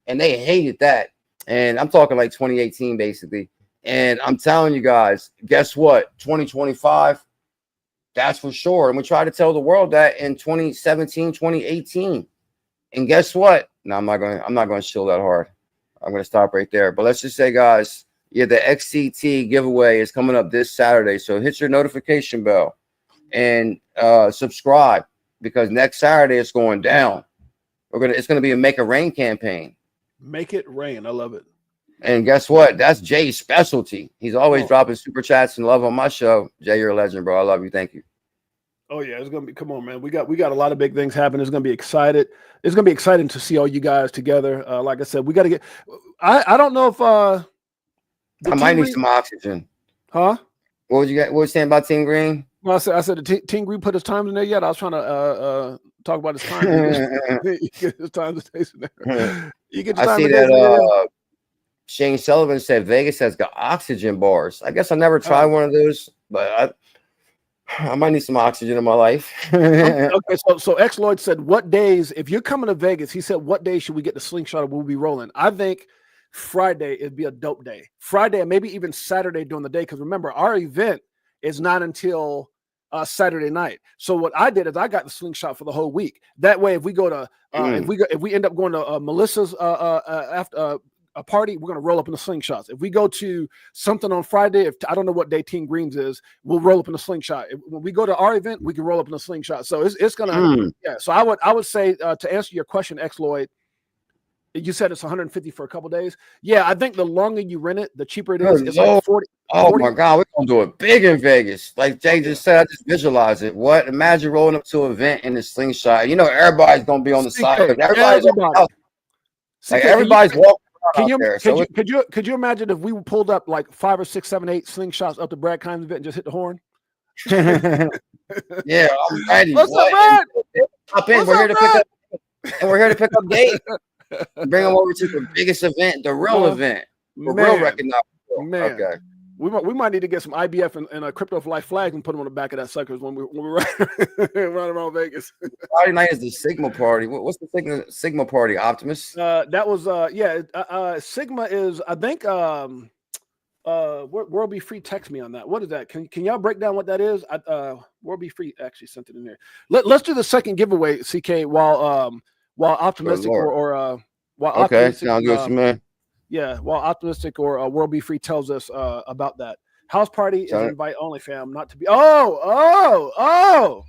and they hated that. And I'm talking like 2018 basically. And I'm telling you guys, guess what? 2025, that's for sure. And we tried to tell the world that in 2017, 2018, and guess what? No, I'm not going to chill that hard. I'm going to stop right there. But let's just say, guys. Yeah, the XCT giveaway is coming up this Saturday. So hit your notification bell and subscribe, because next Saturday it's going down. It's gonna be a Make It Rain campaign. Make it rain. I love it. And guess what? That's Jay's specialty. He's always dropping super chats and love on my show. Jay, you're a legend, bro. I love you. Thank you. Oh yeah, it's gonna be. Come on, man. We got a lot of big things happening. It's gonna be excited. It's gonna be exciting to see all you guys together. Like I said, we got to get. I don't know if I might need some oxygen. Huh? What was you saying about Team Green? Well, I said the Team Green put his time in there yet. I was trying to talk about his time. His time stays in there. You get your I time see that Shane Sullivan said Vegas has got oxygen bars. I guess I never tried one of those, but I might need some oxygen in my life. Okay, so X Lloyd said, what days, if you're coming to Vegas, he said, what days should we get the slingshot or we'll be rolling? I think Friday it'd be a dope day. Friday and maybe even Saturday during the day, because remember our event is not until Saturday night. So what I did is I got the slingshot for the whole week. That way, if we go to if we end up going to Melissa's after a party, we're gonna roll up in the slingshots. If we go to something on Friday, if I don't know what day Team Greens is, we'll roll up in the slingshot. When we go to our event, we can roll up in the slingshot. So it's gonna So I would say to answer your question, X Lloyd. You said it's 150 for a couple days. Yeah, I think the longer you rent it, the cheaper it is. It's like 40. Oh my God, we're gonna do it big in Vegas. Like Jay just said, I just visualize it. What? Imagine rolling up to an event in the slingshot. You know, everybody's gonna be on the side. Everybody's walking out there. Could you imagine if we pulled up like 5 or 6, 7, 8 slingshots up to Brad Kimes' event and just hit the horn? Yeah, I'm ready. What's up, man? Hop in. We're here to pick up Dave. Bring them over to the biggest event, the real event, the real recognized. Man. Okay. We might need to get some IBF and a Crypto for Life flag and put them on the back of that suckers when we run around Vegas. Friday night is the Sigma party. What's the Sigma party? Optimus? That was Sigma is, I think World Be Free text me on that. What is that? Can y'all break down what that is? World Be Free actually sent it in there. Let's do the second giveaway, CK, while optimistic while optimistic, sounds good to me. Yeah, while optimistic or World Be Free tells us about that. House party is invite only, fam, not to be. Oh,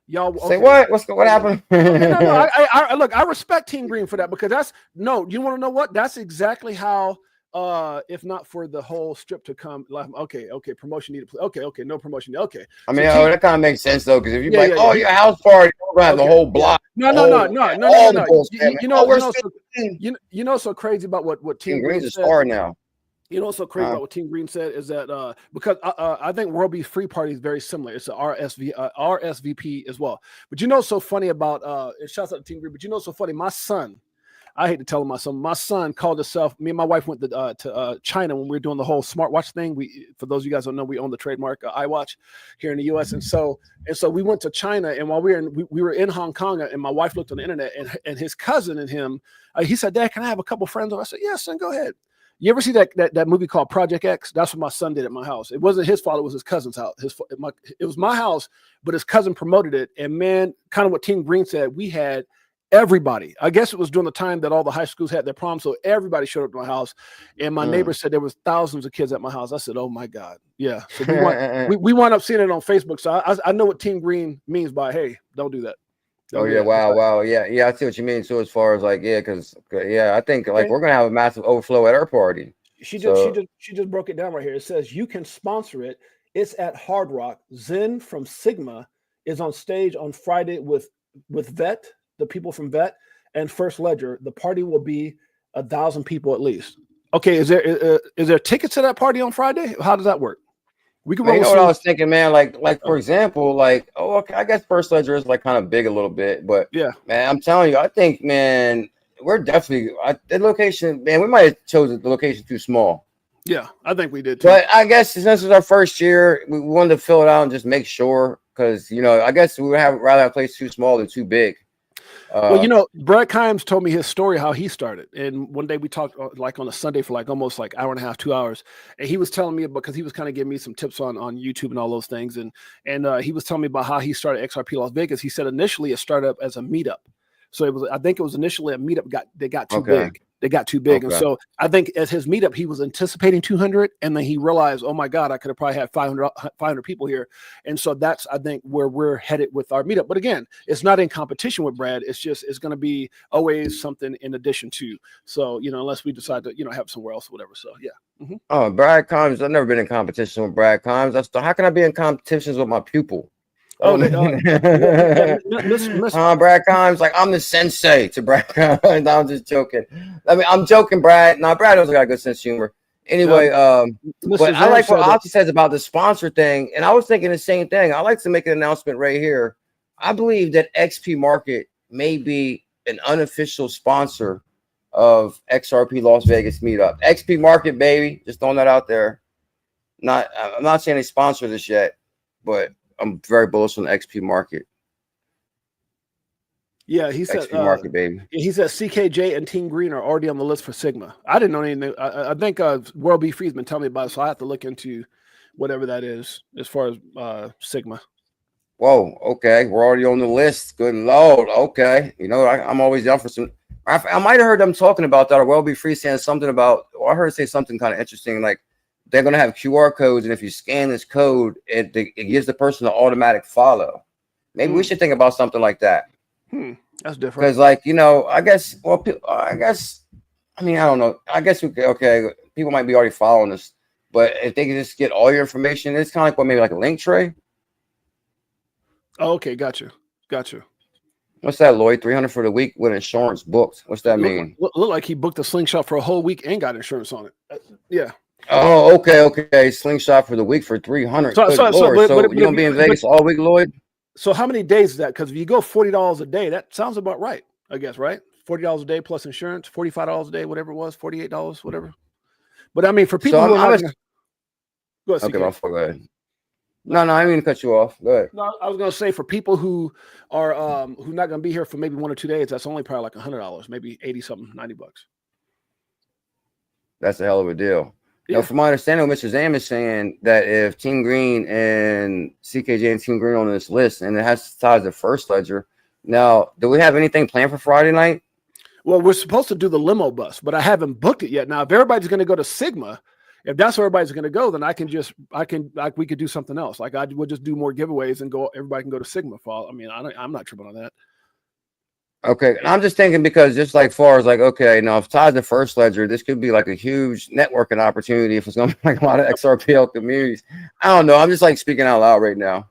y'all say what? What happened? No. I look. I respect Team Green for that, because you want to know what? That's exactly how. If not for the whole strip to come, like, okay, promotion needed. Okay, no promotion. Okay. I mean, that kind of makes sense though, because if you're your house party, we're gonna have the whole block. No. You know, so crazy about what Team Green's a star now. You know what's so crazy about what Team Green said is that because I think World Be Free party is very similar. It's a RSVP as well. But you know what's so funny about it shouts out to Team Green, but you know what's so funny? My son, I hate to tell my son. My son called himself. Me and my wife went to China when we were doing the whole smartwatch thing. For those of you guys who don't know, we own the trademark iWatch here in the U.S. And so we went to China. And while we were in Hong Kong, and my wife looked on the internet, and his cousin and him, he said, "Dad, can I have a couple friends over?" I said, "Yeah, son, go ahead." You ever see that movie called Project X? That's what my son did at my house. It wasn't his fault. It was his cousin's house. It was my house, but his cousin promoted it. And man, kind of what Team Green said, we had everybody. I guess it was during the time that all the high schools had their prom, so everybody showed up to my house. And my neighbor said there was thousands of kids at my house. I said, "Oh my God, yeah." So we wound up seeing it on Facebook. So I know what Team Green means by, hey, don't do that. Oh yeah, wow, yeah, I see what you mean. So as far as like, because I think like we're gonna have a massive overflow at our party. She just broke it down right here. It says you can sponsor it. It's at Hard Rock. Zen from Sigma is on stage on Friday with Vet, the people from Vet, and First Ledger. The party will be 1,000 people at least. Okay, is there tickets to that party on Friday? How does that work? We can roll. You know what I was thinking, man? Like for example, like, oh, okay, I guess First Ledger is like kind of big a little bit, but yeah, man, I'm telling you, I think, man, we're definitely the location, man. We might have chosen the location too small. Yeah, I think we did too. But I guess since it's our first year, we wanted to fill it out and just make sure, because I guess we would rather have a place too small than too big. Well, Brad Kimes told me his story, how he started. And one day we talked like on a Sunday for like almost like hour and a half, 2 hours. And he was telling me, because he was kind of giving me some tips on YouTube and all those things. And he was telling me about how he started XRP Las Vegas. He said initially it started up as a meetup. So I think it was initially a meetup they got too big. They got too big. And so I think as his meetup, he was anticipating 200. And then he realized, oh my God, I could have probably had 500 people here. And so that's, I think, where we're headed with our meetup. But again, it's not in competition with Brad. It's going to be always something in addition to. So, unless we decide to, have somewhere else or whatever. So, yeah. Mm-hmm. Oh, Brad Kimes. I've never been in competition with Brad Kimes. How can I be in competitions with my pupil? Oh, Brad Kimes, like I'm the sensei to Brad Kimes. No, I'm just joking. I mean, I'm joking, Brad. No, Brad also got a good sense of humor. Anyway, but I like what Oxy says about the sponsor thing, and I was thinking the same thing. I like to make an announcement right here. I believe that XP Market may be an unofficial sponsor of XRP Las Vegas meetup. XP Market, baby, just throwing that out there. I'm not saying they sponsor this yet, but I'm very bullish on the XP Market. Yeah, he said XP Market, baby. He said CKJ and Team Green are already on the list for Sigma. I didn't know anything. I think World B Free's been telling me about it, so I have to look into whatever that is as far as Sigma. Whoa, okay, we're already on the list. Good Lord, okay. I'm always down for some. I might have heard them talking about that, or World B Free saying something about. Or I heard say something kind of interesting, like they're going to have QR codes, and if you scan this code, it gives the person an automatic follow. Maybe we should think about something like that. That's different. Because, I guess, I don't know. I guess people might be already following us, but if they can just get all your information, it's kind of like maybe like a link tray. Oh, okay, gotcha. What's that, Lloyd? 300 for the week with insurance booked. What's that mean? Look like he booked a slingshot for a whole week and got insurance on it. Yeah. Oh, okay. Slingshot for the week for 300. So you're gonna be in Vegas all week, Lloyd? So how many days is that? Because if you go $40 a day, that sounds about right, I guess, right? $40 a day plus insurance, $45 a day, whatever it was, $48, whatever. But I mean, for people who are go ahead. Go ahead. No, I didn't mean to cut you off. Go ahead. No, I was gonna say for people who are who not gonna be here for maybe 1 or 2 days, that's only probably like $100, maybe 80 something, $90. That's a hell of a deal. Yeah. From my understanding, Mr. Zam is saying that if Team Green and CKJ and Team Green on this list, and it has ties to First Ledger. Now, do we have anything planned for Friday night? Well, we're supposed to do the limo bus, but I haven't booked it yet. Now, if everybody's going to go to Sigma, if that's where everybody's going to go, then we could do something else. Like we'll just do more giveaways and everybody can go to Sigma fall. I mean, I'm not tripping on that. Okay, and I'm just thinking because just like far as like, okay, now if tied to First Ledger, this could be like a huge networking opportunity if it's going to be like a lot of XRPL communities. I don't know. I'm just like speaking out loud right now.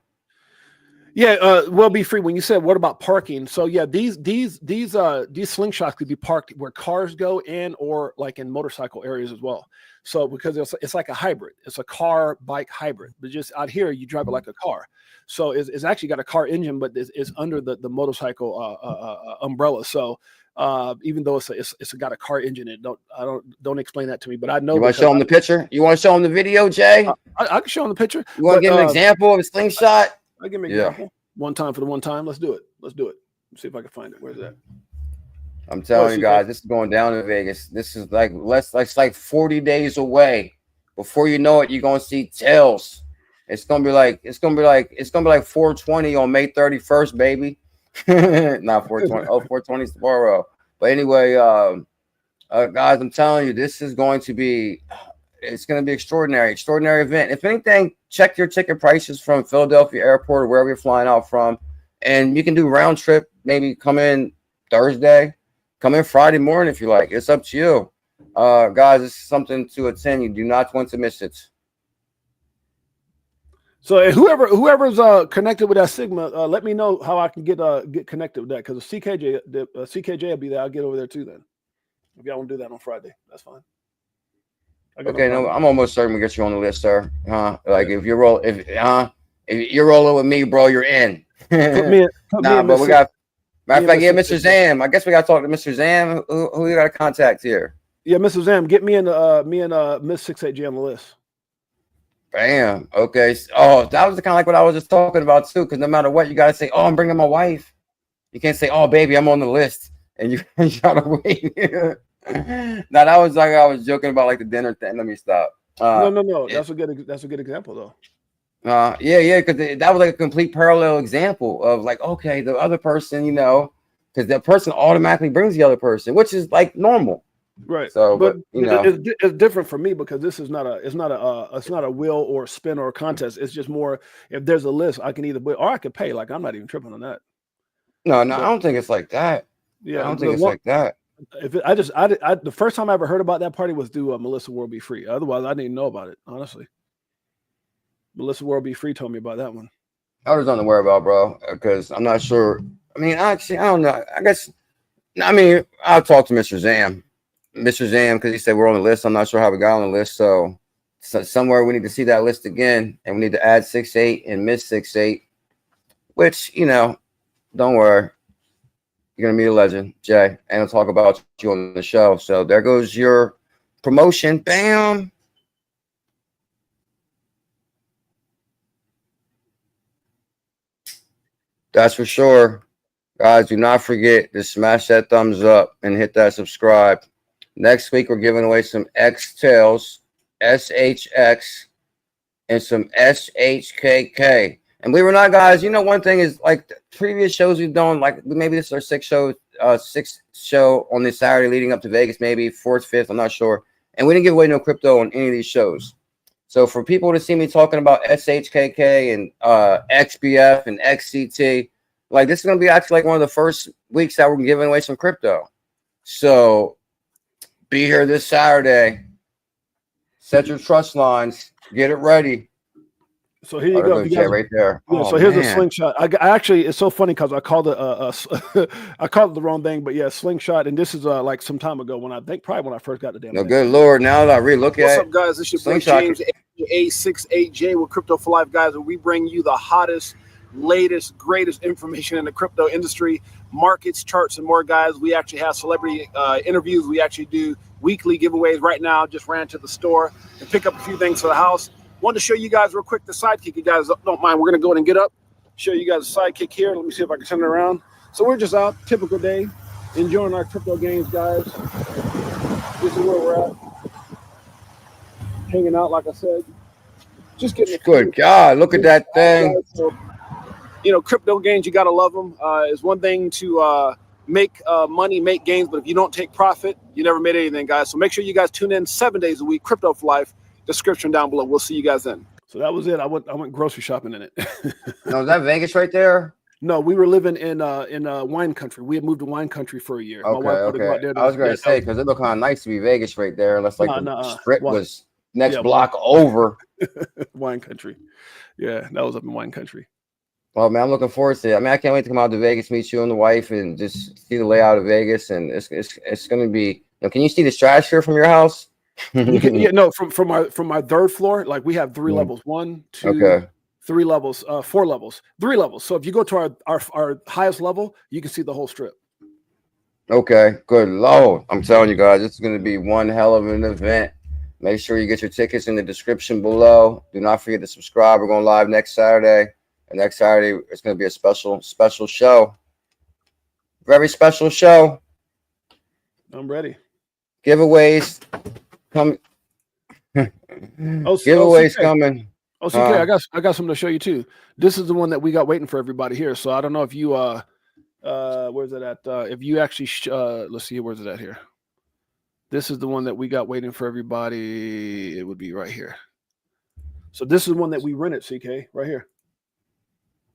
Yeah, well, be free. When you said what about parking? So yeah, these slingshots could be parked where cars go in or like in motorcycle areas as well. So because it's like a hybrid, it's a car bike hybrid, but just out here you drive it like a car. So it's actually got a car engine, but it's under the motorcycle umbrella. So Even though it's got a car engine in it. Don't explain that to me. But I know. You want to show them the picture? You want to show them the video, Jay? I can show them the picture. You want to give an example of a slingshot? I give me an example. One time for the one time. Let's do it. Let's see if I can find it. Where's that? I'm telling you guys, this is going down in Vegas. This is like like 40 days away. Before you know it, you're gonna see tails. It's gonna be like 420 on May 31st, baby. Not 420. Oh, 420 is tomorrow. But anyway, guys, I'm telling you, this is going to be. It's going to be extraordinary event. If anything, check your ticket prices from Philadelphia Airport or wherever you're flying out from, and you can do round trip. Maybe come in Thursday, come in Friday morning if you like. It's up to you, guys. This is something to attend. You do not want to miss it. So whoever's connected with that Sigma, let me know how I can get connected with that, because the CKJ will be there. I'll get over there too then. If y'all want to do that on Friday, that's fine. Okay, no, I'm almost certain we get you on the list, sir. Like if you're rolling with me, bro, you're in. But we got. Matter of fact, yeah, Mr. Zam. I guess we got to talk to Mr. Zam. Who you got to contact here? Yeah, Mr. Zam, get me and Miss 68J on the list. Bam. Okay. Oh, that was kind of like what I was just talking about too. Because no matter what, you got to say, "Oh, I'm bringing my wife." You can't say, "Oh, baby, I'm on the list," and you gotta wait. Now that was like I was joking about like the dinner thing. Let me stop. No. That's a good example though. Yeah, because that was like a complete parallel example of like, okay, the other person, because that person automatically brings the other person, which is like normal. Right. So, but it's different for me because this is not a will or spin or a contest. It's just more, if there's a list, I can either win or I could pay. Like, I'm not even tripping on that. No, I don't think it's like that. Yeah, I don't think it's like that. The first time I ever heard about that party was through Melissa World Be Free. Otherwise, I didn't even know about it, honestly. Melissa World Be Free told me about that one. I was unaware about, bro, because I'm not sure. I mean, actually, I don't know. I'll talk to Mr. Zam. Mr. Zam, because he said we're on the list. I'm not sure how we got on the list. So somewhere we need to see that list again, and we need to add 6'8" and miss 6'8", which, don't worry. You're going to meet a legend, Jay, and I'll talk about you on the show. So there goes your promotion. Bam. That's for sure. Guys, do not forget to smash that thumbs up and hit that subscribe. Next week, we're giving away some X-Tails, SHX, and some SHKK. And believe it or not, guys, one thing is like the previous shows we've done, like maybe this is our sixth show on this Saturday leading up to Vegas, maybe fourth, fifth, I'm not sure. And we didn't give away no crypto on any of these shows. So for people to see me talking about SHKK and XBF and XCT, like this is going to be actually like one of the first weeks that we're giving away some crypto. So be here this Saturday. Set your trust lines. Get it ready. So here you go. Jay right there. Yeah. So here's a slingshot. I actually, it's so funny because I called it I called it the wrong thing, but yeah, slingshot. And this is like some time ago probably when I first got the damn. No, good Lord. Now that I really look at it. What's up, guys? This is your boy James, A68J with Crypto for Life, guys. And we bring you the hottest, latest, greatest information in the crypto industry, markets, charts, and more, guys. We actually have celebrity interviews. We actually do weekly giveaways. Right now, just ran to the store and pick up a few things for the house. Wanted to show you guys real quick the sidekick. You guys don't mind. We're going to go ahead and get up, show you guys the sidekick here. Let me see if I can turn it around. So we're just out, typical day, enjoying our crypto games, guys. This is where we're at. Hanging out, like I said. Just getting good God, look at that thing. So, crypto games, you got to love them. It's one thing to make money, make gains, but if you don't take profit, you never made anything, guys. So make sure you guys tune in 7 days a week, Crypto for Life. Description down below. We'll see you guys then. So that was it. I went grocery shopping in it. No, is that Vegas right there? No, we were living in wine country. We had moved to wine country for a year. Okay. I was going to say, because it looked kind of nice to be Vegas right there, unless like the strip was next block over. Wine country. Yeah, that was up in wine country. Well, man, I'm looking forward to it. I mean, I can't wait to come out to Vegas, meet you and the wife, and just see the layout of Vegas. And it's going to be. Can you see the stratosphere from your house? From my third floor, like we have 3 levels, 1, 2, 3 levels, 4 levels, 3 levels. So if you go to our highest level, you can see the whole strip. Okay, good Lord. I'm telling you guys, this is going to be one hell of an event. Make sure you get your tickets in the description below. Do not forget to subscribe. We're going live next Saturday. And next Saturday, it's going to be a special show. Very special show. I'm ready. Giveaways coming. Giveaways coming. Oh, CK, I got something to show you too. This is the one that we got waiting for everybody here. So I don't know if you where's it at? If you actually let's see, where's it at here? This is the one that we got waiting for everybody. It would be right here. So this is one that we rented, CK, right here.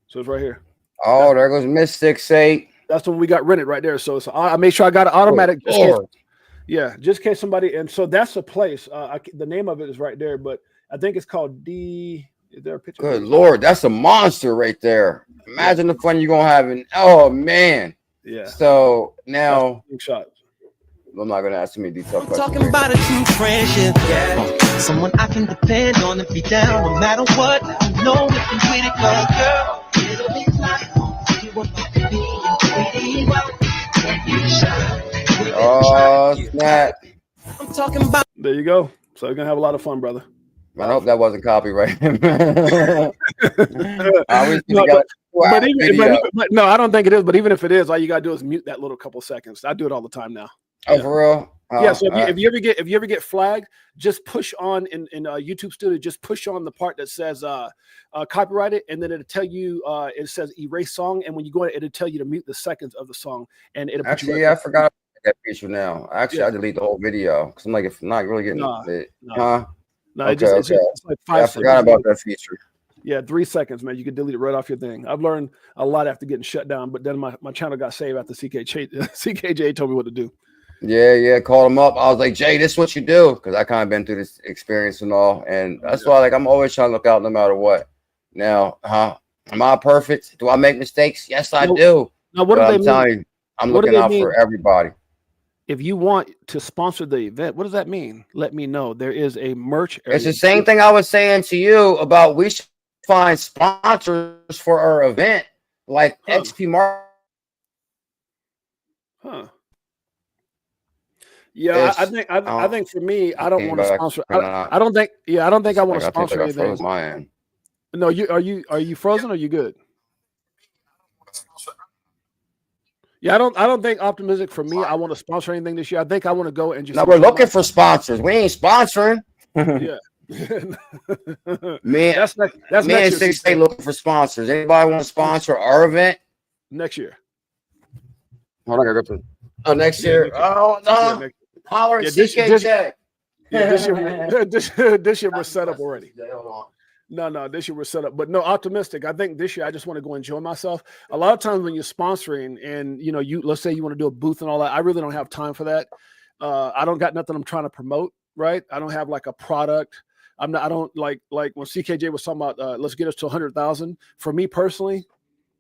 So it's right here. Oh, there goes Miss 6'8". That's the one we got rented right there. So I made sure I got it automatic. Just in case somebody. And so that's a place. The name of it is right there, but I think it's called D. Is there a picture? Good Lord, that's a monster right there. Imagine the fun you're gonna have. Oh man. Yeah. So now, shot. I'm not gonna ask too many detailed questions. Talking about a true friendship, yeah. Someone I can depend on and be down no matter what. You know if you with it, girl. It'll be like you want to be and oh snap! I'm talking about. There you go. So you're gonna have a lot of fun, brother. I hope that wasn't copyright. But no, I don't think it is. But even if it is, all you gotta do is mute that little couple seconds. I do it all the time now. Oh, for real? Yeah. So if you ever get flagged, just push on in YouTube Studio. Just push on the part that says copyrighted, and then it'll tell you it says erase song. And when you go in, it'll tell you to mute the seconds of the song. And it'll actually, I forgot about that feature now. Actually, I delete the whole video because I'm like, if I'm not really getting it, No, okay, it's like 5 seconds. I forgot about that feature. Yeah, 3 seconds, man. You can delete it right off your thing. I've learned a lot after getting shut down, but then my channel got saved after CKJ told me what to do. Yeah. Called him up. I was like, Jay, this is what you do. Because I kind of been through this experience and all. And that's why I'm always trying to look out no matter what. Now, am I perfect? Do I make mistakes? Yes, I do. Now, what do they mean? I'm looking out for everybody. If you want to sponsor the event, what does that mean? Let me know. There is a merch area. It's the same thing I was saying to you about we should find sponsors for our event, like XP Mark. Yeah, I think for me, I don't want to sponsor. I don't think I want to sponsor anything. No, are you frozen or are you good? Yeah, I don't think optimistic for me. I want to sponsor anything this year. I think I want to go and just. No, we're looking for sponsors. We ain't sponsoring. Yeah. Man, that's me and 6'8" looking for sponsors. Anybody want to sponsor our event next year? Hold on, I gotta go to next year. Oh no, holler at CKJ. This year we're set up already. No, this year we're set up, but no, optimistic. I think this year I just want to go enjoy myself. A lot of times when you're sponsoring and let's say you want to do a booth and all that, I really don't have time for that. I don't got nothing I'm trying to promote, right? I don't have like a product. I don't like when CKJ was talking about let's get us to 100,000. For me personally,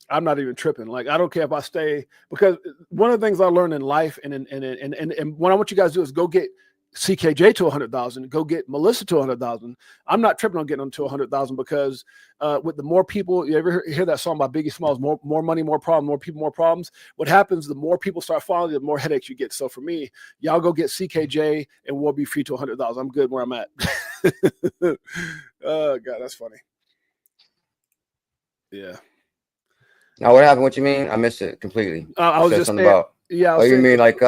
I'm not even tripping. Like I don't care if I stay, because one of the things I learned in life and what I want you guys to do is go get CKJ to 100,000, go get Melissa to 100,000. I'm not tripping on getting them to 100,000 because with the more people, you ever hear that song by Biggie Smalls, more money, more problem, more people, more problems. What happens, the more people start following, the more headaches you get. So for me, y'all go get CKJ and we'll be free to 100,000. I'm good where I'm at. Oh God, that's funny. Yeah. Now what happened? What you mean? I missed it completely. I was just something about. Yeah. Oh, you mean like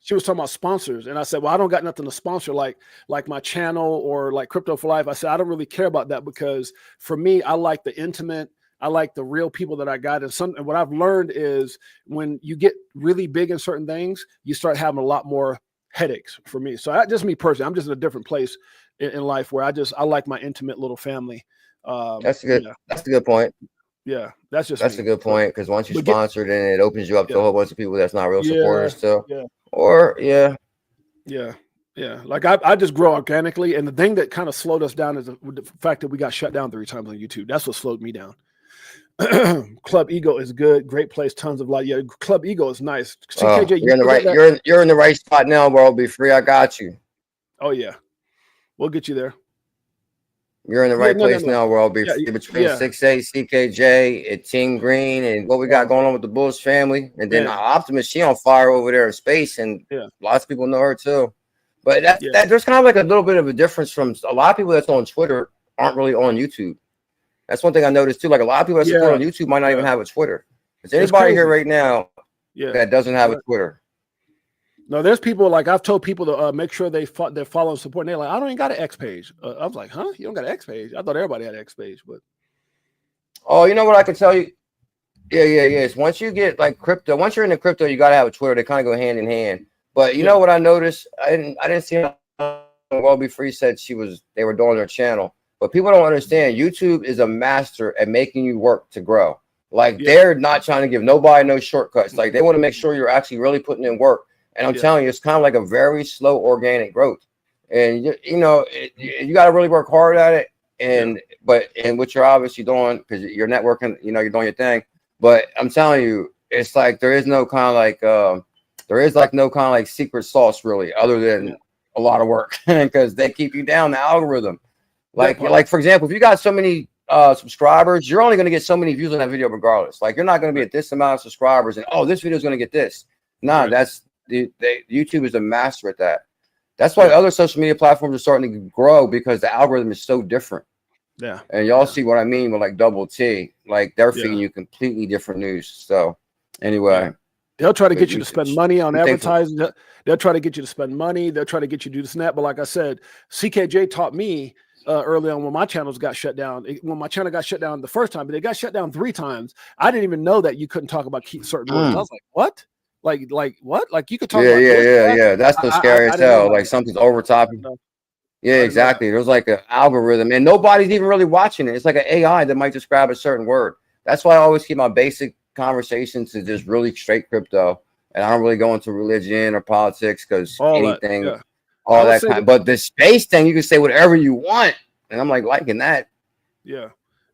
she was talking about sponsors, and I said, well, I don't got nothing to sponsor like my channel or like Crypto for Life. I said, I don't really care about that because for me, I like the intimate, I like the real people that I got. And what I've learned is when you get really big in certain things, you start having a lot more headaches for me. So just me personally, I'm just in a different place in life where I like my intimate little family. That's good. Yeah. That's a good point. Yeah, that's a good point because once you sponsor, then it opens you up to a whole bunch of people that's not real supporters too. Yeah. Or yeah. Like I just grow organically, and the thing that kind of slowed us down is the fact that we got shut down 3 times on YouTube. That's what slowed me down. Club Ego is good, great place, tons of light. Yeah, Club Ego is nice. CKJ, you're in the right. You're in the right spot now, bro. Be free. I got you. Oh yeah, we'll get you there. You're in the right place now, where I'll be Yeah, between yeah. 6A, CKJ, and Team Green, and what we got going on with the Bullish family. And then Optimus, she on fire over there in space, and lots of people know her too. But that there's kind of like a little bit of a difference from a lot of people that's on Twitter aren't really on YouTube. That's one thing I noticed too. Like a lot of people that support on YouTube might not even have a Twitter. Is anybody here right now that doesn't have a Twitter? No, there's people like I've told people to make sure they're following support. And they're like, I don't even got an X page. I was like, huh? You don't got an X page? I thought everybody had an X page, but oh, you know what I can tell you? Yes. Once you get like crypto, once you're in the crypto, you gotta have a Twitter. They kind of go hand in hand. But you know what I noticed? I didn't see how Well Be Free said they were doing their channel. But people don't understand YouTube is a master at making you work to grow. Like they're not trying to give nobody no shortcuts. Like they want to make sure you're actually really putting in work. And I'm telling you, it's kind of like a very slow organic growth. And you got to really work hard at it. And what you're obviously doing, because you're networking, you're doing your thing. But I'm telling you, it's like there is no kind of like secret sauce really, other than a lot of work, because they keep you down the algorithm. Like for example, if you got so many subscribers, you're only going to get so many views on that video regardless. Like you're not going to be at this amount of subscribers and this video is going to get this. Nah, that's YouTube is a master at that. That's why other social media platforms are starting to grow, because the algorithm is so different. Yeah. And y'all see what I mean with like Double T. Like they're feeding you completely different news. So anyway. They'll try to get you to spend money on advertising. They'll try to get you to spend money. They'll try to get you to do the snap. But like I said, CKJ taught me early on when my channels got shut down. When my channel got shut down the first time, but it got shut down 3 times. I didn't even know that you couldn't talk about certain words. I was like, what? Like what? Like you could talk about yeah. That's the scariest hell. Like something's over topping. Yeah, exactly. There's like an algorithm, and nobody's even really watching it. It's like an AI that might just grab a certain word. That's why I always keep my basic conversations to just really straight crypto, and I don't really go into religion or politics, because anything, all that kind. But the space thing, you can say whatever you want, and I'm like liking that. Yeah.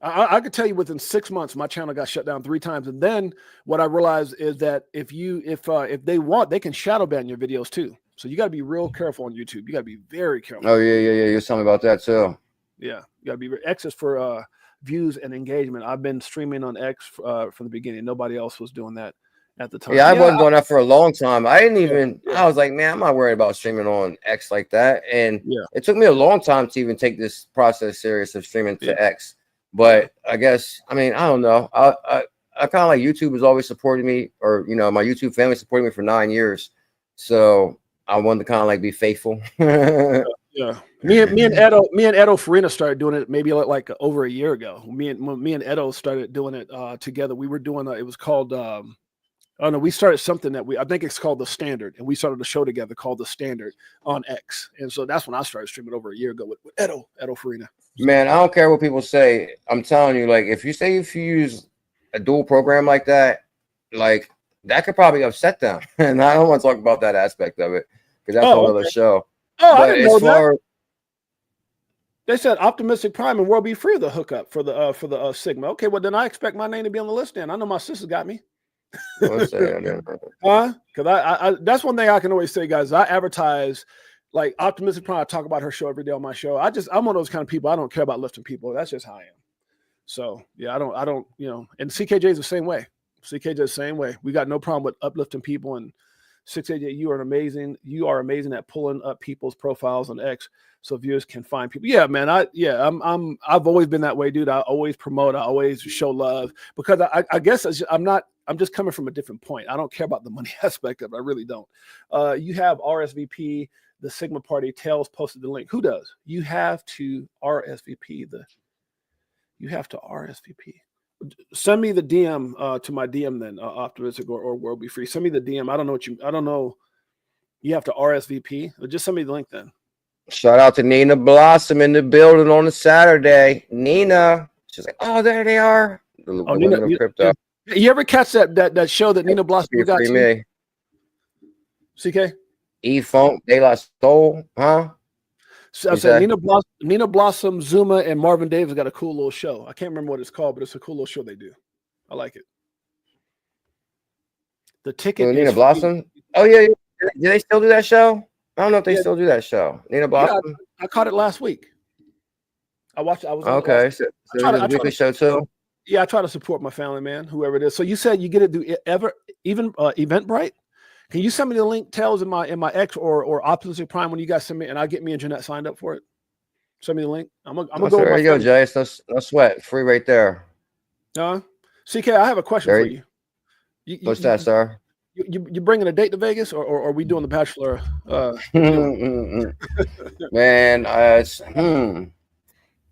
I could tell you within 6 months, my channel got shut down 3 times. And then what I realized is that if they want, they can shadow ban your videos too. So you got to be real careful on YouTube. You got to be very careful. Oh yeah. You're telling me about that too. Yeah, you got to be. X is for views and engagement. I've been streaming on X from the beginning. Nobody else was doing that at the time. Yeah, I wasn't doing that for a long time. I didn't even. I was like, man, I'm not worried about streaming on X like that. And it took me a long time to even take this process serious of streaming to X. But I guess, I mean, I don't know. I kind of like YouTube has always supported me, or my YouTube family supported me for 9 years. So I wanted to kind of like be faithful. Yeah. Me and Edo Farina started doing it maybe like over a year ago. Me and Edo started doing it together. We were doing it was called we started something that I think it's called The Standard, and we started a show together called The Standard on X. And so that's when I started streaming over a year ago with Edo Farina. Man, I don't care what people say. I'm telling you, like if you use a dual program like that, like that could probably upset them. And I don't want to talk about that aspect of it, because that's another show. Oh, I didn't know that. They said Optimistic Prime and World Be Free the hookup for the Sigma. Okay, well then I expect my name to be on the list. Then I know my sister got me. Because I that's one thing I can always say, guys. I advertise like Optimistic Prime. I talk about her show every day on my show. I'm one of those kind of people. I don't care about lifting people. That's just how I am. So yeah, I don't and CKJ is the same way. CKJ is the same way. We got no problem with uplifting people. And 688, you are amazing at pulling up people's profiles on X so viewers can find people. Yeah, man. I've always been that way, dude. I always promote. I always show love, because I guess I'm just coming from a different point. I don't care about the money aspect of it. I really don't. You have RSVP, the Sigma Party. Tails posted the link. Who does? You have to RSVP Send me the DM to my DM then, Optimistic or World Be Free. Send me the DM. I don't know. You have to RSVP. Just send me the link then. Shout out to Nina Blossom in the building on a Saturday. Nina, she's like, oh, there they are. Nina, you ever catch that show that Nina Blossom got to? CK? E-Funk, De La Soul, huh? So I said Nina Blossom, Zuma, and Marvin Davis got a cool little show. I can't remember what it's called, but it's a cool little show they do. I like it. The ticket. Nina Blossom. Oh yeah. Do they still do that show? I don't know if they still do that show. Nina Blossom. Yeah, I caught it last week. I watch. I was Okay, so I it's a weekly show too. Yeah, I try to support my family, man, whoever it is. So you said you get it through Eventbrite. Can you send me the link? Tells in my X or Optimistic Prime when you guys send me, and I'll get me and Jeanette signed up for it. Send me the link. I'm gonna go. There you go, Jay. It's no sweat, free right there. CK, I have a question for you. What's that, sir? You bringing a date to Vegas, or are we doing the Bachelor? Man,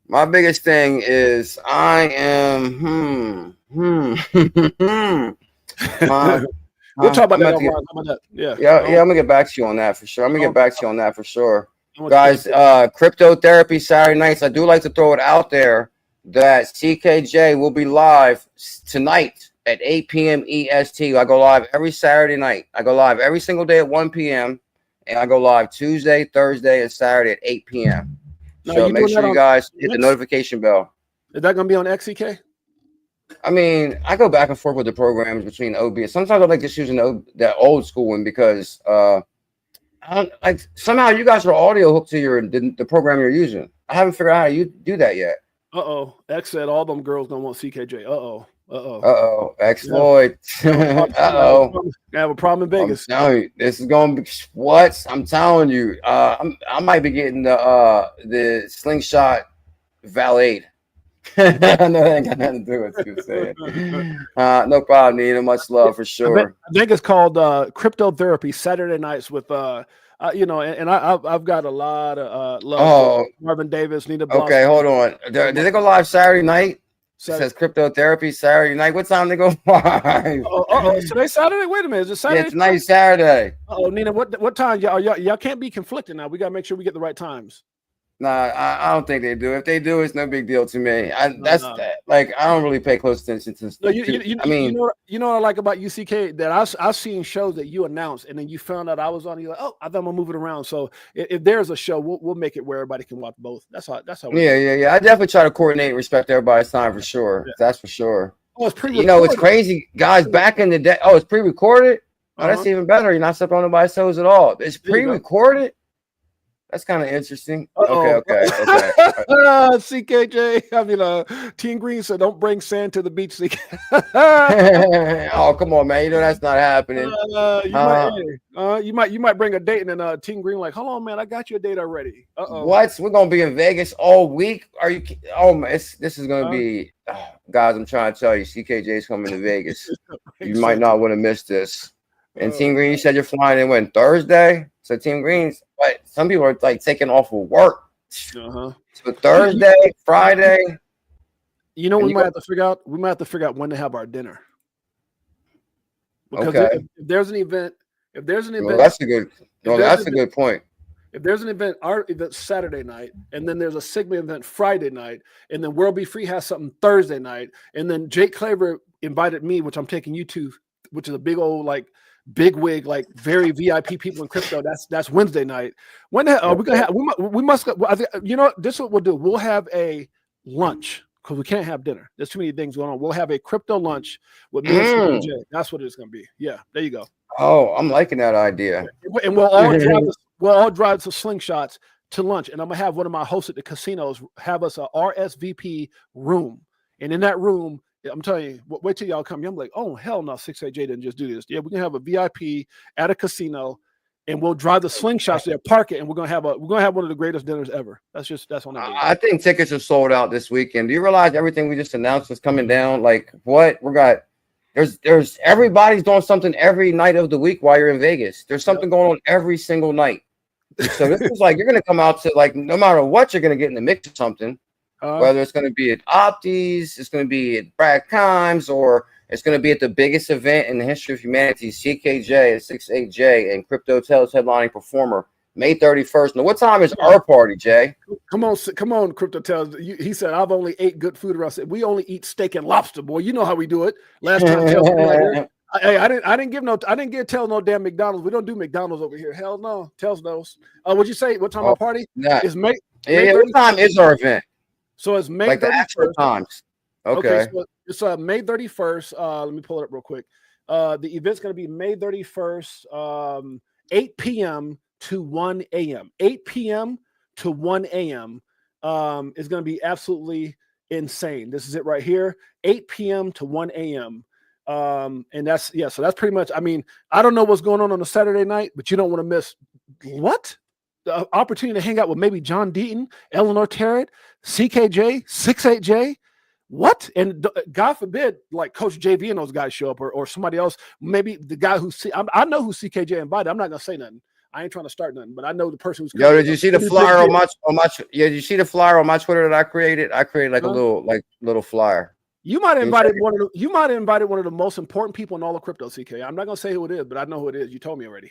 my biggest thing is I am We'll talk about that. How about that? Yeah. I'm gonna get back to you on that for sure. Guys, cryptotherapy Saturday nights. I do like to throw it out there that CKJ will be live tonight at 8 p.m. EST. I go live every Saturday night. I go live every single day at 1 p.m. and I go live Tuesday, Thursday, and Saturday at 8 p.m. So make sure you guys hit the notification bell. Is that gonna be on XCK? I mean, I go back and forth with the programs between OB. Sometimes I like just using that old school one because somehow you guys are audio hooked to the program you're using. I haven't figured out how you do that yet. X said all them girls don't want CKJ. X Floyd. I have a problem in Vegas. This is gonna be what I'm telling you. I might be getting the slingshot valet. I know that ain't got nothing to do with what you saying. No problem, Nina. Much love for sure. I think it's called Cryptotherapy Saturday nights with and I've got a lot of love for Marvin Davis, Nina Blossom. Okay, hold on. Did they go live Saturday night? It says Cryptotherapy Saturday night. What time they go live? Today Saturday? Wait a minute. Is it Saturday? Yeah, tonight's Saturday. Nina, what time? Y'all can't be conflicted now. We gotta make sure we get the right times. Nah, I don't think they do. If they do, it's no big deal to me. I don't really pay close attention to. You know what I like about UCK that I've seen shows that you announced and then you found out I was on. You're like, I thought I'm gonna move it around. So if there's a show, we'll make it where everybody can watch both. That's how. Yeah. I definitely try to coordinate and respect everybody's time for sure. Yeah. That's for sure. Oh, it's pre-recorded. It's crazy, guys. Back in the day, it's pre-recorded. Oh, that's even better. You're not stepping on nobody's toes at all. It's pre-recorded. That's kind of interesting. Okay. CKJ. I mean, Team Green said, "Don't bring sand to the beach." CK. Oh, come on, man. You know that's not happening. You might bring a date, and then Team Green like, "Hold on, man. I got you a date already." What? We're gonna be in Vegas all week? Are you? Oh man, this is gonna be. Guys, I'm trying to tell you, CKJ's coming to Vegas. You might not want to miss this. And Team Green, you said you're flying in when Thursday. So Team Green's, but some people are like taking off of work. So Thursday, Friday. You know, we might have to figure out. We might have to figure out when to have our dinner. Because if there's an event, that's a good point. If there's an event, our event's Saturday night, and then there's a Sigma event Friday night, and then World Be Free has something Thursday night, and then Jake Claver invited me, which I'm taking you to, which is a big old big wig, very VIP people in crypto. That's Wednesday night. When the hell are we gonna have? We must. This is what we'll do. We'll have a lunch because we can't have dinner. There's too many things going on. We'll have a crypto lunch with me and CKJ. That's what it's gonna be. Yeah, there you go. Oh, I'm liking that idea. And we'll all drive to Slingshots to lunch, and I'm gonna have one of my hosts at the casinos have us a RSVP room, and in that room. I'm telling you, wait till y'all come. I'm like, oh hell no, 6AJ didn't just do this. Yeah, we can have a VIP at a casino, and we'll drive the Slingshots there, park it, and we're gonna have one of the greatest dinners ever. That's on that. I think tickets are sold out this weekend. Do you realize everything we just announced is coming down? Like what we got? There's everybody's doing something every night of the week while you're in Vegas. There's something going on every single night. So this is you're gonna come out to no matter what, you're gonna get in the mix of something. Whether it's going to be at Opties, it's going to be at Brad Kimes, or it's going to be at the biggest event in the history of humanity, CKJ at 68J and Crypto Tell's headlining performer, May 31st. Now, what time is our party, Jay? Come on, Crypto Tells. He said, I've only ate good food around. We only eat steak and lobster, boy. You know how we do it. Last time, I didn't give Tell no damn McDonald's. We don't do McDonald's over here. Hell no. Tells knows. What'd you say? What time our party? Is May? What time is our event? So it's May 31st. The actual times. Okay. So it's May 31st. Let me pull it up real quick. The event's going to be May 31st, 8 p.m. to 1 a.m. 8 p.m. to 1 a.m. is going to be absolutely insane. This is it right here, 8 p.m. to 1 a.m. And that's, yeah, so that's pretty much, I mean, I don't know what's going on a Saturday night, but you don't want to miss what? The opportunity to hang out with maybe John Deaton, Eleanor Terrett, CKJ, 68J. What? And God forbid, like Coach JV and those guys show up, or somebody else, maybe the guy who I know who CKJ invited. I'm not gonna say nothing. I ain't trying to start nothing, but I know the person who's. Yo, did you see the flyer on my? Yeah, did you see the flyer on my Twitter that I created? I created like a little flyer. You might have invited one of the. You might have invited one of the most important people in all of crypto, CK. I'm not gonna say who it is, but I know who it is. You told me already.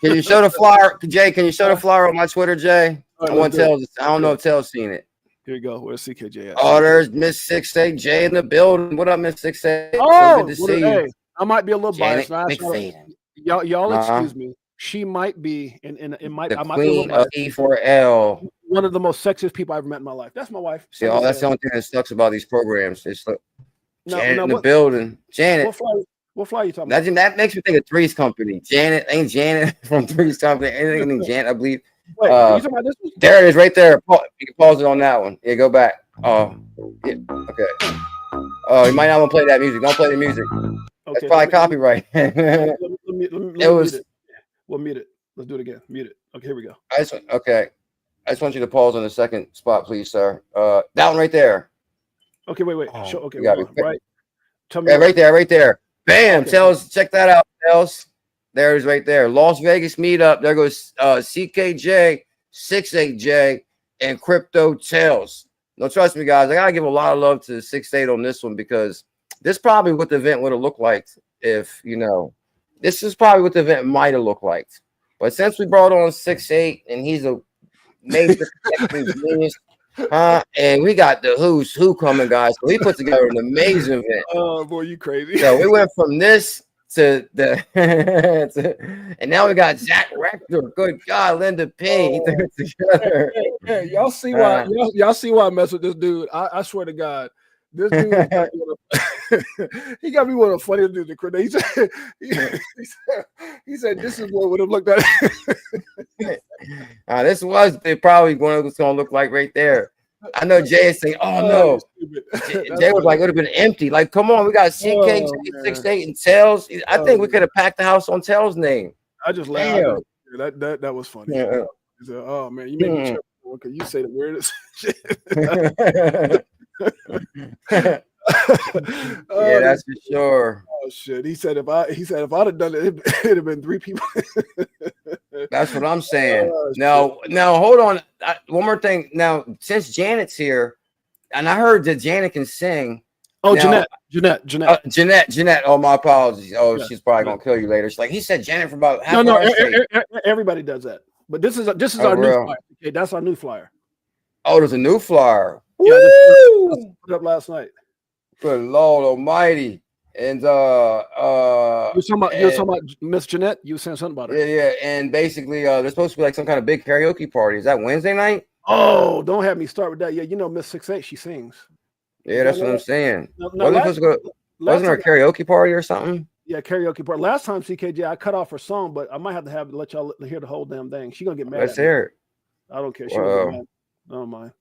Can you show the flyer, Jay? Can you show the flyer on my Twitter, Jay? I want Tels. I don't know if Tels seen it. Here you go. Where's CKJ at? Oh, there's Miss 68J in the building. What up, Miss 68? Oh, so good to see you. I might be a little Janet biased. Y'all excuse me. She might be, and it might. The I might queen be of E4L. One of the most sexiest people I've ever met in my life. That's my wife. See, that's the only thing that sucks about these programs. It's like Janet in the what, building. Janet. What fly you talking about? That makes me think of Three's Company. Janet ain't Janet from Three's Company. Anything named Janet, I believe. Wait, are you talking about this one? There it is, right there. You can pause it on that one. Yeah, go back. Oh, yeah, okay. Oh, you might not want to play that music. Don't play the music. Okay, that's probably copyright. We'll mute it. Let's do it again. Mute it. Okay, here we go. I just want you to pause on the second spot, please, sir. That one right there. Okay, wait. Okay, right. Tell me right there. Bam. Okay. Tels, check that out. Tels. There it is right there. Las Vegas meetup. There goes CKJ, 68J, and Crypto Tels. No, trust me, guys. I gotta give a lot of love to 68 on this one, because this is probably what the event would have looked like if, this is probably what the event might have looked like. But since we brought on 68 and he's a major genius, and we got the who's who coming, guys. So we put together an amazing event. Oh boy, you crazy. So we went from this to the and now we got Zach Rector. Good God, Linda P. Together. Hey, y'all see why y'all see why I mess with this dude. I swear to God. This dude, he got me one of the funniest dudes in crypto. He said, this is what would have looked like. This was probably what it's going to look like right there. I know Jay is saying, oh no. Jay was like, it would have been empty. Like, come on, we got CK, 68, and Tels. I think we could have packed the house on Tels' name. I just laughed. That was funny. Yeah. Said, oh man, you made me triple because you say the weirdest shit. Yeah, that's for sure. Oh shit! He said if I'd have done it, it'd have been 3 people. That's what I'm saying. Now, hold on. One more thing. Now, since Janet's here, and I heard that Janet can sing. Oh, now, Jeanette. Oh, my apologies. Oh, yeah, she's probably gonna kill you later. She's like, he said Janet for about half. No, everybody does that. But this is our new flyer. Okay, that's our new flyer. Oh, there's a new flyer. Yeah, I put it up last night. Good Lord Almighty. And you were talking about Miss Jeanette. You were saying something about her. Yeah. And basically, there's supposed to be like some kind of big karaoke party. Is that Wednesday night? Oh, don't have me start with that. Yeah, Miss 68, she sings. Yeah, that's what I'm saying. Wasn't there a karaoke party or something? Yeah, karaoke party. Last time CKJ, I cut off her song, but I might have to let y'all hear the whole damn thing. She's gonna get mad. Let's hear it. I don't care. She gonna get mad. I don't mind.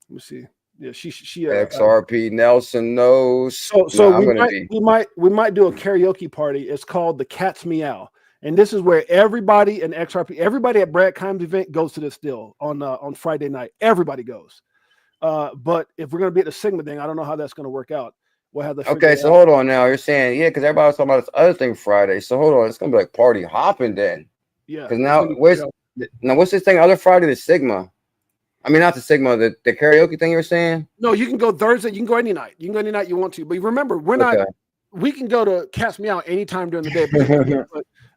Let me see. Yeah, she XRP Nelson knows. So we might do a karaoke party. It's called the Cat's Meow, and this is where everybody in XRP, everybody at Brad Kimes' event goes to this deal on Friday night. Everybody goes. But if we're gonna be at the Sigma thing, I don't know how that's gonna work out. We'll have the so hold on now. You're saying because everybody was talking about this other thing Friday. So hold on, it's gonna be like party hopping then. Yeah. Because what's this thing? Other Friday, the Sigma. I mean, not the Sigma, the karaoke thing you're saying? No, you can go Thursday. You can go any night. You can go any night you want to. But remember, we can go to Cat's Meow anytime during the day.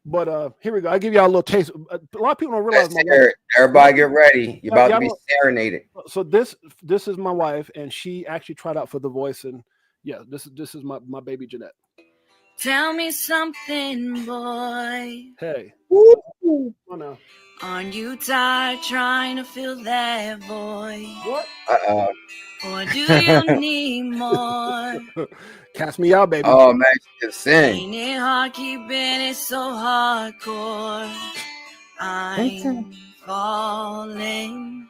But here we go. I'll give y'all a little taste. A lot of people don't realize my wife. Everybody get ready. You're about to be serenaded. So this is my wife, and she actually tried out for The Voice. And yeah, this is my baby Jeanette. Tell me something, boy. Hey. Woo. Oh, no. Aren't you tired trying to fill that void? What? Or do you need more? Cast me out, baby. Oh, man, you can sing. Ain't it hard keeping it so hardcore? I'm falling.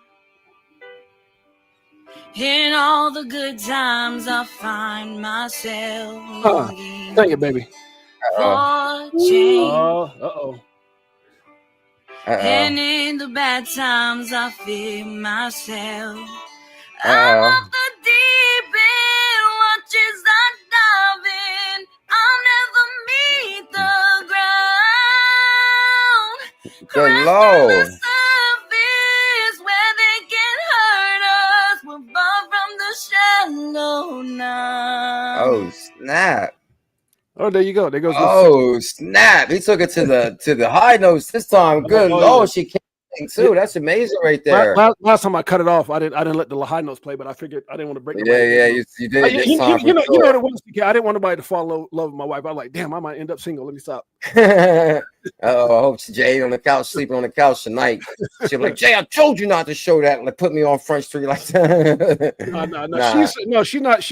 In all the good times, I find myself longing Thank you, baby. for change. Uh-oh. And in the bad times, I fear myself. Uh-oh. I'm off the deep end, watches are diving. I'll never meet the ground. Good Crash Lord. to the surface where they can hurt us. We're far from the shallow now. Oh snap. Oh, there you go. There goes. Oh snap! He took it to the high notes this time. Good Lord, she came too. That's amazing right there. Last time I cut it off, I didn't let the high notes play, but I figured I didn't want to break. Yeah, you did. You know what it was. I didn't want nobody to fall in love with my wife. I was like, damn, I might end up single. Let me stop. I hope Jay on the couch, sleeping on the couch tonight. She'll be like, Jay, I told you not to show that. Like, put me on Front Street like that. No. Nah. She's not.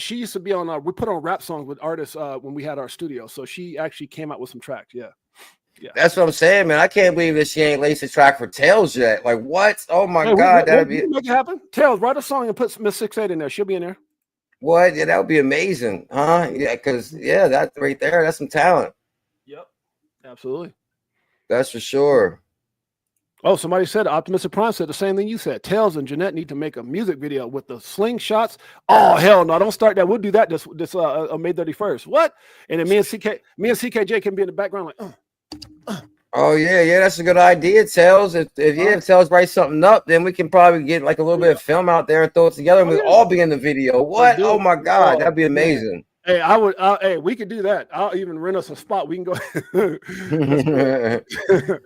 She used to be on. We put on rap songs with artists when we had our studio. So she actually came out with some tracks. Yeah. That's what I'm saying, man. I can't believe that she ain't laced a track for Tails yet. Like, what? Oh my God, that'd be make it happen. Tails, write a song and put Miss 6'8" in there. She'll be in there. What? Yeah, that would be amazing, huh? Yeah, because that right there, that's some talent. Yep, absolutely. That's for sure. Oh, somebody said Optimistic Prime said the same thing you said. Tails and Jeanette need to make a music video with the slingshots. Oh hell no! Don't start that. We'll do that this May 31st. What? And then me and CKJ can be in the background like. Oh yeah, that's a good idea, Tails. If Tails write something up, then we can probably get like a little bit of film out there and throw it together, and we'll all be in the video. What? Oh my God, that'd be amazing. Hey, hey, we could do that. I'll even rent us a spot. We can go.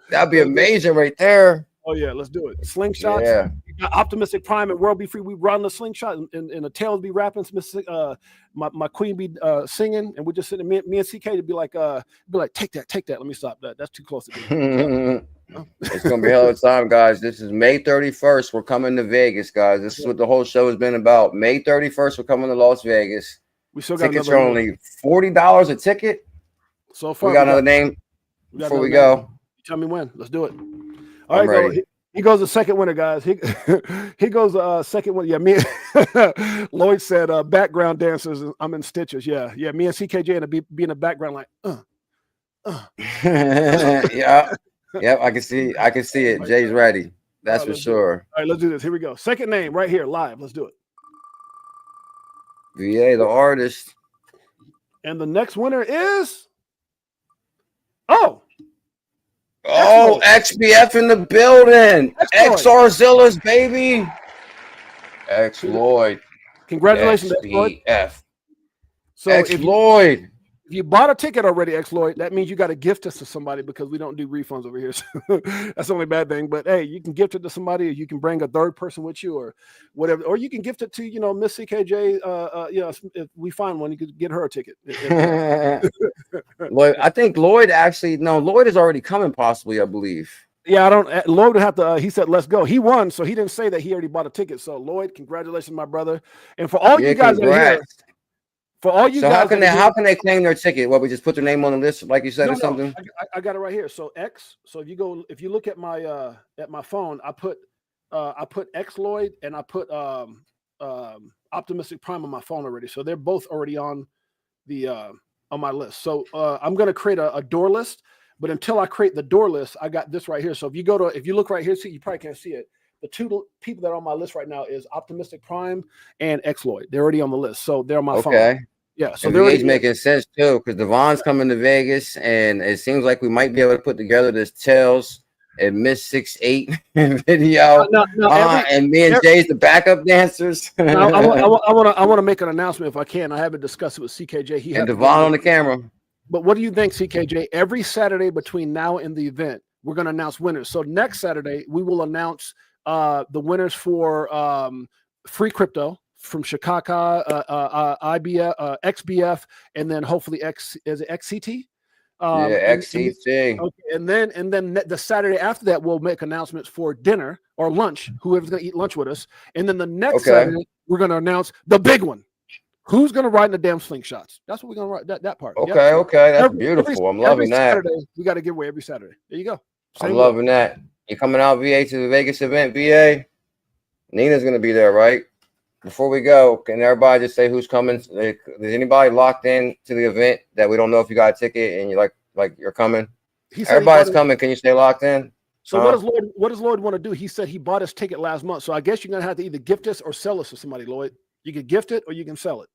That'd be amazing right there. Oh yeah, let's do it. Slingshots. Yeah. Optimistic Prime and World Be Free. We run the slingshot and the Tails be rapping. My queen be singing, and we just sitting. Me and CK to be like, take that. Let me stop that. That's too close to me. It's gonna be a hell of a time, guys. This is May 31st. We're coming to Vegas, guys. This is what the whole show has been about. May 31st, we're coming to Las Vegas. We still got tickets are only $40 a ticket. So far, we got another name before we go. Tell me when. Let's do it. All right, go. He goes the second winner, guys. He goes second winner. Yeah, me. Lloyd said background dancers. I'm in stitches. Yeah. Me and CKJ and be in the background like. Yeah. Yep. I can see it. Jay's ready. That's for sure. All right, let's do this. Here we go. Second name right here, live. Let's do it. VA, the artist. And the next winner is. XBF in the building. XRzillas, baby. X Lloyd. Congratulations, XBF. So X Lloyd. If you bought a ticket already, X Lloyd, that means you got to gift us to somebody because we don't do refunds over here. So that's the only bad thing. But hey, you can gift it to somebody, or you can bring a third person with you, or whatever, or you can gift it to Miss CKJ. If we find one, you could get her a ticket. Lloyd, I think Lloyd Lloyd is already coming, possibly, I believe. Yeah, Lloyd would have to. He said, "Let's go." He won, so he didn't say that he already bought a ticket. So Lloyd, congratulations, my brother, and for all you guys that are here. For all you guys, how can they claim their ticket? What, we just put their name on the list, like you said, or something? I got it right here. So if you look at my phone, I put X Lloyd and I put Optimistic Prime on my phone already. So they're both already on the on my list. So I'm gonna create a door list, but until I create the door list, I got this right here. So if you look right here, see, you probably can't see it. The two people that are on my list right now is Optimistic Prime and X Lloyd. They're already on the list, so they're on my phone. Yeah, so they're making sense too, because Devon's coming to Vegas, and it seems like we might be able to put together this Tails and Miss 6'8" video. And me and Jay's the backup dancers. I want to make an announcement if I can. I haven't discussed it with CKJ. And Devon on the camera. But what do you think, CKJ? Every Saturday between now and the event, we're going to announce winners. So next Saturday, we will announce the winners for free crypto from SHKK, IBF, XBF, and then hopefully XCT. XCT. Okay, and then the Saturday after that, we'll make announcements for dinner or lunch. Whoever's going to eat lunch with us, and then the next Saturday, we're going to announce the big one. Who's going to ride in the damn slingshots? That's what we're going to write. That part. Okay, that's beautiful. I'm loving that. Saturday, we got to give away every Saturday. There you go. I'm loving that. You coming out, VA, to the Vegas event, VA? Nina's going to be there, right? before we go, can everybody just say who's coming? Is anybody locked in to the event that we don't know if you got a ticket and you like you're coming? Everybody's coming. Can you stay locked in? So what does Lloyd want to do? He said he bought his ticket last month. So I guess you're gonna have to either gift us or sell us to somebody, Lloyd. You can gift it or you can sell it.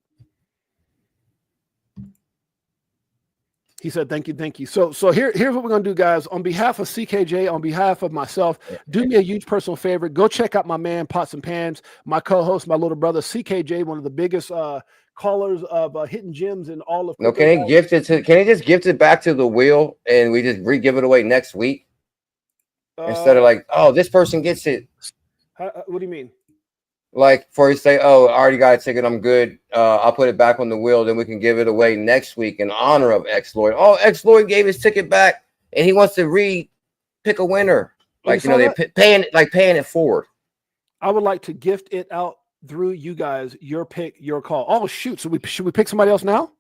He said, thank you. So here's what we're gonna do, guys. On behalf of CKJ, on behalf of myself, do me a huge personal favor. Go check out my man, Pots and Pans, my co-host, my little brother, CKJ, one of the biggest callers of hidden gems in all of. No, can he gift it to? Can he just gift it back to the wheel and we just re-give it away next week instead of like, oh, this person gets it? What do you mean? Like for you say, oh, I already got a ticket, I'm good. I'll put it back on the wheel, then we can give it away next week in honor of X Lloyd. Oh, X Lloyd gave his ticket back, and he wants to pick a winner. Like they're paying it forward. I would like to gift it out through you guys. Your pick, your call. Oh shoot! So should we pick somebody else now?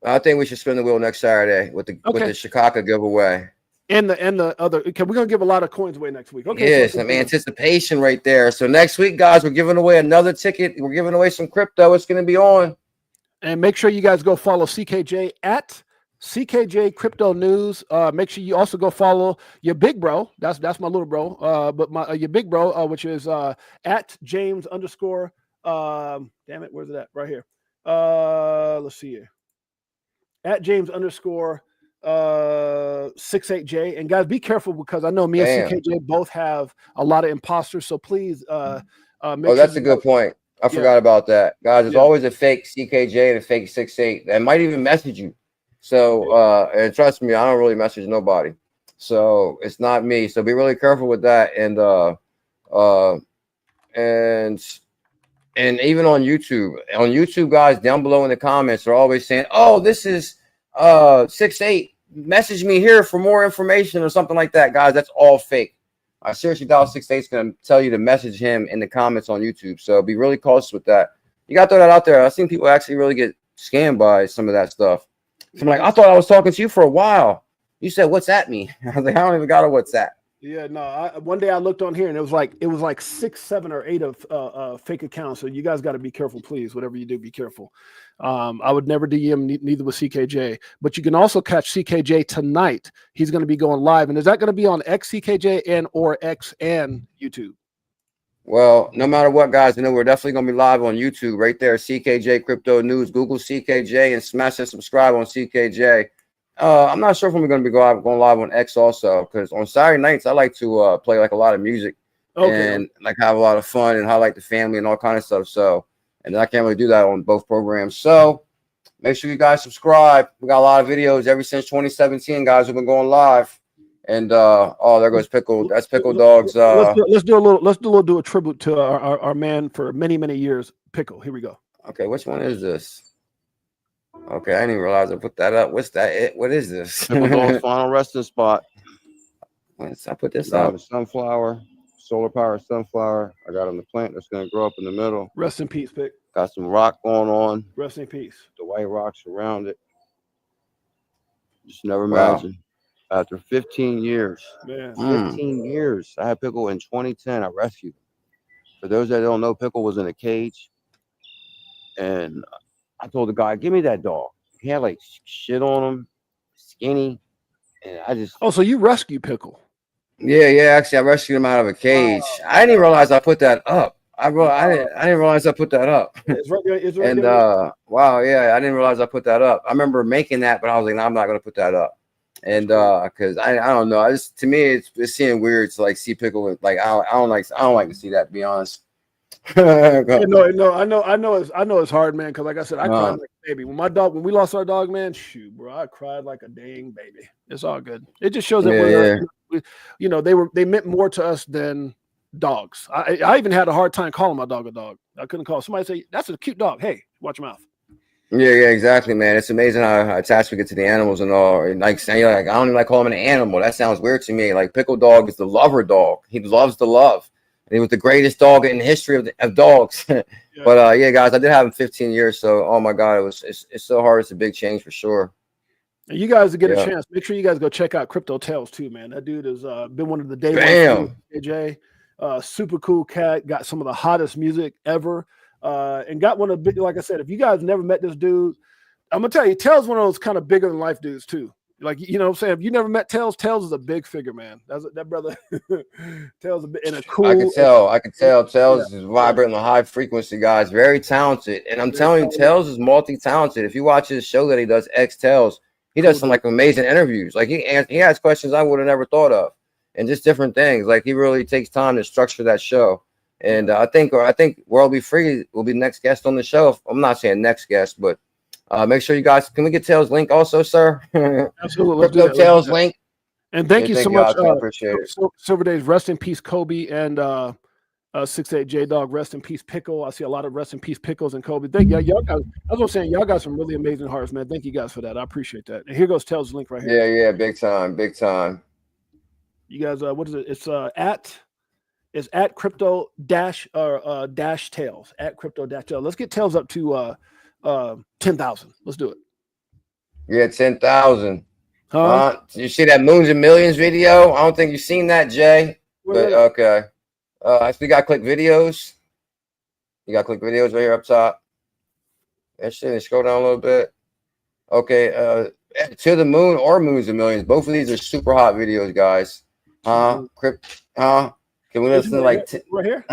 I think we should spin the wheel next Saturday with the SHKK giveaway. And the other, okay, we're gonna give a lot of coins away next week. Okay, yes, some anticipation right there. So next week, guys, we're giving away another ticket. We're giving away some crypto. It's gonna be on. And make sure you guys go follow CKJ at CKJ Crypto News. Make sure you also go follow your big bro. That's my little bro. But your big bro, which is at James _ damn it, where's it at? Right here. Let's see here. At James _ 68J. And guys, be careful because I know me and CKJ both have a lot of imposters. So please that's a good point. I forgot about that. Guys, there's always a fake CKJ and a fake 68 that might even message you. So and trust me, I don't really message nobody. So it's not me. So be really careful with that. And even on YouTube, guys, down below in the comments, they're always saying, oh, this is 68. Message me here for more information or something like that, guys. That's all fake. I seriously doubt 68 is going to tell you to message him in the comments on YouTube. So be really cautious with that. You got to throw that out there. I've seen people actually really get scammed by some of that stuff. So I'm like, I thought I was talking to you for a while. You said, what's that mean? I was like, I don't even got a what's that. Yeah, no. One day I looked on here and it was like 6, 7, or 8 of fake accounts. So you guys got to be careful, please. Whatever you do, be careful. I would never DM, neither with CKJ. But you can also catch CKJ tonight. He's going to be going live, and is that going to be on CKJ and or X and YouTube? Well, no matter what, guys, we're definitely going to be live on YouTube right there. CKJ Crypto News. Google CKJ and smash and subscribe on CKJ. I'm not sure if I'm going to be going live on X also, because on Saturday nights I like to play like a lot of music and like have a lot of fun and highlight the family and all kind of stuff. So, and I can't really do that on both programs. So make sure you guys subscribe. We got a lot of videos ever since 2017, guys. We've been going live. And oh, there goes Pickle. That's Pickle Dog's. Let's do a tribute to our man for many years, Pickle. Here we go. Okay, which one is this? Okay, I didn't even realize I put that up. What's that? What is this? Pickle Dog's final resting spot. I put this up. Sunflower, solar power sunflower. I got on the plant that's gonna grow up in the middle. Rest in peace, Pick. Got some rock going on. Rest in peace. The white rocks around it. Just never imagine. After 15 years, man, 15 years, I had Pickle in 2010. I rescued him. For those that don't know, Pickle was in a cage, and I told the guy, "Give me that dog." He had like shit on him, skinny, and I just. Oh, so you rescued Pickle? Yeah. Actually, I rescued him out of a cage. I didn't even realize I put that up. I didn't realize I put that up. It's right there. It's right and there. Wow, yeah, I didn't realize I put that up. I remember making that, but I was like, no, I'm not gonna put that up. And because I don't know, to me it's seeing weird to like see Pickle like I don't like to see that, to be honest. No, I know it's hard, man, because like I said, I cried like a baby. When we lost our dog, man, shoot, bro, I cried like a dang baby. It's all good. It just shows that they meant more to us than dogs. I even had a hard time calling my dog a dog. I couldn't call somebody say that's a cute dog. Hey, watch your mouth. Yeah, exactly, man. It's amazing how attached we get to the animals and all. And like saying, like, I don't even like calling him an animal. That sounds weird to me. Like Pickle Dog is the lover dog. He loves the love. And he was the greatest dog in the history of dogs. Yeah. But yeah, guys, I did have him 15 years. So, oh my God, it's so hard. It's a big change for sure. And you guys get a chance. Make sure you guys go check out Crypto Tales too, man. That dude has been one of the day one. AJ, super cool cat. Got some of the hottest music ever. and got one of the big. Like I said, if you guys never met this dude, I'm gonna tell you, Tails one of those kind of bigger than life dudes too. Like, you know what I'm saying? If you never met Tails, Tails is a big figure, man. That brother Tails in a cool. I could tell. Tails is vibrating on high frequency, guys. Very talented. And I'm telling you, Tails is multi-talented. If you watch his show that he does, X Tails, he does some like amazing interviews. Like he has questions I would have never thought of, and just different things. Like he really takes time to structure that show. And I think World Be Free will be the next guest on the show. I'm not saying next guest, but make sure you guys, can we get Tails' link also, sir? Absolutely. Crypto Tails link. And thank you so much. I appreciate it. Silver Days, rest in peace, Kobe, and 68 J Dog, rest in peace, Pickle. I see a lot of rest in peace, Pickles and Kobe. Thank you, y'all guys. I was saying, y'all got some really amazing hearts, man. Thank you guys for that. I appreciate that. And here goes Tails' link right here. Yeah, big time. You guys, what is it? It's at crypto dash tails, at crypto dash tails. Let's get Tails up to 10,000. Let's do it. Yeah, 10,000. You see that Moons and Millions video? I don't think you've seen that, Jay. But okay. We got click videos. You got click videos right here up top. Actually, scroll down a little bit. Okay, To the Moon or Moons and Millions. Both of these are super hot videos, guys. Can we listen to like right here?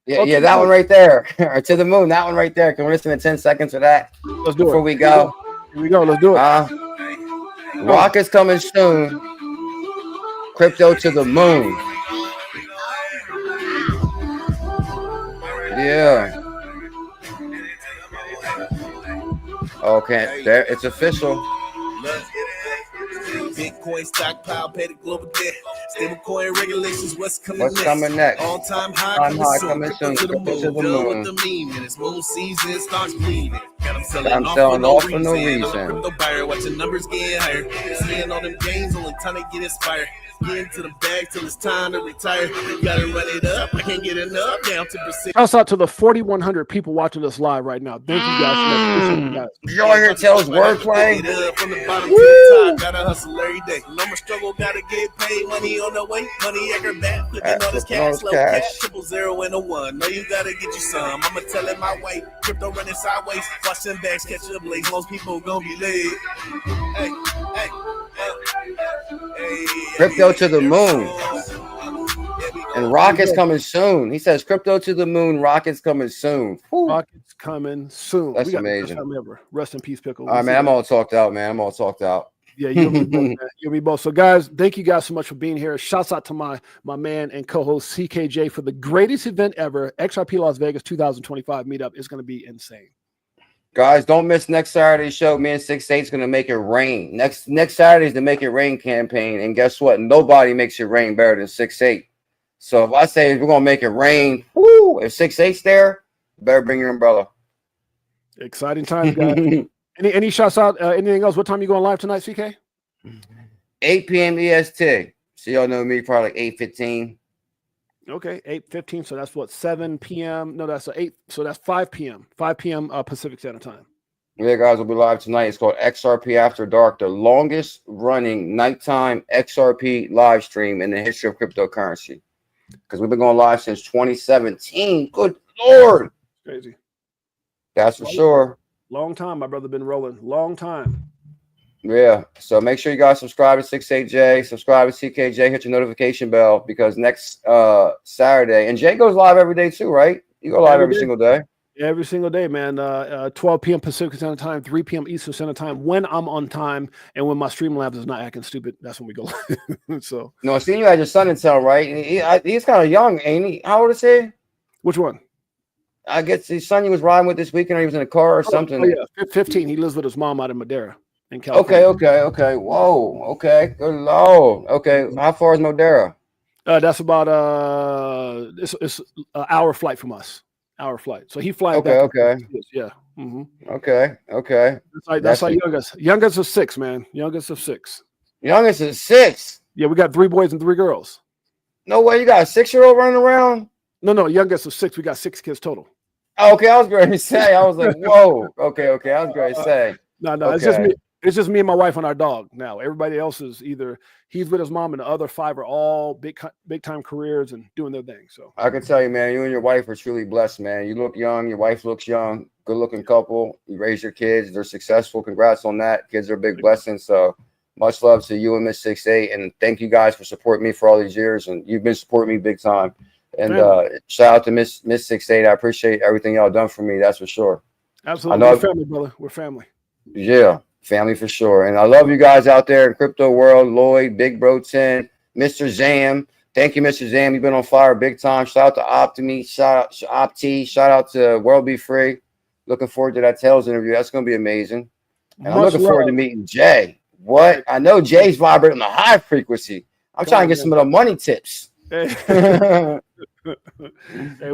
Yeah, that one right there. Or To the Moon, that one right there. Can we listen to 10 seconds of that? Let's do before it. we go. Here we go. Let's do it. Rock is coming soon. Crypto to the moon. Yeah. Okay, there it's official. Bitcoin stockpile, pay the global debt. Stablecoin regulations, what's coming next? All-time high coming soon. To the moon. With the meme, and it's moon season, stocks bleeding. I'm selling off for no reason. Crypto buyer, watching numbers getting higher. Seeing all them gains, only time to get inspired. Get into the bag till it's time to retire. Gotta run it up. I can't get enough. Down to percent. Shouts out to the 4,100 people watching us live right now. Thank you guys. Did y'all hear Tails wordplay? From the bottom to the top, gotta hustle every day. No more struggle, gotta get paid. Money on the way, money at her back. Flipping all this cash, low cash, 000 and a 1. No, you gotta get you some. I'ma tell it my way. Crypto running sideways. Watch them bags catch the blaze. Most people gonna be late. Hey. Crypto to the moon. And rockets coming soon. He says crypto to the moon, rockets coming soon. Whew. Rockets coming soon. That's amazing. Rest in peace, Pickle. All right, man. I'm all talked out, man. I'm all talked out. Yeah, you'll be both, man. You'll be both. So, guys, thank you guys so much for being here. Shouts out to my man and co-host CKJ for the greatest event ever. XRP Las Vegas 2025 meetup is going to be insane. Guys, don't miss next Saturday's show. Me and 6'8" is going to make it rain. Next Saturday's the Make It Rain campaign. And guess what? Nobody makes it rain better than 6'8". So if I say we're going to make it rain, woo, if 6'8's there, better bring your umbrella. Exciting times, guys. Any shouts out? Anything else? What time you going live tonight, CK? 8 p.m. EST. So y'all know me, probably like 8:15. Okay, 8:15. So that's what, 7 p.m. No, that's 8. So that's 5 p.m. 5 p.m. Pacific Standard Time. Yeah, guys, we'll be live tonight. It's called XRP After Dark, the longest running nighttime XRP live stream in the history of cryptocurrency. Because we've been going live since 2017. Good Lord. Crazy. That's for sure. Long time, my brother, been rolling. Long time. Yeah. So make sure you guys subscribe to 68J, subscribe to CKJ, hit your notification bell because next Saturday, and Jay goes live every day too, right? You go live every single day. Every single day, man. 12 p.m. Pacific Standard Time, 3 p.m. Eastern Standard Time. When I'm on time and when my Streamlabs is not acting stupid, that's when we go. So no, I seen you had your son in town, right? He's kind of young, ain't he? How old is he? Which one? I guess his son you was riding with this weekend, or he was in a car or something. Oh, yeah, 15. He lives with his mom out in Madeira, in California. Okay. Whoa. Okay. Good Lord. Okay. How far is Madeira? That's about it's an hour flight from us. Hour flight. So he flies back. Okay. Yeah. Mm-hmm. Okay. That's our youngest. Youngest of 6, man. Youngest of 6. Youngest is 6. Yeah, we got 3 boys and 3 girls. No way. You got a 6-year-old running around? No. Youngest of 6. We got 6 kids total. Okay, I was going to say. I was like, whoa. Okay. I was going to say. No. It's just me. It's just me and my wife and our dog now. Everybody else is either he's with his mom, and the other 5 are all big time careers and doing their thing. So I can tell you, man, you and your wife are truly blessed, man. You look young. Your wife looks young. Good looking couple. You raise your kids. They're successful. Congrats on that. Kids are a big blessing. So much love to you and Miss 6'8", and thank you guys for supporting me for all these years. And you've been supporting me big time. And shout out to Miss 6'8". I appreciate everything y'all done for me. That's for sure. Absolutely, we're family, brother. We're family. Yeah. Family for sure. And I love you guys out there in crypto world. Lloyd, Big Bro 10, Mr. Zam. Thank you, Mr. Zam. You've been on fire big time. Shout out to Optimi. Shout out Opti. Shout out to World Be Free. Looking forward to that Tails interview. That's going to be amazing. And I'm looking forward to meeting Jay. What? I know Jay's vibrating on a high frequency. I'm trying to get some of the money tips. Hey.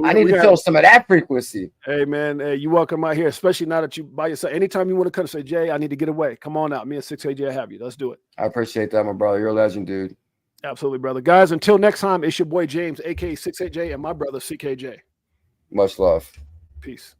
I need to feel some of that frequency. Hey, man, you welcome out here, especially now that you by yourself. Anytime you want to come and say, Jay, I need to get away. Come on out. Me and 6KJ have you. Let's do it. I appreciate that, my brother. You're a legend, dude. Absolutely, brother. Guys, until next time, it's your boy James, aka 6KJ, and my brother CKJ. Much love. Peace.